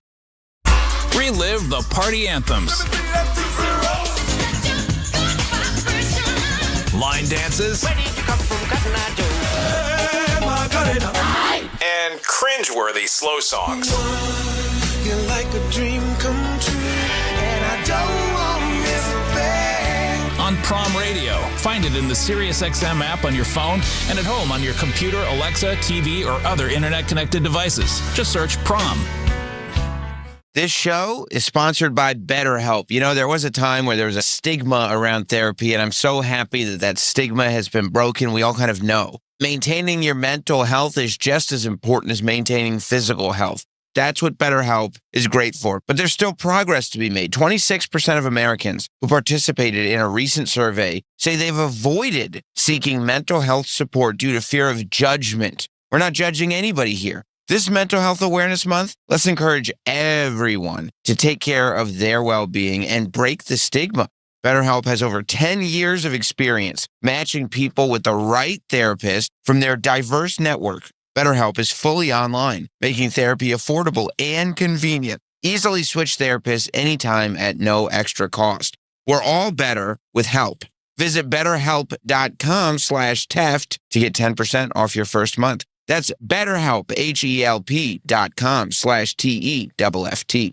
Relive the party anthems. Line dances. And cringeworthy slow songs. You're like a dream come true, and I don't want this thing. On Prom Radio. Find it in the SiriusXM app on your phone and at home on your computer, Alexa, TV, or other internet-connected devices. Just search Prom. This show is sponsored by BetterHelp. You know, there was a time where there was a stigma around therapy, and I'm so happy that that stigma has been broken. We all kind of know. Maintaining your mental health is just as important as maintaining physical health. That's what BetterHelp is great for. But there's still progress to be made. 26% of Americans who participated in a recent survey say they've avoided seeking mental health support due to fear of judgment. We're not judging anybody here. This Mental Health Awareness Month, let's encourage everyone to take care of their well-being and break the stigma. BetterHelp has over 10 years of experience matching people with the right therapist from their diverse network. BetterHelp is fully online, making therapy affordable and convenient. Easily switch therapists anytime at no extra cost. We're all better with help. Visit betterhelp.com/Teft to get 10% off your first month. That's BetterHelp, HELP.com/TEFFT.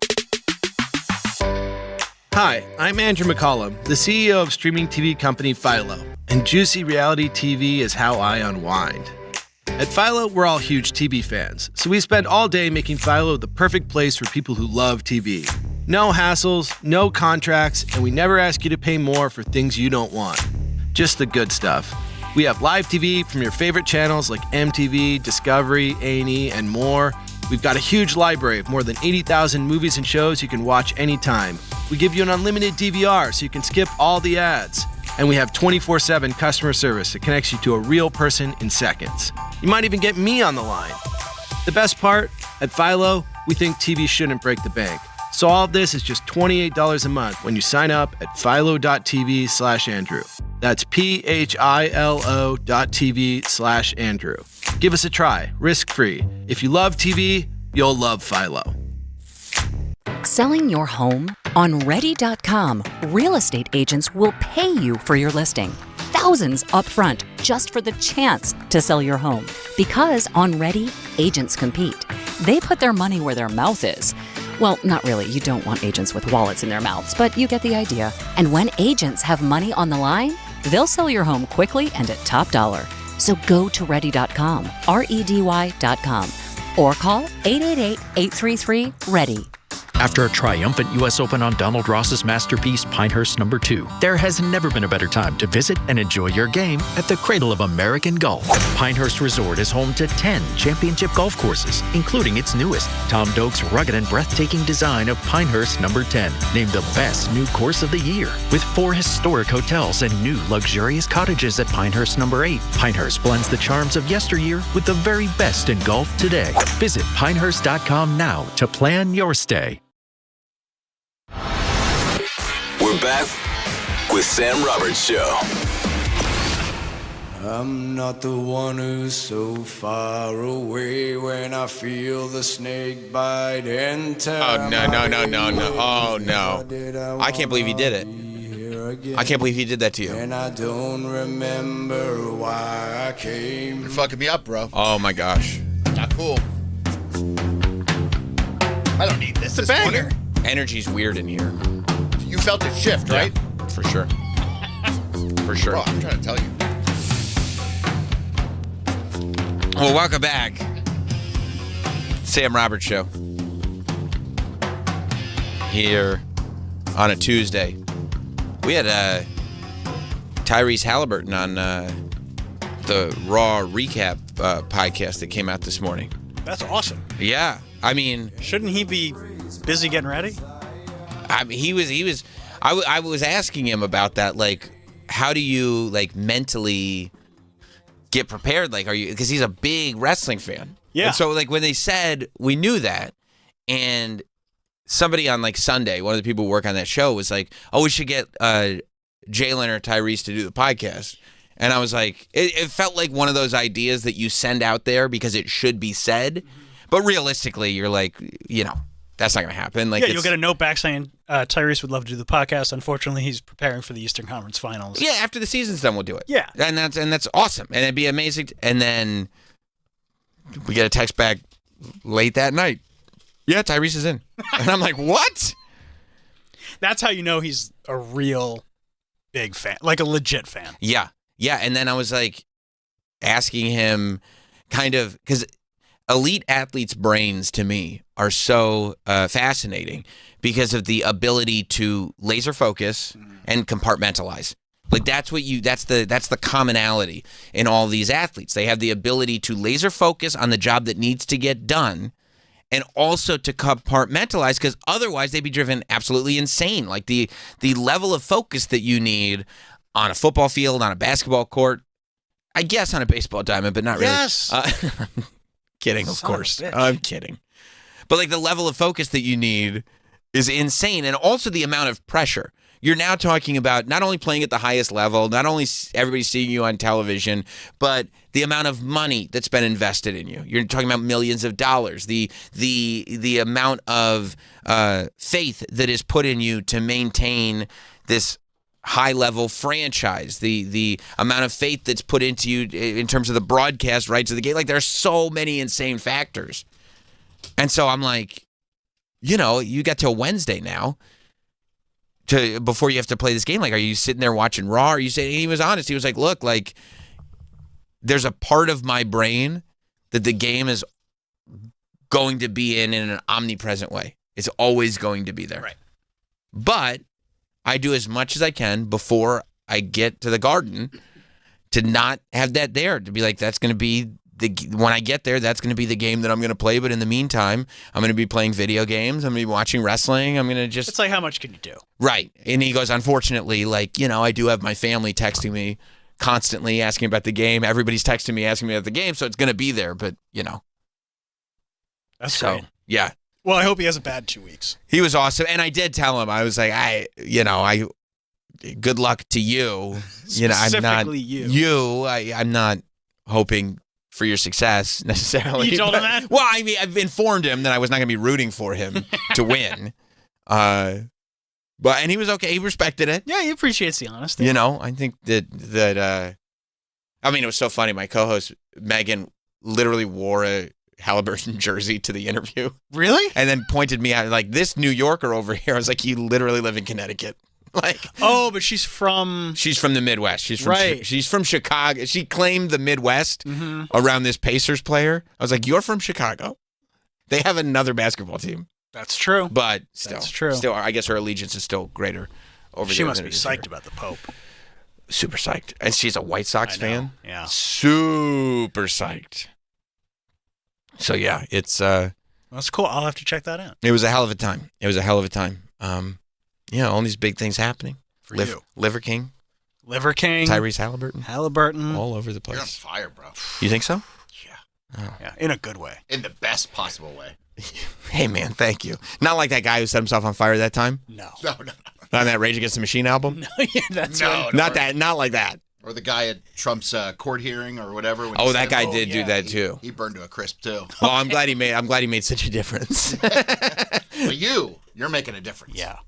Hi, I'm Andrew McCollum, the CEO of streaming TV company Philo, and Juicy Reality TV is how I unwind. At Philo, we're all huge TV fans, so we spend all day making Philo the perfect place for people who love TV. No hassles, no contracts, and we never ask you to pay more for things you don't want. Just the good stuff. We have live TV from your favorite channels like MTV, Discovery, A&E, and more. We've got a huge library of more than 80,000 movies and shows you can watch anytime. We give you an unlimited DVR so you can skip all the ads. And we have 24/7 customer service that connects you to a real person in seconds. You might even get me on the line. The best part, at Philo, we think TV shouldn't break the bank. So all of this is just $28 a month when you sign up at philo.tv/Andrew. That's philo.tv/Andrew. Give us a try, risk-free. If you love TV, you'll love Philo. Selling your home? On Ready.com, real estate agents will pay you for your listing. Thousands upfront just for the chance to sell your home. Because on Ready, agents compete. They put their money where their mouth is. Well, not really. You don't want agents with wallets in their mouths, but you get the idea. And when agents have money on the line, they'll sell your home quickly and at top dollar. So go to Ready.com, REDY.com, or call 888-833-READY. After a triumphant U.S. Open on Donald Ross's masterpiece, Pinehurst No. 2, there has never been a better time to visit and enjoy your game at the cradle of American golf. Pinehurst Resort is home to 10 championship golf courses, including its newest, Tom Doak's rugged and breathtaking design of Pinehurst No. 10, named the best new course of the year. With 4 historic hotels and new luxurious cottages at Pinehurst No. 8, Pinehurst blends the charms of yesteryear with the very best in golf today. Visit Pinehurst.com now to plan your stay. We're back with Sam Roberts Show. I'm not the one who's so far away when I feel the snake bite enter. Oh, no. Oh, no. I can't believe he did it. I can't believe he did that to you. And I don't remember why I came. You're fucking me up, bro. Oh, my gosh. Not cool. I don't need this. It's a banger. Energy's weird in here. You felt it shift, right? Yeah, for sure. For sure. Bro, I'm trying to tell you. Well, welcome back. Sam Roberts Show. Here on a Tuesday. We had Tyrese Halliburton on the Raw Recap podcast that came out this morning. That's awesome. Yeah. I mean... Shouldn't he be busy getting ready? I mean, he was. I was asking him about that. Like, how do you mentally get prepared? Like, are you, because he's a big wrestling fan. Yeah. And so when they said, we knew that, and somebody on Sunday, one of the people who work on that show was like, oh, we should get Jalen or Tyrese to do the podcast. And I was like, it felt like one of those ideas that you send out there because it should be said, but realistically, you're like, that's not going to happen. You'll get a note back saying Tyrese would love to do the podcast. Unfortunately, he's preparing for the Eastern Conference Finals. Yeah, after the season's done, we'll do it. Yeah, and that's awesome, and it'd be amazing. And then we get a text back late that night. Yeah, Tyrese is in, and I'm like, what? That's how you know he's a real big fan, like a legit fan. Yeah, and then I was asking him, kind of, because elite athletes' brains to me are so fascinating because of the ability to laser focus and compartmentalize. That's the commonality in all these athletes. They have the ability to laser focus on the job that needs to get done and also to compartmentalize, because otherwise they'd be driven absolutely insane. Like the level of focus that you need on a football field, on a basketball court, I guess on a baseball diamond, but not really. Yes. kidding, of course. I'm kidding. But like the level of focus that you need is insane. And also the amount of pressure. You're now talking about not only playing at the highest level, not only everybody seeing you on television, but the amount of money that's been invested in you. You're talking about millions of dollars. The amount of faith that is put in you to maintain this high-level franchise. The amount of faith that's put into you in terms of the broadcast rights of the game. Like, there are so many insane factors. And so I'm like, you got till Wednesday now before you have to play this game. Like, are you sitting there watching Raw? Are you saying, he was honest. He was like, look, like, there's a part of my brain that the game is going to be in an omnipresent way. It's always going to be there. Right. But I do as much as I can before I get to the Garden to not have that there, to be like, that's going to be when I get there, that's going to be the game that I'm going to play. But in the meantime, I'm going to be playing video games. I'm going to be watching wrestling. I'm going to just... It's like, how much can you do? Right. And he goes, unfortunately, like, I do have my family texting me constantly asking about the game. Everybody's texting me asking me about the game, so it's going to be there. But, That's great. Yeah. Well, I hope he has a bad 2 weeks. He was awesome. And I did tell him, I was like, good luck to you. Specifically I'm not hoping for your success necessarily. You told him that? Well, I mean, I've informed him that I was not going to be rooting for him to win. And he was okay. He respected it. Yeah, he appreciates the honesty. I think that I mean, it was so funny. My co-host Megan literally wore a Halliburton jersey to the interview. Really? And then pointed me out like, this New Yorker over here. I was like, you literally live in Connecticut. Like, but she's from the Midwest. She's from right. She's from Chicago. She claimed the Midwest around this Pacers player. I was like, you're from Chicago. They have another basketball team. That's true. But still, that's true. Still, I guess her allegiance is still greater over there. She must be psyched about the Pope. Super psyched. And she's a White Sox fan. Yeah. Super psyched. So yeah, it's that's cool. I'll have to check that out. It was a hell of a time. All these big things happening. For you. Liver King. Tyrese Halliburton. All over the place. You're on fire, bro. You think so? Yeah. Oh. Yeah, in a good way. In the best possible way. Hey, man, thank you. Not like that guy who set himself on fire that time? No. On that Rage Against the Machine album? No, yeah, that's right. Not like that. Or the guy at Trump's court hearing or whatever. Oh, that guy did do that too. He burned to a crisp too. Well, I'm glad he made such a difference. But you're making a difference. Yeah.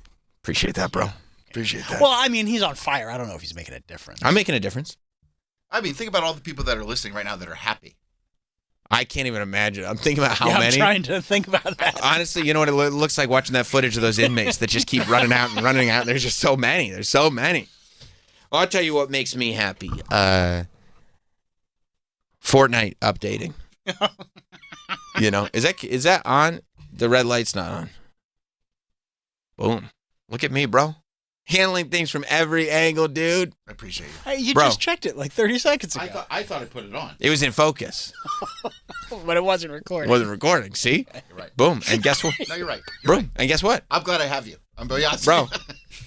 Appreciate that, bro. Appreciate that. Well, I mean, he's on fire. I don't know if he's making a difference. I'm making a difference. I mean, think about all the people that are listening right now that are happy. I can't even imagine. I'm thinking about how many. I'm trying to think about that. Honestly, you know what it looks like watching that footage of those inmates that just keep running out and running out. There's just so many. There's so many. Well, I'll tell you what makes me happy. Fortnite updating. Is that on? The red light's not on. Boom. Look at me, bro. Handling things from every angle, dude. I appreciate you. Hey, you just checked it like 30 seconds ago. I thought I put it on. It was in focus. But it wasn't recording. It wasn't recording, see? You're right. Boom. And guess what? No, you're right. Boom. And guess what? I'm glad I have you. I'm very honest. Bro,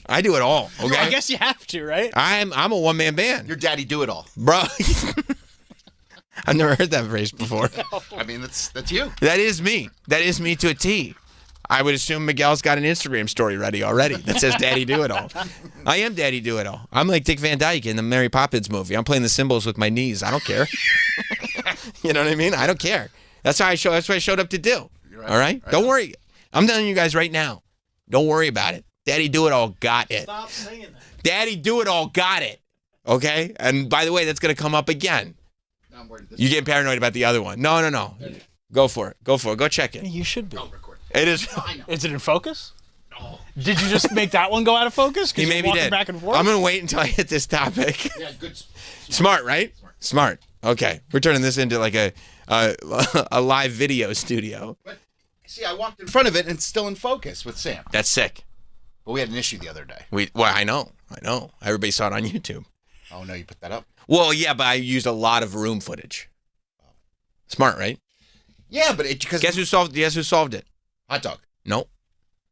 I do it all, okay? I guess you have to, right? I'm a one-man band. Your daddy do it all. Bro. I've never heard that phrase before. I mean, that's you. That is me. That is me to a T. I would assume Miguel's got an Instagram story ready already that says Daddy Do It All. I am Daddy Do It All. I'm like Dick Van Dyke in the Mary Poppins movie. I'm playing the cymbals with my knees. I don't care. You know what I mean? I don't care. That's what I showed up to do. Right. All right? Don't worry. I'm telling you guys right now. Don't worry about it. Daddy Do It All got it. Stop saying that. Daddy Do It All got it. Okay? And by the way, that's going to come up again. You get paranoid about the other one. No. Go for it. Go check it. You should be. It is. Is it in focus? No. Did you just make that one go out of focus? He maybe did. Back and forth? I'm going to wait until I hit this topic. Yeah, good. Smart, right? Smart. Okay. We're turning this into like a live video studio. But, see, I walked in front of it and it's still in focus with Sam. That's sick. But we had an issue the other day. I know. Everybody saw it on YouTube. Oh, no, you put that up? Well, yeah, but I used a lot of room footage. Smart, right? Yeah, but because guess who solved it? Hot dog. Nope.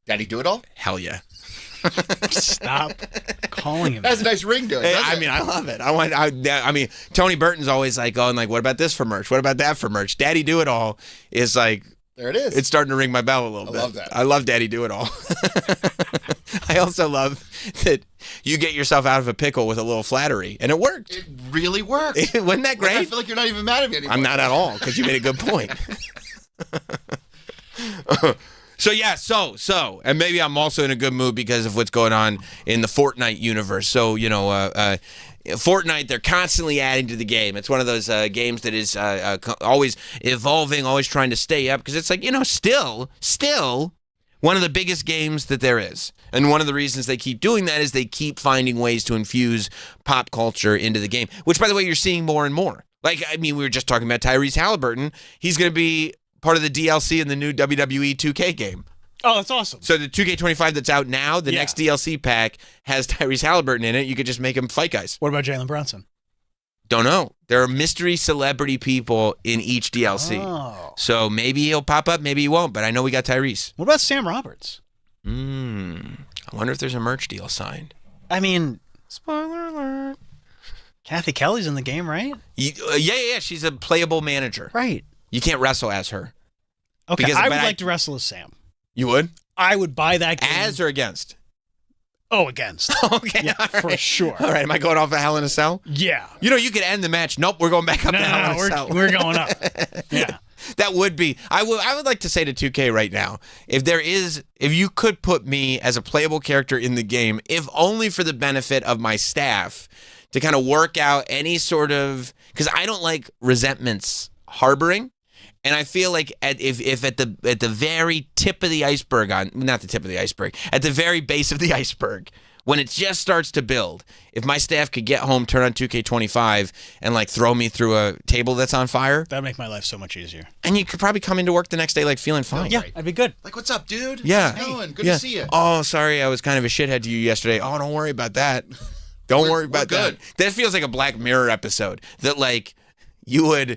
Daddy Do It All? Hell yeah. Stop calling him. That's a nice ring to it. I mean, I love it. I mean, Tony Burton's always like going like, "What about this for merch? What about that for merch?" Daddy Do It All is like, there it is. It's starting to ring my bell a little bit. I love that. I love Daddy Do It All. I also love that you get yourself out of a pickle with a little flattery, and it worked. It really worked. Wasn't that great? I feel like you're not even mad at me anymore. I'm not at all, because you made a good point. So yeah, so, and maybe I'm also in a good mood because of what's going on in the Fortnite universe. So, Fortnite, they're constantly adding to the game. It's one of those games that is always evolving, always trying to stay up, because it's like, still one of the biggest games that there is. And one of the reasons they keep doing that is they keep finding ways to infuse pop culture into the game, which, by the way, you're seeing more and more. Like, I mean, we were just talking about Tyrese Halliburton. He's going to be part of the DLC in the new WWE 2K game. Oh, that's awesome. So the 2K25 that's out now, the next DLC pack has Tyrese Halliburton in it. You could just make him fight guys. What about Jalen Brunson? Don't know. There are mystery celebrity people in each DLC. Oh. So maybe he'll pop up, maybe he won't, but I know we got Tyrese. What about Sam Roberts? I wonder if there's a merch deal signed. I mean, spoiler alert. Kathy Kelly's in the game, right? Yeah. She's a playable manager. Right. You can't wrestle as her. Okay, I would like to wrestle as Sam. You would? I would buy that game. As or against? Oh, against. Okay, yeah, for sure. All right, am I going off of Hell in a Cell? Yeah. You could end the match. Nope, we're going back up to Hell in a Cell. We're going up. Yeah. That would be. I would like to say to 2K right now, if you could put me as a playable character in the game, if only for the benefit of my staff, to kind of work out any sort of, because I don't like resentments harboring. And I feel like if at the very tip of the iceberg, not the tip of the iceberg, at the very base of the iceberg, when it just starts to build, if my staff could get home, turn on 2K25, and like throw me through a table that's on fire, that'd make my life so much easier. And you could probably come into work the next day like feeling fine. Yeah, I'd be good. Like, what's up, dude? Yeah. How's it going? Good to see you. Oh, sorry, I was kind of a shithead to you yesterday. Oh, don't worry about that. Don't worry about that. That feels like a Black Mirror episode. That like you would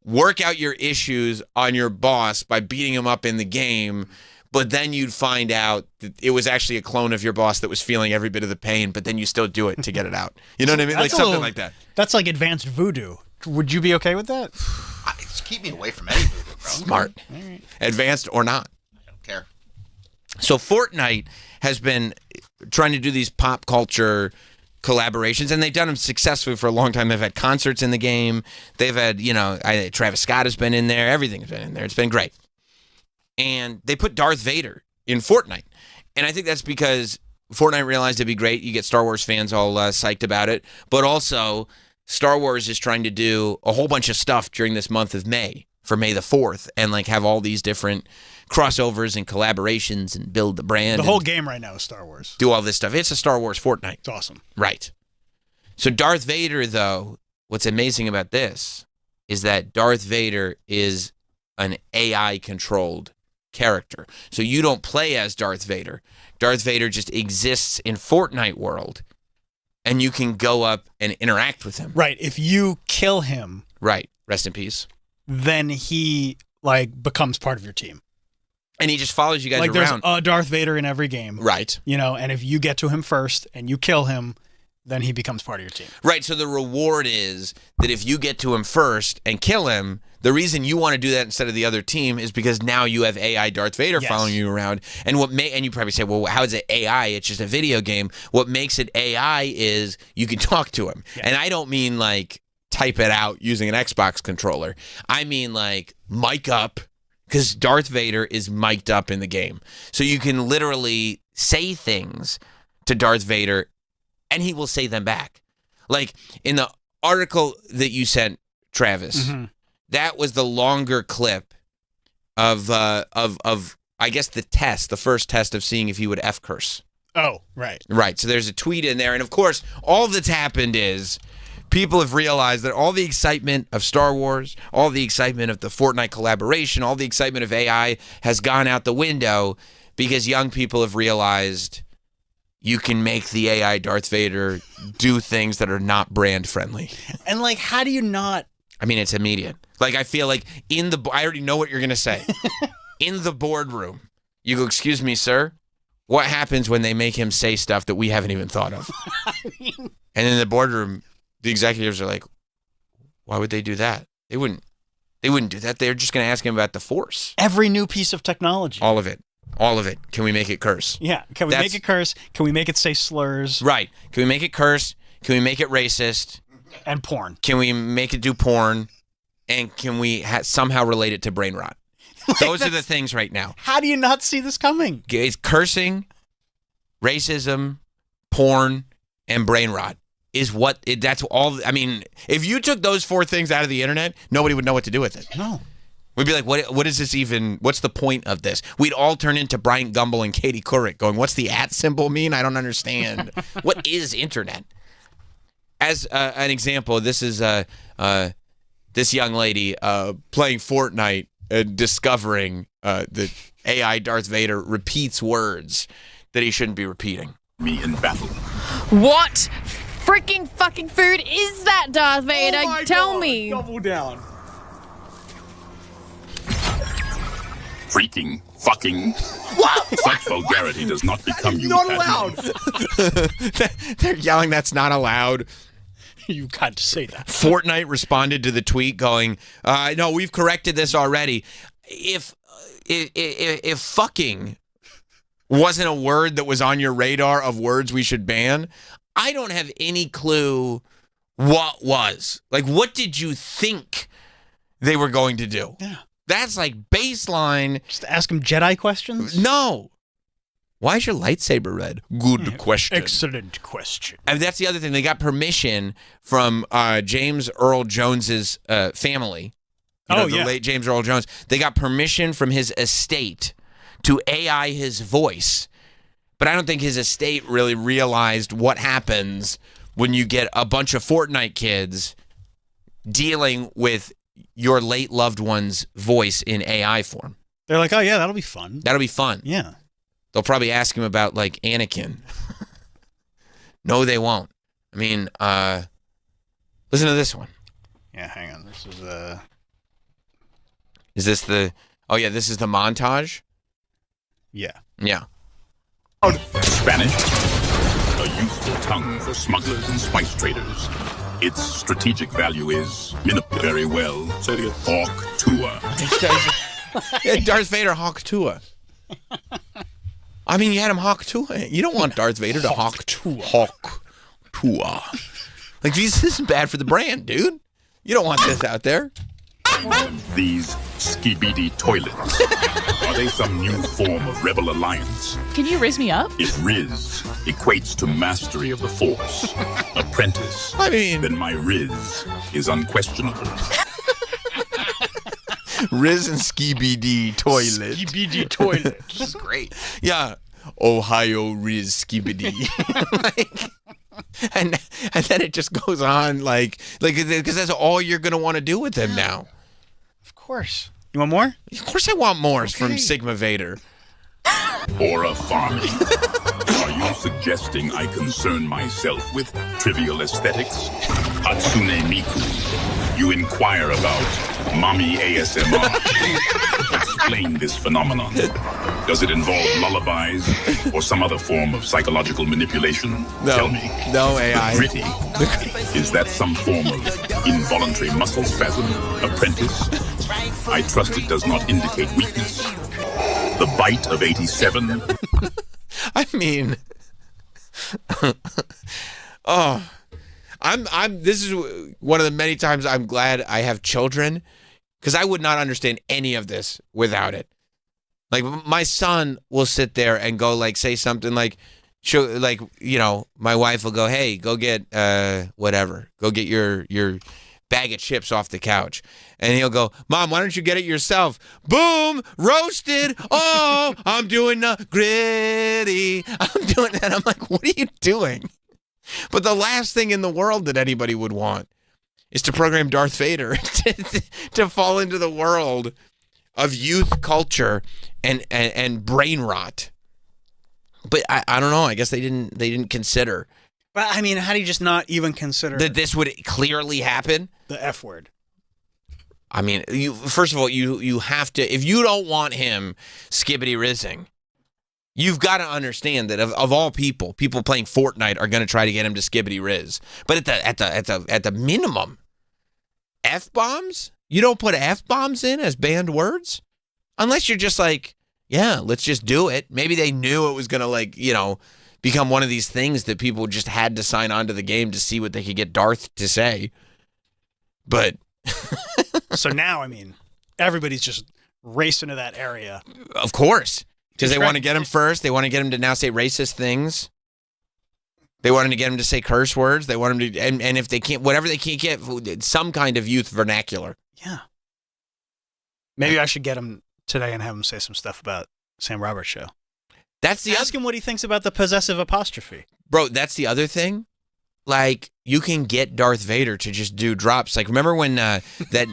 work out your issues on your boss by beating him up in the game, but then you'd find out that it was actually a clone of your boss that was feeling every bit of the pain, but then you still do it to get it out. You know what I mean? Like something like that. That's like advanced voodoo. Would you be okay with that? Just keep me away from any voodoo, bro. Smart. Right. Advanced or not. I don't care. So Fortnite has been trying to do these pop culture collaborations, and they've done them successfully for a long time. They've had concerts in the game. They've had, Travis Scott has been in there. Everything's been in there. It's been great. And they put Darth Vader in Fortnite. And I think that's because Fortnite realized it'd be great. You get Star Wars fans all psyched about it. But also, Star Wars is trying to do a whole bunch of stuff during this month of May, for May the 4th, and like have all these different crossovers and collaborations and build the brand. The whole game right now is Star Wars. Do all this stuff. It's a Star Wars Fortnite. It's awesome. Right. So Darth Vader, though, what's amazing about this is that Darth Vader is an AI-controlled character. So you don't play as Darth Vader. Darth Vader just exists in Fortnite world, and you can go up and interact with him. Right. If you kill him. Right. Rest in peace. Then he becomes part of your team. And he just follows you guys around. There's a Darth Vader in every game. Right. And if you get to him first and you kill him, then he becomes part of your team. Right. So the reward is that if you get to him first and kill him, the reason you want to do that instead of the other team is because now you have AI Darth Vader following you around. And and you probably say, well, how is it AI? It's just a video game. What makes it AI is you can talk to him. Yeah. And I don't mean like type it out using an Xbox controller. I mean like mic up. Because Darth Vader is mic'd up in the game. So you can literally say things to Darth Vader, and he will say them back. Like, in the article that you sent, Travis, that was the longer clip of I guess, the first test of seeing if he would F-curse. Oh, right. Right, so there's a tweet in there, and of course, all that's happened is people have realized that all the excitement of Star Wars, all the excitement of the Fortnite collaboration, all the excitement of AI has gone out the window because young people have realized you can make the AI Darth Vader do things that are not brand friendly. And like, how do you not? I mean, it's immediate. Like, I feel like I already know what you're going to say. In the boardroom, you go, excuse me, sir, what happens when they make him say stuff that we haven't even thought of? And in the boardroom, the executives are like, why would they do that? They wouldn't do that. They're just going to ask him about the Force. Every new piece of technology. All of it. All of it. Can we make it curse? Yeah. Can we make it curse? Can we make it say slurs? Right. Can we make it curse? Can we make it racist? And porn. Can we make it do porn? And can we somehow relate it to brain rot? Those are the things right now. How do you not see this coming? It's cursing, racism, porn, and brain rot is that's all. I mean, if you took those 4 things out of the internet, nobody would know what to do with it. No. We'd be like, what is this even? What's the point of this? We'd all turn into Bryant Gumbel and Katie Couric going, what's the @ symbol mean? I don't understand. What is internet? As an example, this is this young lady playing Fortnite and discovering that AI Darth Vader repeats words that he shouldn't be repeating. Me in battle. What freaking fucking food is that, Darth Vader? Oh Tell me. Double down. Freaking, fucking. What? Such vulgarity does not become you. Not allowed. They're yelling, that's not allowed. You can't say that. Fortnite responded to the tweet going, no, we've corrected this already. If fucking wasn't a word that was on your radar of words we should ban, I don't have any clue what was. Like, what did you think they were going to do? Yeah. That's like baseline. Just ask him Jedi questions? No. Why is your lightsaber red? Good question. Excellent question. And that's the other thing. They got permission from James Earl Jones's family. The late James Earl Jones. They got permission from his estate to AI his voice. But I don't think his estate really realized what happens when you get a bunch of Fortnite kids dealing with your late loved one's voice in AI form. They're like, oh, yeah, that'll be fun. That'll be fun. Yeah. They'll probably ask him about, like, Anakin. No, they won't. I mean, listen to this one. Yeah, hang on. This is Is this the... Oh, yeah, this is the montage? Yeah. Yeah. Spanish, a useful tongue for smugglers and spice traders. Its strategic value is very well. Hawk Tua. Yeah, Darth Vader Hawk Tua. I mean, you had him Hawk Tua. You don't want Darth Vader to Hawk Tua. Like, this isn't bad for the brand, dude. You don't want this out there. These skibidi toilets. Are they some new form of rebel alliance? Can you riz me up? If Riz equates to mastery of the Force, apprentice, then my Riz is unquestionable. Riz and Skibidi toilet. Skibidi toilet. This is great. Yeah. Ohio Riz Skibidi. and then it just goes on like because that's all you're gonna want to do with him now. Of course. You want more? Of course I want more from Sigma Vader. Aura farming. Are you suggesting I concern myself with trivial aesthetics? Hatsune Miku, you inquire about mommy ASMR. Explain this phenomenon. Does it involve lullabies or some other form of psychological manipulation? No. Tell me. No AI. Gritty. Is that some form of involuntary muscle spasm? Apprentice? I trust it does not indicate weakness. The bite of 87. I mean, this is one of the many times I'm glad I have children, because I would not understand any of this without it. Like, my son will sit there and go, like, say something like, my wife will go, hey, go get whatever, go get your bag of chips off the couch. And he'll go, Mom, why don't you get it yourself? Boom, roasted. Oh, I'm doing the gritty. I'm doing that. I'm like, what are you doing? But the last thing in the world that anybody would want is to program Darth Vader to fall into the world of youth culture and brain rot. But I don't know. I guess they didn't consider. But I mean, how do you just not even consider that this would clearly happen? The F word. I mean, first of all, you have to, if you don't want him skibbity rizzing, You've got to understand that of all people playing Fortnite are going to try to get him to skibbity riz. But at the minimum, F-bombs? You don't put F-bombs in as banned words? Unless you're just like, yeah, let's just do it. Maybe they knew it was going to, become one of these things that people just had to sign on to the game to see what they could get Darth to say. But so now, everybody's just racing to that area. Of course. Because they want to get him first. They want to get him to now say racist things. They wanted to get him to say curse words. They want him to, and if they can't, whatever they can't get, some kind of youth vernacular. Yeah. Maybe I should get him today and have him say some stuff about Sam Roberts' show. Ask him what he thinks about the possessive apostrophe. Bro, that's the other thing. Like, you can get Darth Vader to just do drops. Like, remember when that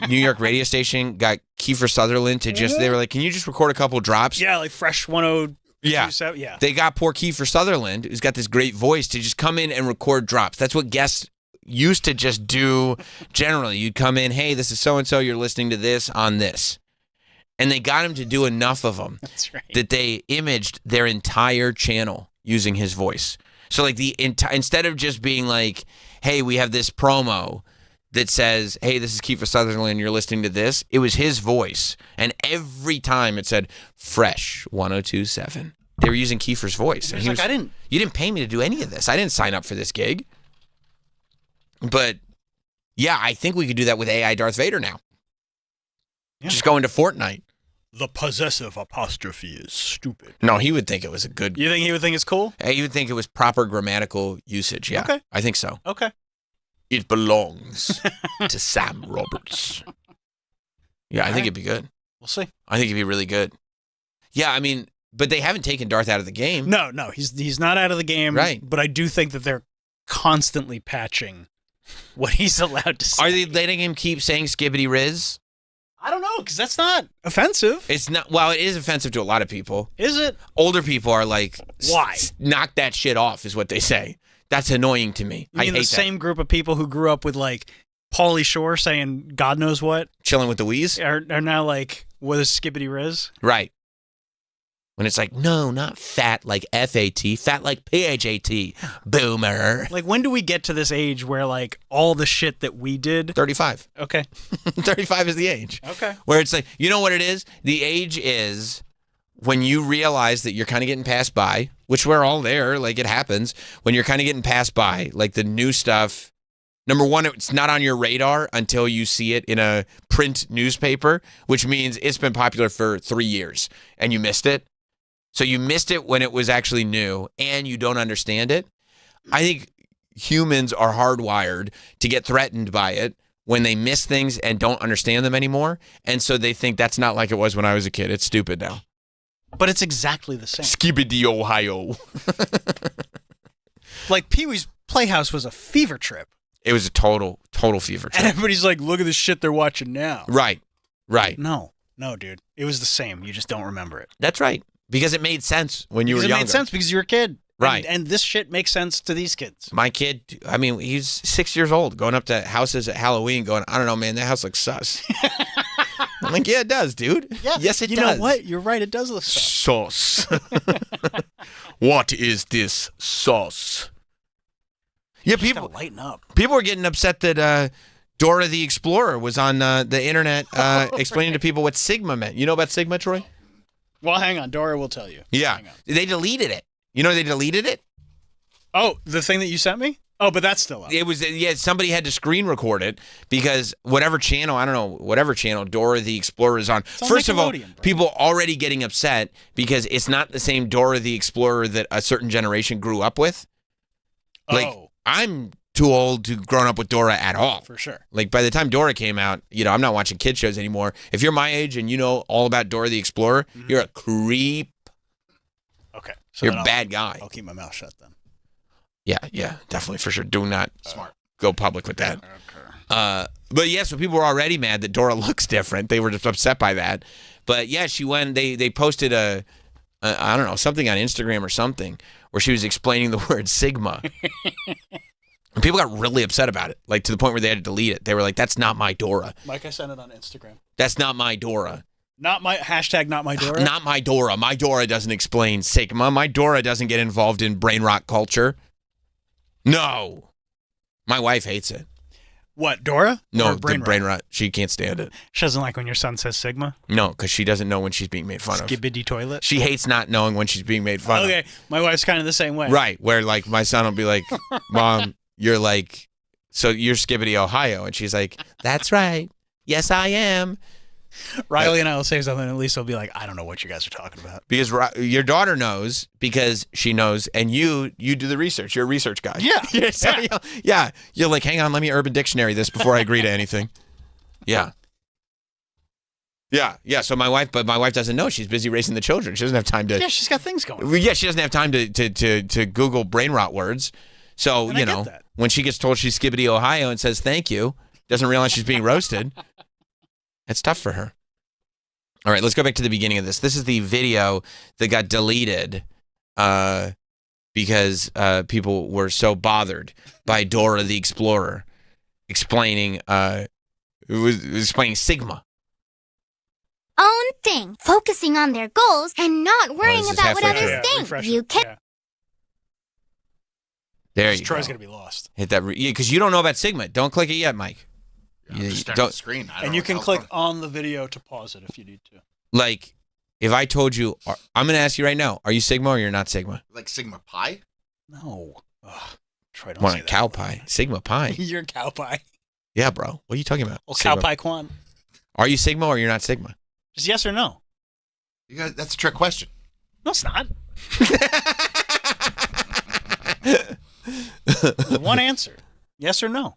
New York radio station got Kiefer Sutherland to just, they were like, can you just record a couple drops? Yeah, like Fresh 102.7. Yeah. They got poor Kiefer Sutherland, who's got this great voice, to just come in and record drops. That's what guests used to just do generally. You'd come in, hey, this is so-and-so, you're listening to this on this. And they got him to do enough of them that they imaged their entire channel using his voice. So like instead of just being like, hey, we have this promo that says, hey, this is Kiefer Sutherland, you're listening to this, it was his voice. And every time it said, Fresh 102.7. They were using Kiefer's voice. And you didn't pay me to do any of this. I didn't sign up for this gig. But yeah, I think we could do that with AI Darth Vader now. Yeah. Just go into Fortnite. The possessive apostrophe is stupid. No, he would think it was a good... You think he would think it's cool? He would think it was proper grammatical usage, yeah. Okay. I think so. Okay. It belongs to Sam Roberts. Yeah, I think it'd be good. We'll see. I think it'd be really good. Yeah, but they haven't taken Darth out of the game. No, he's not out of the game. Right. But I do think that they're constantly patching what he's allowed to say. Are they letting him keep saying skibbity riz? I don't know, because that's not offensive. It's not. Well, it is offensive to a lot of people. Is it? Older people are like, why? Knock that shit off is what they say. That's annoying to me. You mean the same group of people who grew up with like Pauly Shore saying God knows what? Chilling with the Wheeze? Are now like, what is skibbity riz? Right. When it's like, no, not fat like F-A-T, fat like P-H-A-T, boomer. Like, when do we get to this age where, like, all the shit that we did... 35. Okay. 35 is the age. Okay. Where it's like, you know what it is? The age is when you realize that you're kind of getting passed by, which we're all there, like, it happens. When you're kind of getting passed by, like, the new stuff... Number one, it's not on your radar until you see it in a print newspaper, which means it's been popular for 3 years, and you missed it. So you missed it when it was actually new and you don't understand it. I think humans are hardwired to get threatened by it when they miss things and don't understand them anymore. And so they think that's not like it was when I was a kid. It's stupid now. But it's exactly the same. Skibbity Ohio. Like Pee-wee's Playhouse was a fever trip. It was a total fever trip. And everybody's like, look at the shit they're watching now. Right. No, dude. It was the same. You just don't remember it. That's right. Because it made sense when you were younger. It made sense because you were a kid. Right. And this shit makes sense to these kids. My kid, he's 6 years old, going up to houses at Halloween going, I don't know, man, that house looks sus. I'm like, yeah, it does, dude. Yeah. Yes, it does. You know what? You're right. It does look sus. Sauce. What is this sauce? Yeah, people lighten up. People were getting upset that Dora the Explorer was on the internet explaining to people what Sigma meant. You know about Sigma, Troy? Well, hang on. Dora will tell you. Yeah. They deleted it. You know they deleted it? Oh, the thing that you sent me? Oh, but that's still up. It was, somebody had to screen record it because whatever channel Dora the Explorer is on. First of all, people already getting upset because it's not the same Dora the Explorer that a certain generation grew up with. Like, I'm too old to grown up with Dora at all. For sure. Like, by the time Dora came out, I'm not watching kid shows anymore. If you're my age and you know all about Dora the Explorer, you're a creep. Okay. So you're a bad guy. I'll keep my mouth shut then. Yeah, definitely, for sure. Do not go public with that. Okay. But yeah, so people were already mad that Dora looks different. They were just upset by that. But yeah, she went, they posted I don't know, something on Instagram or something where she was explaining the word Sigma. And people got really upset about it, like to the point where they had to delete it. They were like, that's not my Dora. Mike, I sent it on Instagram. That's not my Dora. Not my hashtag. Not my Dora. Not my Dora. My Dora doesn't explain Sigma. My Dora doesn't get involved in brain rot culture. No. My wife hates it. What, Dora? No, Or brain rot. She can't stand it. She doesn't like when your son says Sigma. No, because she doesn't know when she's being made fun of. Skibbity toilet. She hates not knowing when she's being made fun of. Okay, my wife's kind of the same way. Right, where like my son will be like, Mom, you're like, so you're Skibbity, Ohio. And she's like, that's right. Yes, I am. Riley and I will say something, and Lisa will be like, I don't know what you guys are talking about. Because your daughter knows, because she knows, and you do the research. You're a research guy. Yeah. Yeah. You're like, hang on, let me Urban Dictionary this before I agree to anything. Yeah. Yeah. So my wife doesn't know. She's busy raising the children. She doesn't have time to. Yeah, she's got things going. Yeah, she doesn't have time to Google brain rot words. So, And I get that. when she gets told she's Skibbity, Ohio, and says thank you, doesn't realize she's being roasted. It's tough for her. All right, let's go back to the beginning of this. This is the video that got deleted because people were so bothered by Dora the Explorer explaining Sigma. Own thing, focusing on their goals and not worrying this is about what halfway others through. think. Refresh You it. can. Yeah. There you Troy's go. going to be lost. Hit that because you don't know about Sigma. Don't click it yet, Mike. You Just staring at don't the screen. I don't And know you what can the hell's click going on the video to pause it if you need to. like. If I told you, I'm going to ask you right now: are you Sigma or you're not Sigma? on. Like Sigma Pi? No. Ugh, Troy, don't Want say a that. cow pie? Sigma pie? You're cow pie. Yeah, bro. What are you talking about? Well, cow Sigma. pie quan. Are you Sigma or you're not Sigma? Just yes or no. You guys, that's a trick question. No, it's not. One answer. Yes or no.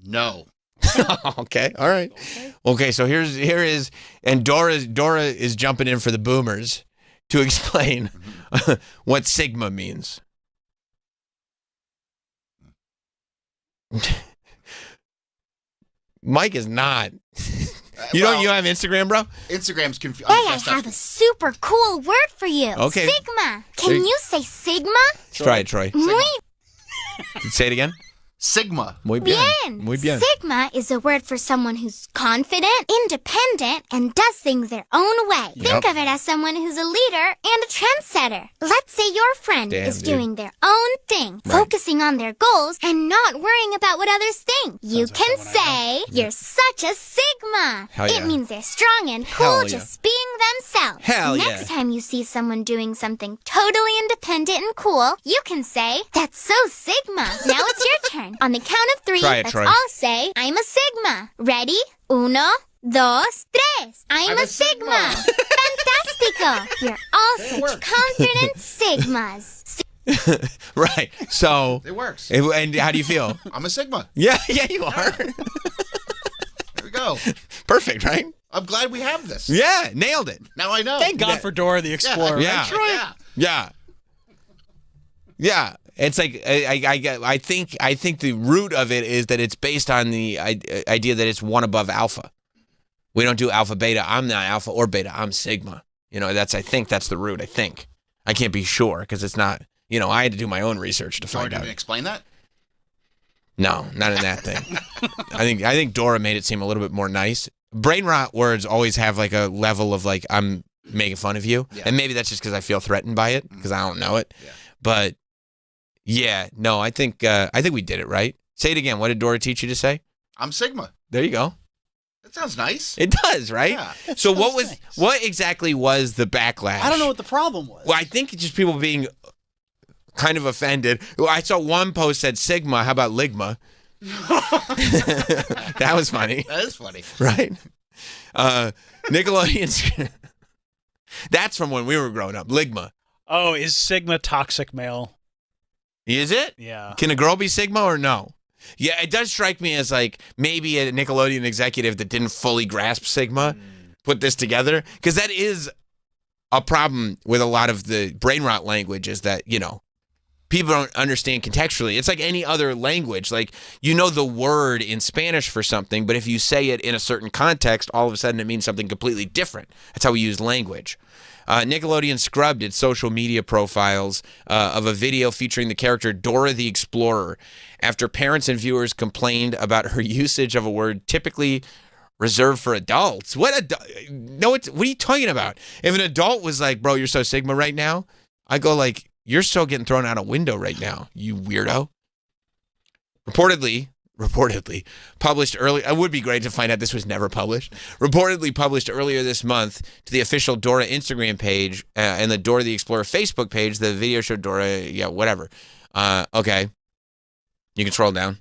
No. Okay. All right. Okay. So here is, and Dora is jumping in for the boomers to explain what Sigma means. Mike is not. You don't have Instagram, bro? Instagram's confused. Hey, I have a super cool word for you. Okay. Sigma. There Can you- you say Sigma? Try it, Troy. Muy Say it again. Sigma. Muy bien. bien. Muy bien. Sigma is a word for someone who's confident, independent, and does things their own way. Yep. Think of it as someone who's a leader and a trendsetter. Let's say your friend Damn, is dude. doing their own thing, focusing on their goals and not worrying about what others think. You can say, you're such a Sigma. Hell yeah. It means they're strong and cool, Hell yeah. just being themselves. Hell yeah. Next time you see someone doing something totally independent and cool, you can say, that's so Sigma. Now it's your turn. On the count of 3, Try it, let's Troy. all say, I'm a Sigma. Ready? 1, 2, 3. I'm a Sigma. Fantastico. You're all such confident Sigmas. Right. So It works. And how do you feel? I'm a Sigma. Yeah, you are. There we go. Perfect, right? I'm glad we have this. Yeah, nailed it. Now I know. Thank God for Dora the Explorer. Yeah. Right, Troy? Yeah. Yeah. Yeah. It's like I think the root of it is that it's based on the idea that it's one above alpha. We don't do alpha beta. I'm not alpha or beta. I'm sigma. I think that's the root. I think. I can't be sure because it's not. I had to do my own research to Sorry, find did out. we explain that? No, not in that thing. I think Dora made it seem a little bit more nice. Brain rot words always have like a level of like I'm making fun of you, and maybe that's just because I feel threatened by it because I don't know it. Yeah. But yeah, no, I think we did it right. Say it again. What did Dora teach you to say? I'm Sigma. There you go. That sounds nice. It does, right? Yeah. So what exactly was the backlash? I don't know what the problem was. Well, I think it's just people being kind of offended. Well, I saw one post said Sigma. How about Ligma? That was funny. That is funny. Right? Nickelodeon's... That's from when we were growing up. Ligma. Oh, is Sigma toxic male? Is it? Yeah. Can a girl be Sigma or no? Yeah, it does strike me as like maybe a Nickelodeon executive that didn't fully grasp Sigma put this together. Because that is a problem with a lot of the brain rot language is that, people don't understand contextually. It's like any other language. Like, the word in Spanish for something, but if you say it in a certain context, all of a sudden it means something completely different. That's how we use language. Nickelodeon scrubbed its social media profiles of a video featuring the character Dora the Explorer after parents and viewers complained about her usage of a word typically reserved for adults. What what are you talking about? If an adult was like, bro, you're so Sigma right now, I go like, you're so getting thrown out a window right now, you weirdo. Reportedly published early. It would be great to find out this was never published. Reportedly published earlier this month to the official Dora Instagram page and the Dora the Explorer Facebook page. The video showed Dora, whatever. Okay, you can scroll down.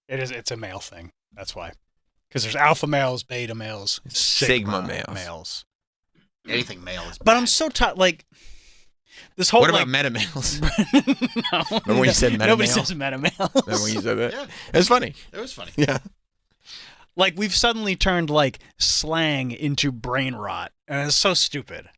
It's a male thing. That's why. Because there's alpha males, beta males, Sigma males. males. Anything male is bad. But I'm so tired. Like this whole. What about meta males? No. Remember when you said meta Nobody male? says meta males. Remember when you said that? Yeah. It was funny. It was funny. Yeah. Like we've suddenly turned like slang into brain rot, and it's so stupid.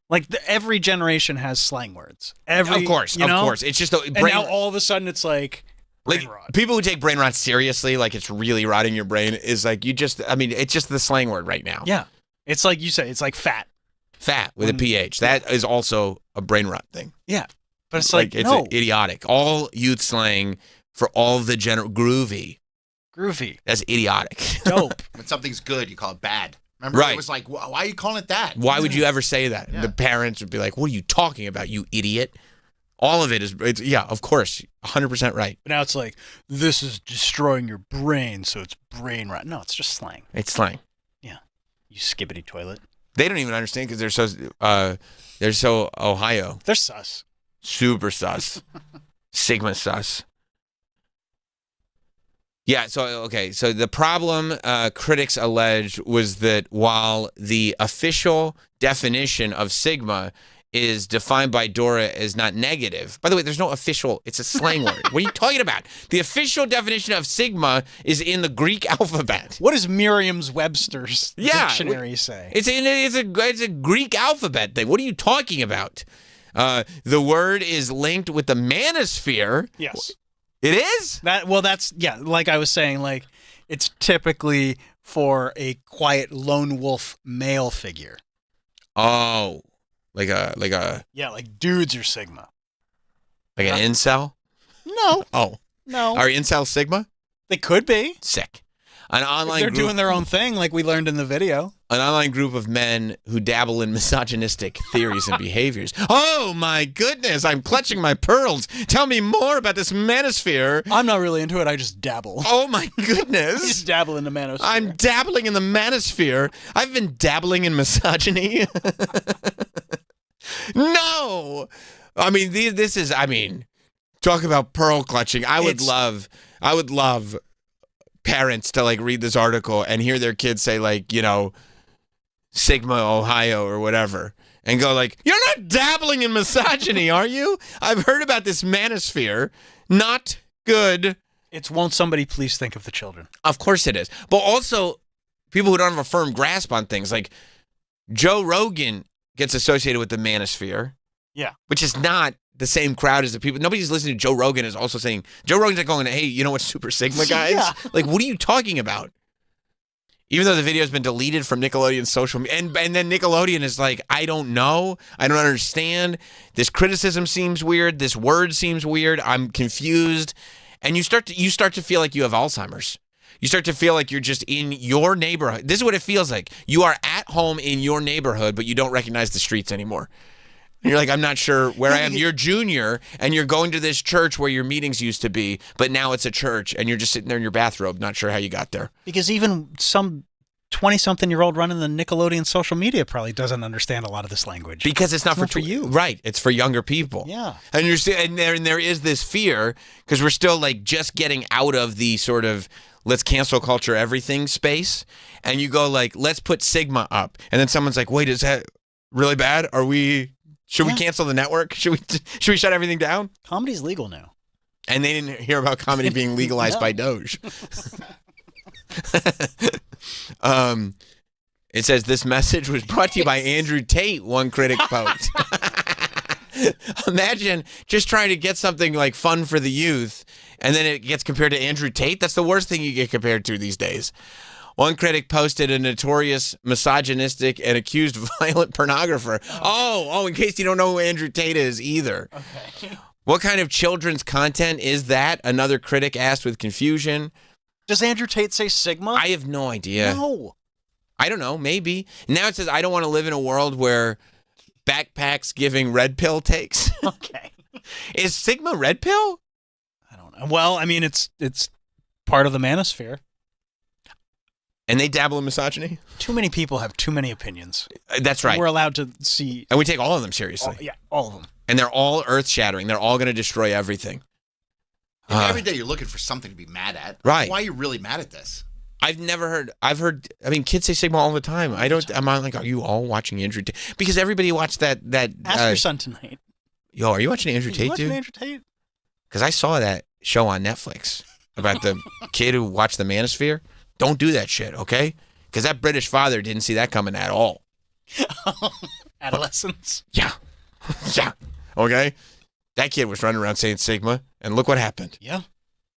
Like every generation has slang words. Of course. It's just and now all of a sudden it's like brain rot. People who take brain rot seriously, like it's really rotting your brain, is like it's just the slang word right now. Yeah. It's like you say, it's like fat. Fat with a PH. That is also a brain rot thing. Yeah. But it's like it's idiotic. All youth slang for all the groovy. That's idiotic. Dope. When something's good, you call it bad. Remember, Right. it was like, why are you calling it that? Why would you ever say that? Yeah. The parents would be like, what are you talking about, you idiot? All of it is, of course, 100% right. But now it's like, this is destroying your brain, so it's brain rot. No, it's just slang. It's slang. Yeah. You skibbity toilet. They don't even understand because they're so Ohio. They're sus. Super sus. Sigma sus. Yeah, so the problem critics alleged was that while the official definition of Sigma is defined by Dora as not negative. By the way, there's no official, it's a slang word. What are you talking about? The official definition of Sigma is in the Greek alphabet. What does Merriam-Webster's dictionary say? It's a Greek alphabet thing. What are you talking about? The word is linked with the manosphere. Yes. It is? Like I was saying, like it's typically for a quiet lone wolf male figure. Oh. Like dudes are Sigma. Like an incel? No. Oh. No. Are incels Sigma? They could be. Sick. An online they're doing their own thing, like we learned in the video. An online group of men who dabble in misogynistic theories and behaviors. Oh my goodness, I'm clutching my pearls. Tell me more about this manosphere. I'm not really into it, I just dabble. Oh my goodness. Just dabble in the manosphere. I'm dabbling in the manosphere. I've been dabbling in misogyny. No. I mean, talk about pearl clutching. I would love parents to like read this article and hear their kids say like, Sigma, Ohio or whatever and go like, you're not dabbling in misogyny, are you? I've heard about this manosphere. Not good. It's won't somebody please think of the children. Of course it is. But also people who don't have a firm grasp on things like Joe Rogan gets associated with the manosphere. Yeah. Which is not the same crowd as the people. Nobody's listening to Joe Rogan is also saying, Joe Rogan's like going, hey, you know what's Super Sigma, guys? Yeah. Like, what are you talking about? Even though the video has been deleted from Nickelodeon's social media. And then Nickelodeon is like, I don't know. I don't understand. This criticism seems weird. This word seems weird. I'm confused. And you start to feel like you have Alzheimer's. You start to feel like you're just in your neighborhood. This is what it feels like. You are at home in your neighborhood, but you don't recognize the streets anymore. And you're like, I'm not sure where I am. You're junior, and you're going to this church where your meetings used to be, but now it's a church, and you're just sitting there in your bathrobe, not sure how you got there. Because even some 20-something-year-old running the Nickelodeon social media probably doesn't understand a lot of this language. Because it's not for you. Right. It's for younger people. Yeah. And there is this fear, because we're still like just getting out of the sort of let's cancel culture everything space. And you go like, let's put Sigma up. And then someone's like, wait, is that really bad? Should we cancel the network? Should we shut everything down? Comedy's legal now. And they didn't hear about comedy being legalized by Doge. It says this message was brought to you by Andrew Tate, one critic quote. Imagine just trying to get something like fun for the youth, and then it gets compared to Andrew Tate. That's the worst thing you get compared to these days. One critic posted a notorious misogynistic and accused violent pornographer. Oh, in case you don't know who Andrew Tate is either. Okay. What kind of children's content is that? Another critic asked with confusion. Does Andrew Tate say Sigma? I have no idea. No. I don't know. Maybe. Now it says, I don't want to live in a world where backpacks giving red pill takes. Okay. Is Sigma red pill? I don't know. Well, I mean, it's part of the manosphere. And they dabble in misogyny? Too many people have too many opinions. That's right. We're allowed to see. And we take all of them seriously. All of them. And they're all earth-shattering. They're all going to destroy everything. Every day you're looking for something to be mad at. Right. Why are you really mad at this? I've heard, I mean, kids say Sigma all the time. I'm like, are you all watching Andrew Tate? Because everybody watched that. Ask your son tonight. Yo, are you watching Andrew Tate, dude? Andrew Tate? Because I saw that show on Netflix about the kid who watched the Manosphere. Don't do that shit, okay? Because that British father didn't see that coming at all. Adolescence. Yeah. Yeah. Okay? That kid was running around saying Sigma, and look what happened. Yeah.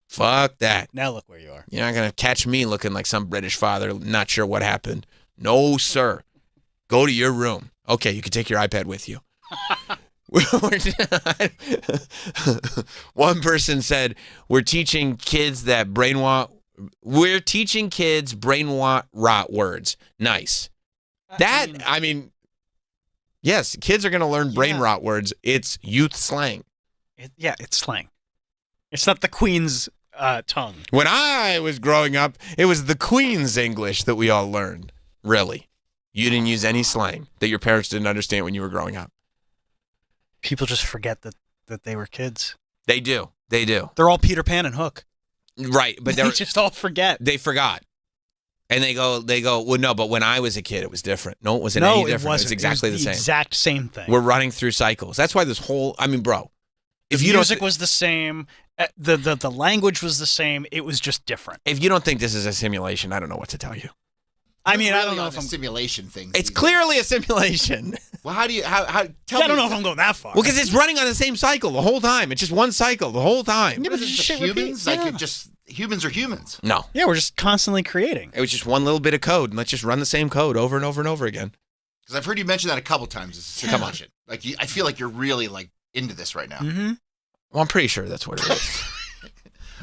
Fuck that. Now look where you are. You're not going to catch me looking like some British father, not sure what happened. No, sir. Go to your room. Okay, you can take your iPad with you. One person said, we're teaching kids brain rot words. Nice. I mean, yes, kids are going to learn brain rot words. It's youth slang. It's slang. It's not the Queen's tongue. When I was growing up, it was the Queen's English that we all learned. Really. You didn't use any slang that your parents didn't understand when you were growing up. People just forget that they were kids. They do. They do. They're all Peter Pan and Hook. Right, but they just all forget. They forgot. And they go, well, no, but when I was a kid, it was different. No, it wasn't any different. It was exactly the same. Exact same thing. We're running through cycles. That's why this whole, I mean, bro. If the music was the same, the language was the same, it was just different. If you don't think this is a simulation, I don't know what to tell you. I mean, I don't know if I'm simulation thing. It's clearly a simulation. Well, how tell me? I don't know if I'm going that far. Well, because it's running on the same cycle the whole time. It's just one cycle the whole time. Yeah, but it's just humans. Humans are humans. No. Yeah, we're just constantly creating. It was just one little bit of code, and let's just run the same code over and over and over again. Because I've heard you mention that a couple times. It's a simulation. Like I feel like you're really into this right now. Mm-hmm. Well, I'm pretty sure that's what it is.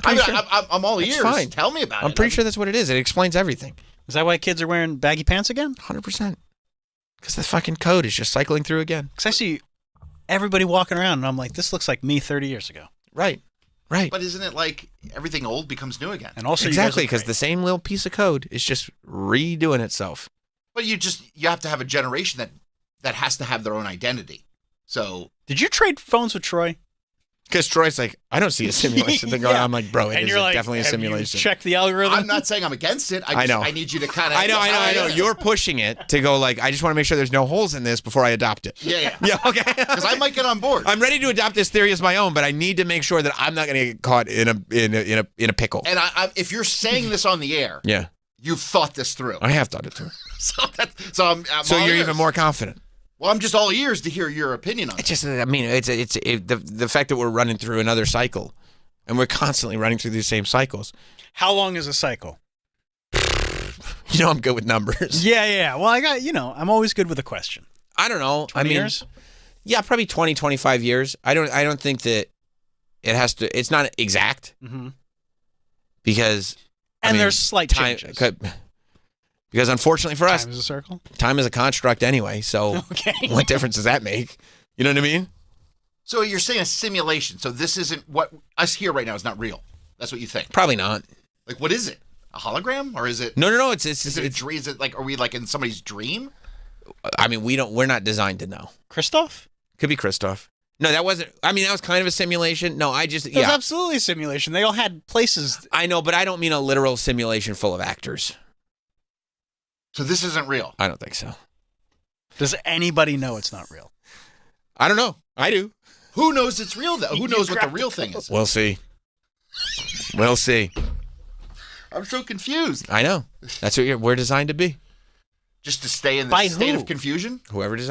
I'm all ears. Fine. Tell me about it. I'm pretty sure that's what it is. It explains everything. Is that why kids are wearing baggy pants again? 100%. Because the fucking code is just cycling through again. Because I see everybody walking around, and I'm like, this looks like me 30 years ago. Right. Right. But isn't it like everything old becomes new again? And also, exactly, because the same little piece of code is just redoing itself. But you have to have a generation that has to have their own identity. So did you trade phones with Troy? Because Troy's like, I don't see a simulation thing going on. I'm like, bro, it is definitely a simulation. Check the algorithm. I'm not saying I'm against it. I know. I need you to kind of. I know. You're pushing it to go like, I just want to make sure there's no holes in this before I adopt it. Yeah. Yeah, okay. Because I might get on board. I'm ready to adopt this theory as my own, but I need to make sure that I'm not going to get caught in a pickle. And if you're saying this on the air, yeah, you've thought this through. I have thought it through. So you're even more confident. Well, I'm just all ears to hear your opinion on it. It's just, I mean, it's the fact that we're running through another cycle, and we're constantly running through these same cycles. How long is a cycle? You know, I'm good with numbers. Yeah. Well, I'm always good with a question. I don't know. 20 years? Yeah, probably 20, 25 years. I don't think that it has to. It's not exact because there's slight changes. Because unfortunately for us, time is a circle. Time is a construct anyway. So what difference does that make? You know what I mean? So you're saying a simulation. So this isn't what us here right now is not real. That's what you think? Probably not. Like, what is it? A hologram, or is it? No. Is it like? Are we like in somebody's dream? I mean, we're not designed to know. Christoph? Could be Christoph. No, that wasn't. I mean, that was kind of a simulation. No, It was absolutely a simulation. They all had places. I know, but I don't mean a literal simulation full of actors. So this isn't real? I don't think so. Does anybody know it's not real? I don't know. I do. Who knows it's real, though? Who knows what the real thing is? We'll see. We'll see. I'm so confused. I know. That's what we're designed to be. Just to stay in the state of confusion? Whoever knows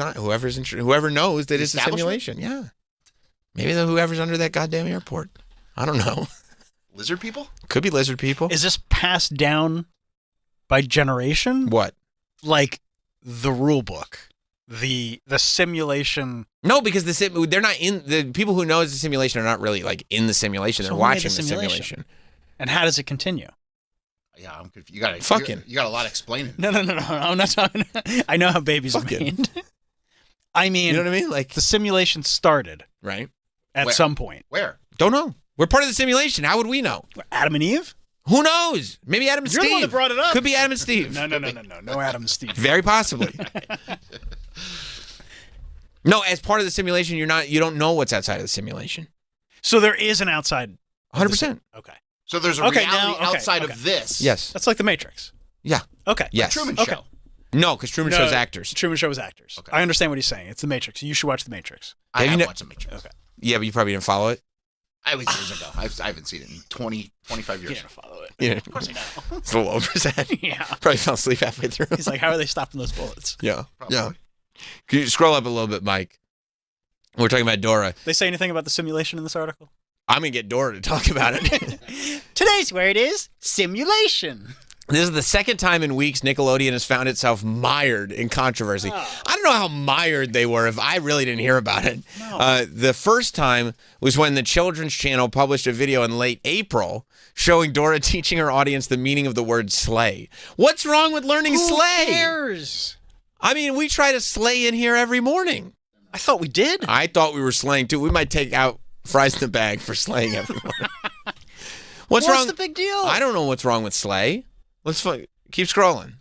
that it's a simulation. Yeah. Maybe whoever's under that goddamn airport. I don't know. Lizard people? Could be lizard people. Is this passed down by generation? What? Like the rule book, the simulation. No, because they're not in the people who know it's a simulation are not really like in the simulation. They're watching the simulation. And how does it continue? Yeah, I'm confused. You got Fucking. You got a lot of explaining. No. I'm not talking. I know how babies are made. I mean, You know what I mean? Like, the simulation started right? at Where? some point. Where? Don't know. We're part of the simulation. How would we know? Adam and Eve? Who knows? Maybe Adam and You're Steve. the one that brought it up. Could be Adam and Steve. No, Adam and Steve. Very possibly. No, as part of the simulation, you don't know what's outside of the simulation. So there is an outside. 100%. Okay. So there's a reality outside of this. Yes. That's like The Matrix. Yeah. Okay. Yes. Truman Okay. Show. No, because Truman Show's actors. Truman Show was actors. Okay. I understand what he's saying. It's The Matrix. You should watch The Matrix. I Have you have ne- watched The Matrix. Okay. Yeah, but you probably didn't follow it. I was years ago. I haven't seen it in 25 years. You didn't follow it. Yeah. Of course you know. It's a little over his head. Yeah. Probably fell asleep halfway through. He's like, how are they stopping those bullets? Yeah. Probably. Yeah. Can you scroll up a little bit, Mike? We're talking about Dora. They say anything about the simulation in this article? I'm going to get Dora to talk about it. Today's word is simulation. This is the second time in weeks Nickelodeon has found itself mired in controversy. I don't know how mired they were if I really didn't hear about it. No. The first time was when the Children's Channel published a video in late April showing Dora teaching her audience the meaning of the word slay. What's wrong with learning slay? Who cares? I mean, we try to slay in here every morning. I thought we did. I thought we were slaying too. We might take out fries in the bag for slaying every morning. What's wrong? What's the big deal? I don't know what's wrong with slay. Let's keep scrolling.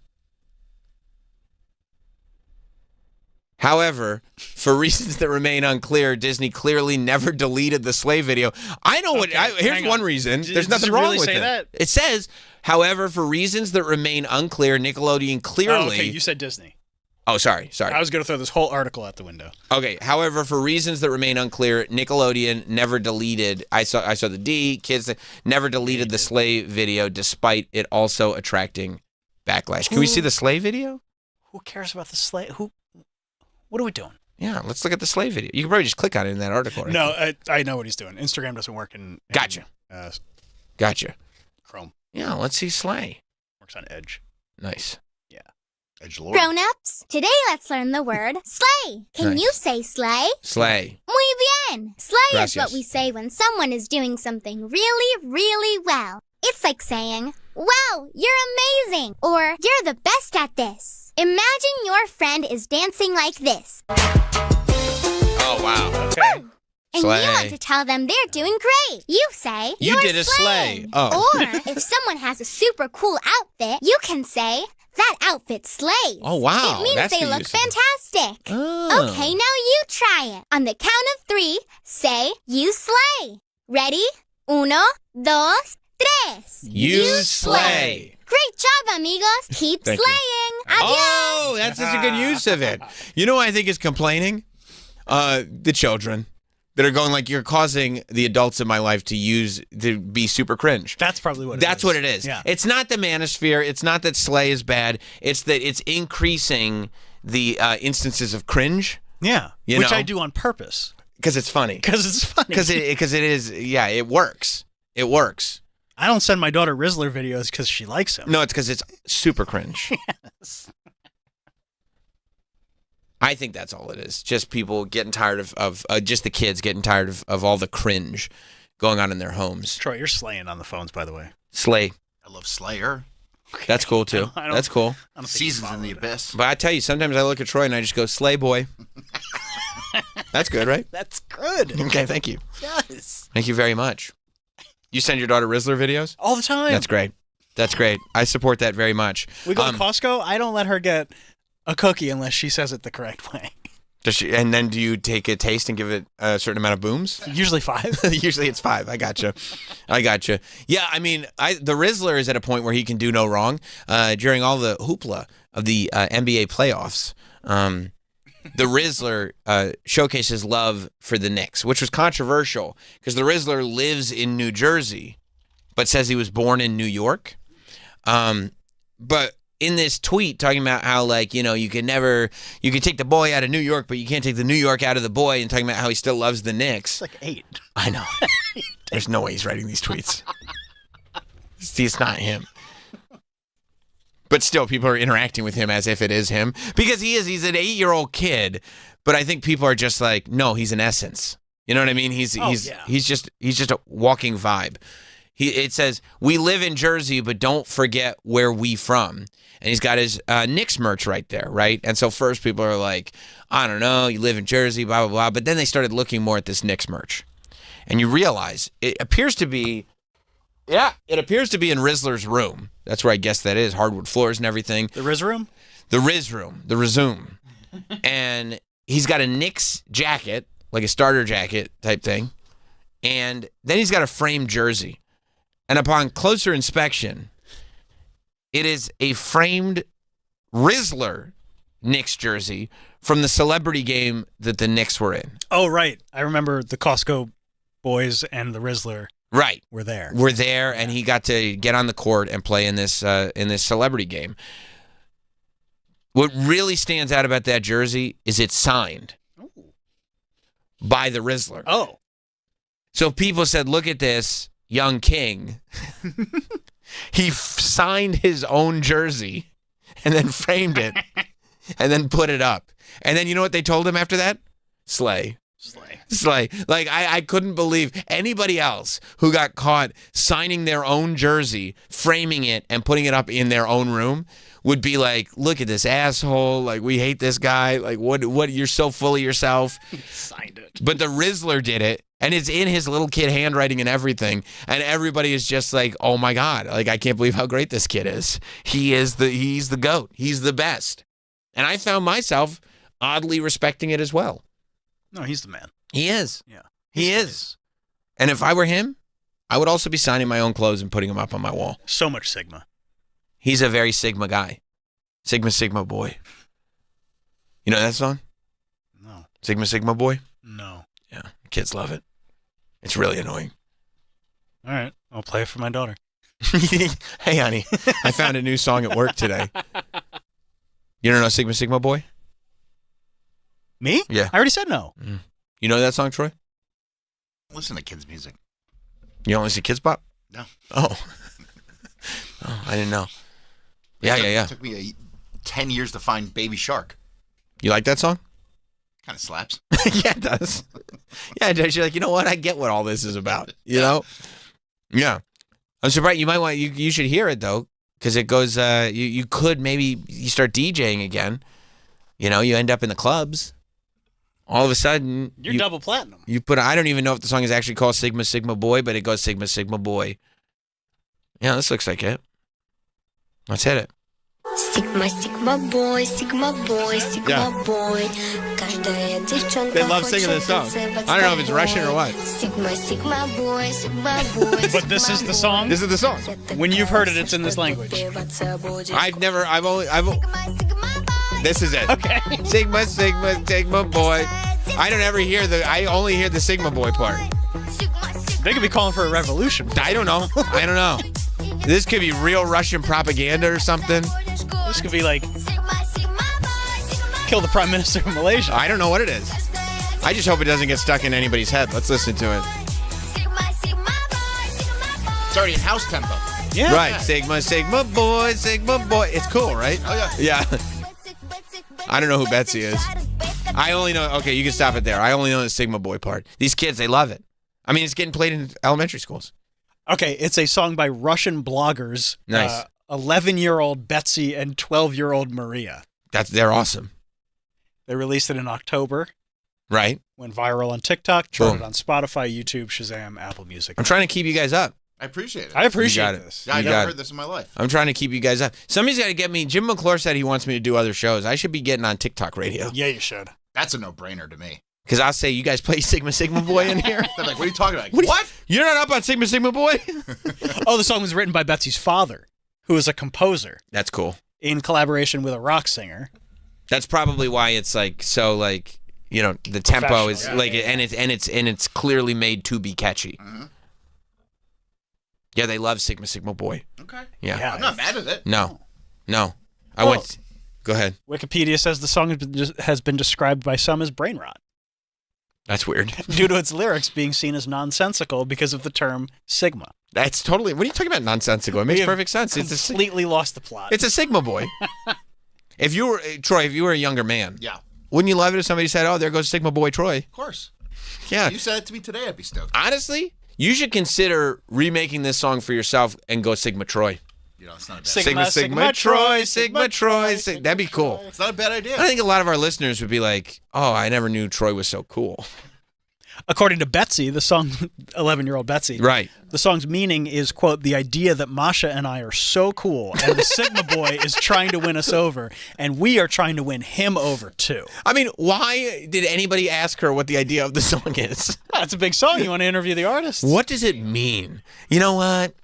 However, for reasons that remain unclear, Disney clearly never deleted the slay video. I know what. Here's one reason. There's nothing wrong really with say it. that? It says, however, for reasons that remain unclear, Nickelodeon clearly. Oh, okay, you said Disney. Oh, sorry. I was going to throw this whole article out the window. Okay. However, for reasons that remain unclear, Nickelodeon never deleted. I saw the D kids never deleted the Slay video, despite it also attracting backlash. Can we see the Slay video? Who cares about the slay? What are we doing? Yeah, let's look at the Slay video. You can probably just click on it in that article. Right? No, I know what he's doing. Instagram doesn't work in Gotcha. Chrome. Yeah, let's see Slay. Works on Edge. Nice. Yeah. Edge Lord. Grown-ups, today let's learn the word slay. Can Nice. you say slay? Slay. Muy bien. Slay Gracias. is what we say when someone is doing something really, really well. It's like saying, wow, you're amazing, or you're the best at this. Imagine your friend is dancing like this. Oh, wow. Okay. And Slay. you want to tell them they're doing great. You say, You you're did a slay. slaying. Oh. Or if someone has a super cool outfit, you can say, that outfit slays. Oh, wow. It means That's they the look use of it. fantastic. Oh. Okay, now you try it. On the count of 3, say, you slay. Ready? 1, 2, 3. You slay. Great job, amigos. Keep Thank you. slaying. Adios. Oh, that's such a good use of it. You know what I think is complaining? The children that are going like, you're causing the adults in my life to be super cringe. That's probably what it is. That's what it is. Yeah. It's not the manosphere. It's not that slay is bad. It's that it's increasing the instances of cringe. Yeah. You Which know? I do on purpose. Because it's funny. Because it's funny. Because it is. Yeah, it works. It works. I don't send my daughter Rizzler videos because she likes him. No, it's because it's super cringe. Yes. I think that's all it is. Just people getting tired of just the kids getting tired of all the cringe going on in their homes. Troy, you're slaying on the phones, by the way. Slay. I love Slayer. That's cool too. I don't- That's cool. I don't think Seasons you in the followed it. Abyss. But I tell you, sometimes I look at Troy and I just go, Slay boy. That's good, right? That's good. Okay, thank you. Yes. Thank you very much. You send your daughter Rizzler videos? All the time. That's great. That's great. I support that very much. We go to Costco. I don't let her get a cookie unless she says it the correct way. And then do you take a taste and give it a certain amount of booms? Usually 5. Usually it's 5. I gotcha. Yeah, I mean, the Rizzler is at a point where he can do no wrong. During all the hoopla of the NBA playoffs, the Rizzler showcases love for the Knicks, which was controversial because the Rizzler lives in New Jersey, but says he was born in New York. But in this tweet talking about how, like, you know, you can take the boy out of New York, but you can't take the New York out of the boy, and talking about how he still loves the Knicks. It's like 8. I know. There's no way he's writing these tweets. It's not him. But still, people are interacting with him as if it is him. Because he's an 8-year-old kid, but I think people are just like, no, he's an essence. You know what I mean? He's just a walking vibe. It says, "We live in Jersey, but don't forget where we from." And he's got his Knicks merch right there, right? And so first people are like, I don't know, you live in Jersey, blah, blah, blah. But then they started looking more at this Knicks merch. And you realize it appears to be in Rizzler's room. That's where I guess that is, hardwood floors and everything. The Riz room? The Riz room, the Rizoom. And he's got a Knicks jacket, like a starter jacket type thing. And then he's got a framed jersey. And upon closer inspection, it is a framed Rizzler Knicks jersey from the celebrity game that the Knicks were in. Oh, right. I remember the Costco boys and the Rizzler were there. Were there, and he got to get on the court and play in this celebrity game. What really stands out about that jersey is it's signed by the Rizzler. Oh. So people said, look at this young king. He signed his own jersey and then framed it and then put it up. And then you know what they told him after that? Slay. Like, I couldn't believe anybody else who got caught signing their own jersey, framing it, and putting it up in their own room would be like, look at this asshole. Like, we hate this guy. Like, what? You're so full of yourself. He signed it. But the Rizzler did it. And it's in his little kid handwriting and everything. And everybody is just like, oh my God. Like, I can't believe how great this kid is. He's the GOAT. He's the best. And I found myself oddly respecting it as well. No, he's the man. He is. Yeah. He is. And if I were him, I would also be signing my own clothes and putting them up on my wall. So much Sigma. He's a very Sigma guy. Sigma boy. You know that song? No. Sigma boy? No. Yeah. Kids love it. It's really annoying. All right. I'll play it for my daughter. Hey, honey. I found a new song at work today. You don't know Sigma boy? Me? Yeah. I already said no. You know that song, Troy? Listen to kids' music. You don't listen to Kids Bop? No. Oh. Oh, I didn't know. Yeah. It took me 10 years to find Baby Shark. You like that song? Kind of slaps. Yeah, it does. Yeah, it does. You're like, you know what? I get what all this is about. You know? Yeah. I'm surprised. You might want, you should hear it, though, because it goes, you could maybe, you start DJing again. You know, you end up in the clubs. All of a sudden. You're double platinum. You put, I don't even know if the song is actually called Sigma Boy, but it goes Sigma Boy. Yeah, this looks like it. Let's hit it. Sigma boy, Sigma boy, Sigma boy. Каждая девчонка They love singing this song. I don't know if it's Russian or what. Sigma boy, Sigma boy. But this is the song? This is the song. When you've heard it, it's in this language. This is it. Okay. Sigma boy. I don't ever hear I only hear the Sigma boy part. They could be calling for a revolution. I don't know. This could be real Russian propaganda or something. This could be like kill the Prime Minister of Malaysia. I don't know what it is. I just hope it doesn't get stuck in anybody's head. Let's listen to it. It's already in house tempo. Yeah. Right. Sigma boy. It's cool, right? Oh, yeah. Yeah. I don't know who Betsy is. I only know, okay, you can stop it there. I only know the Sigma boy part. These kids, they love it. I mean, it's getting played in elementary schools. Okay, it's a song by Russian bloggers. Nice. 11-year-old Betsy and 12-year-old Maria. They're awesome. They released it in October. Right. Went viral on TikTok, charted on Spotify, YouTube, Shazam, Apple Music. I'm trying to keep you guys up. I appreciate it. I appreciate this. Yeah, I never heard this in my life. I'm trying to keep you guys up. Somebody's got to get me. Jim McClure said he wants me to do other shows. I should be getting on TikTok radio. Yeah, you should. That's a no-brainer to me. Because I'll say, you guys play Sigma Boy in here? They're like, what are you talking about? What? You're not up on Sigma Boy? Oh, the song was written by Betsy's father, who is a composer. That's cool. In collaboration with a rock singer. That's probably why it's like so like, you know, the tempo is like and it's clearly made to be catchy. Mm-hmm. Yeah, they love Sigma Boy. Okay. Yeah. I'm not mad at it. No. Go ahead. Wikipedia says the song has been described by some as brain rot. That's weird. Due to its lyrics being seen as nonsensical because of the term Sigma. That's totally. What are you talking about nonsensical? It makes perfect sense. It's completely lost the plot. It's a Sigma Boy. If you were Troy, if you were a younger man, yeah, wouldn't you love it if somebody said, "Oh, there goes Sigma Boy Troy"? Of course. Yeah. If you said it to me today, I'd be stoked. Honestly, You should consider remaking this song for yourself and go Sigma Troy. You know, it's not a bad Sigma Troy, Sigma Troy. That'd be cool. It's not a bad idea. I think a lot of our listeners would be like, oh, I never knew Troy was so cool. According to Betsy, the song 11-year-old Betsy, right? The song's meaning is, quote, the idea that Masha and I are so cool and the Sigma boy is trying to win us over and we are trying to win him over too. I mean, why did anybody ask her what the idea of the song is? That's a big song. You want to interview the artist. What does it mean? You know what?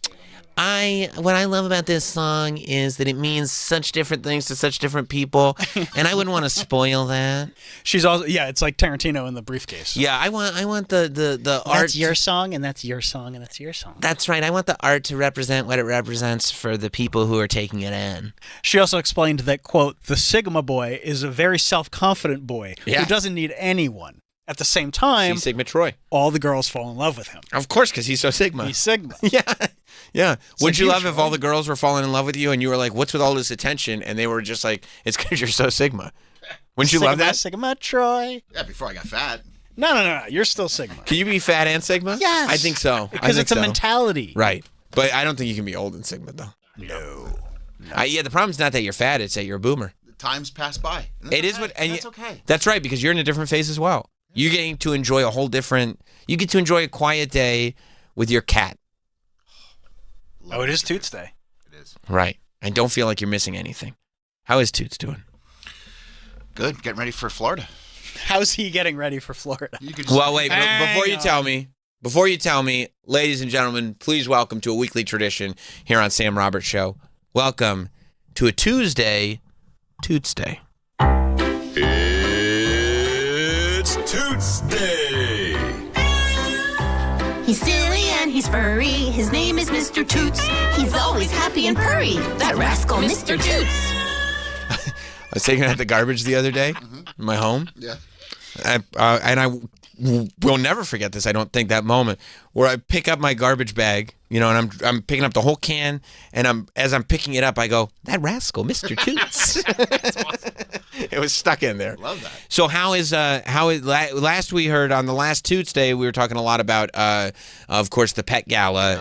What I love about this song is that it means such different things to such different people, and I wouldn't want to spoil that. She's also it's like Tarantino in The Briefcase. Yeah, I want the art. That's your song, and that's your song, and that's your song. That's right. I want the art to represent what it represents for the people who are taking it in. She also explained that, quote, the Sigma boy is a very self-confident boy who doesn't need anyone. At the same time, see Sigma Troy. All the girls fall in love with him. Of course, because he's so Sigma. He's Sigma. Yeah. Would you love Troy. if all the girls were falling in love with you and you were like, what's with all this attention? And they were just like, it's because you're so Sigma. Wouldn't you love that? Sigma Troy. Yeah, before I got fat. No. You're still Sigma. Can you be fat and Sigma? Yes. I think so. Because it's a mentality. Right. But I don't think you can be old and Sigma, though. No. The problem's not that you're fat, it's that you're a boomer. The times pass by. It is what, and that's okay. That's right, because you're in a different phase as well. You're getting to enjoy you get to enjoy a quiet day with your cat. It is Toots Day. It is. Right. And don't feel like you're missing anything. How is Toots doing? Good. Getting ready for Florida. How's he getting ready for Florida? Well, wait. Before you tell me, ladies and gentlemen, please welcome to a weekly tradition here on Sam Roberts Show. Welcome to a Tuesday, Toots Day. It's Toots Day. He's silly and he's furry. His name is Mr. Toots. He's always happy and purry. That rascal, Mr. Toots. I was taking out the garbage the other day in my home. Yeah. And I will never forget this, I don't think, that moment where I pick up my garbage bag, and I'm picking up the whole can, and as I'm picking it up, I go, that rascal, Mr. Toots. That's awesome. It was stuck in there. Love that. So last we heard on the last Toots Day, we were talking a lot about, of course, the Pet Gala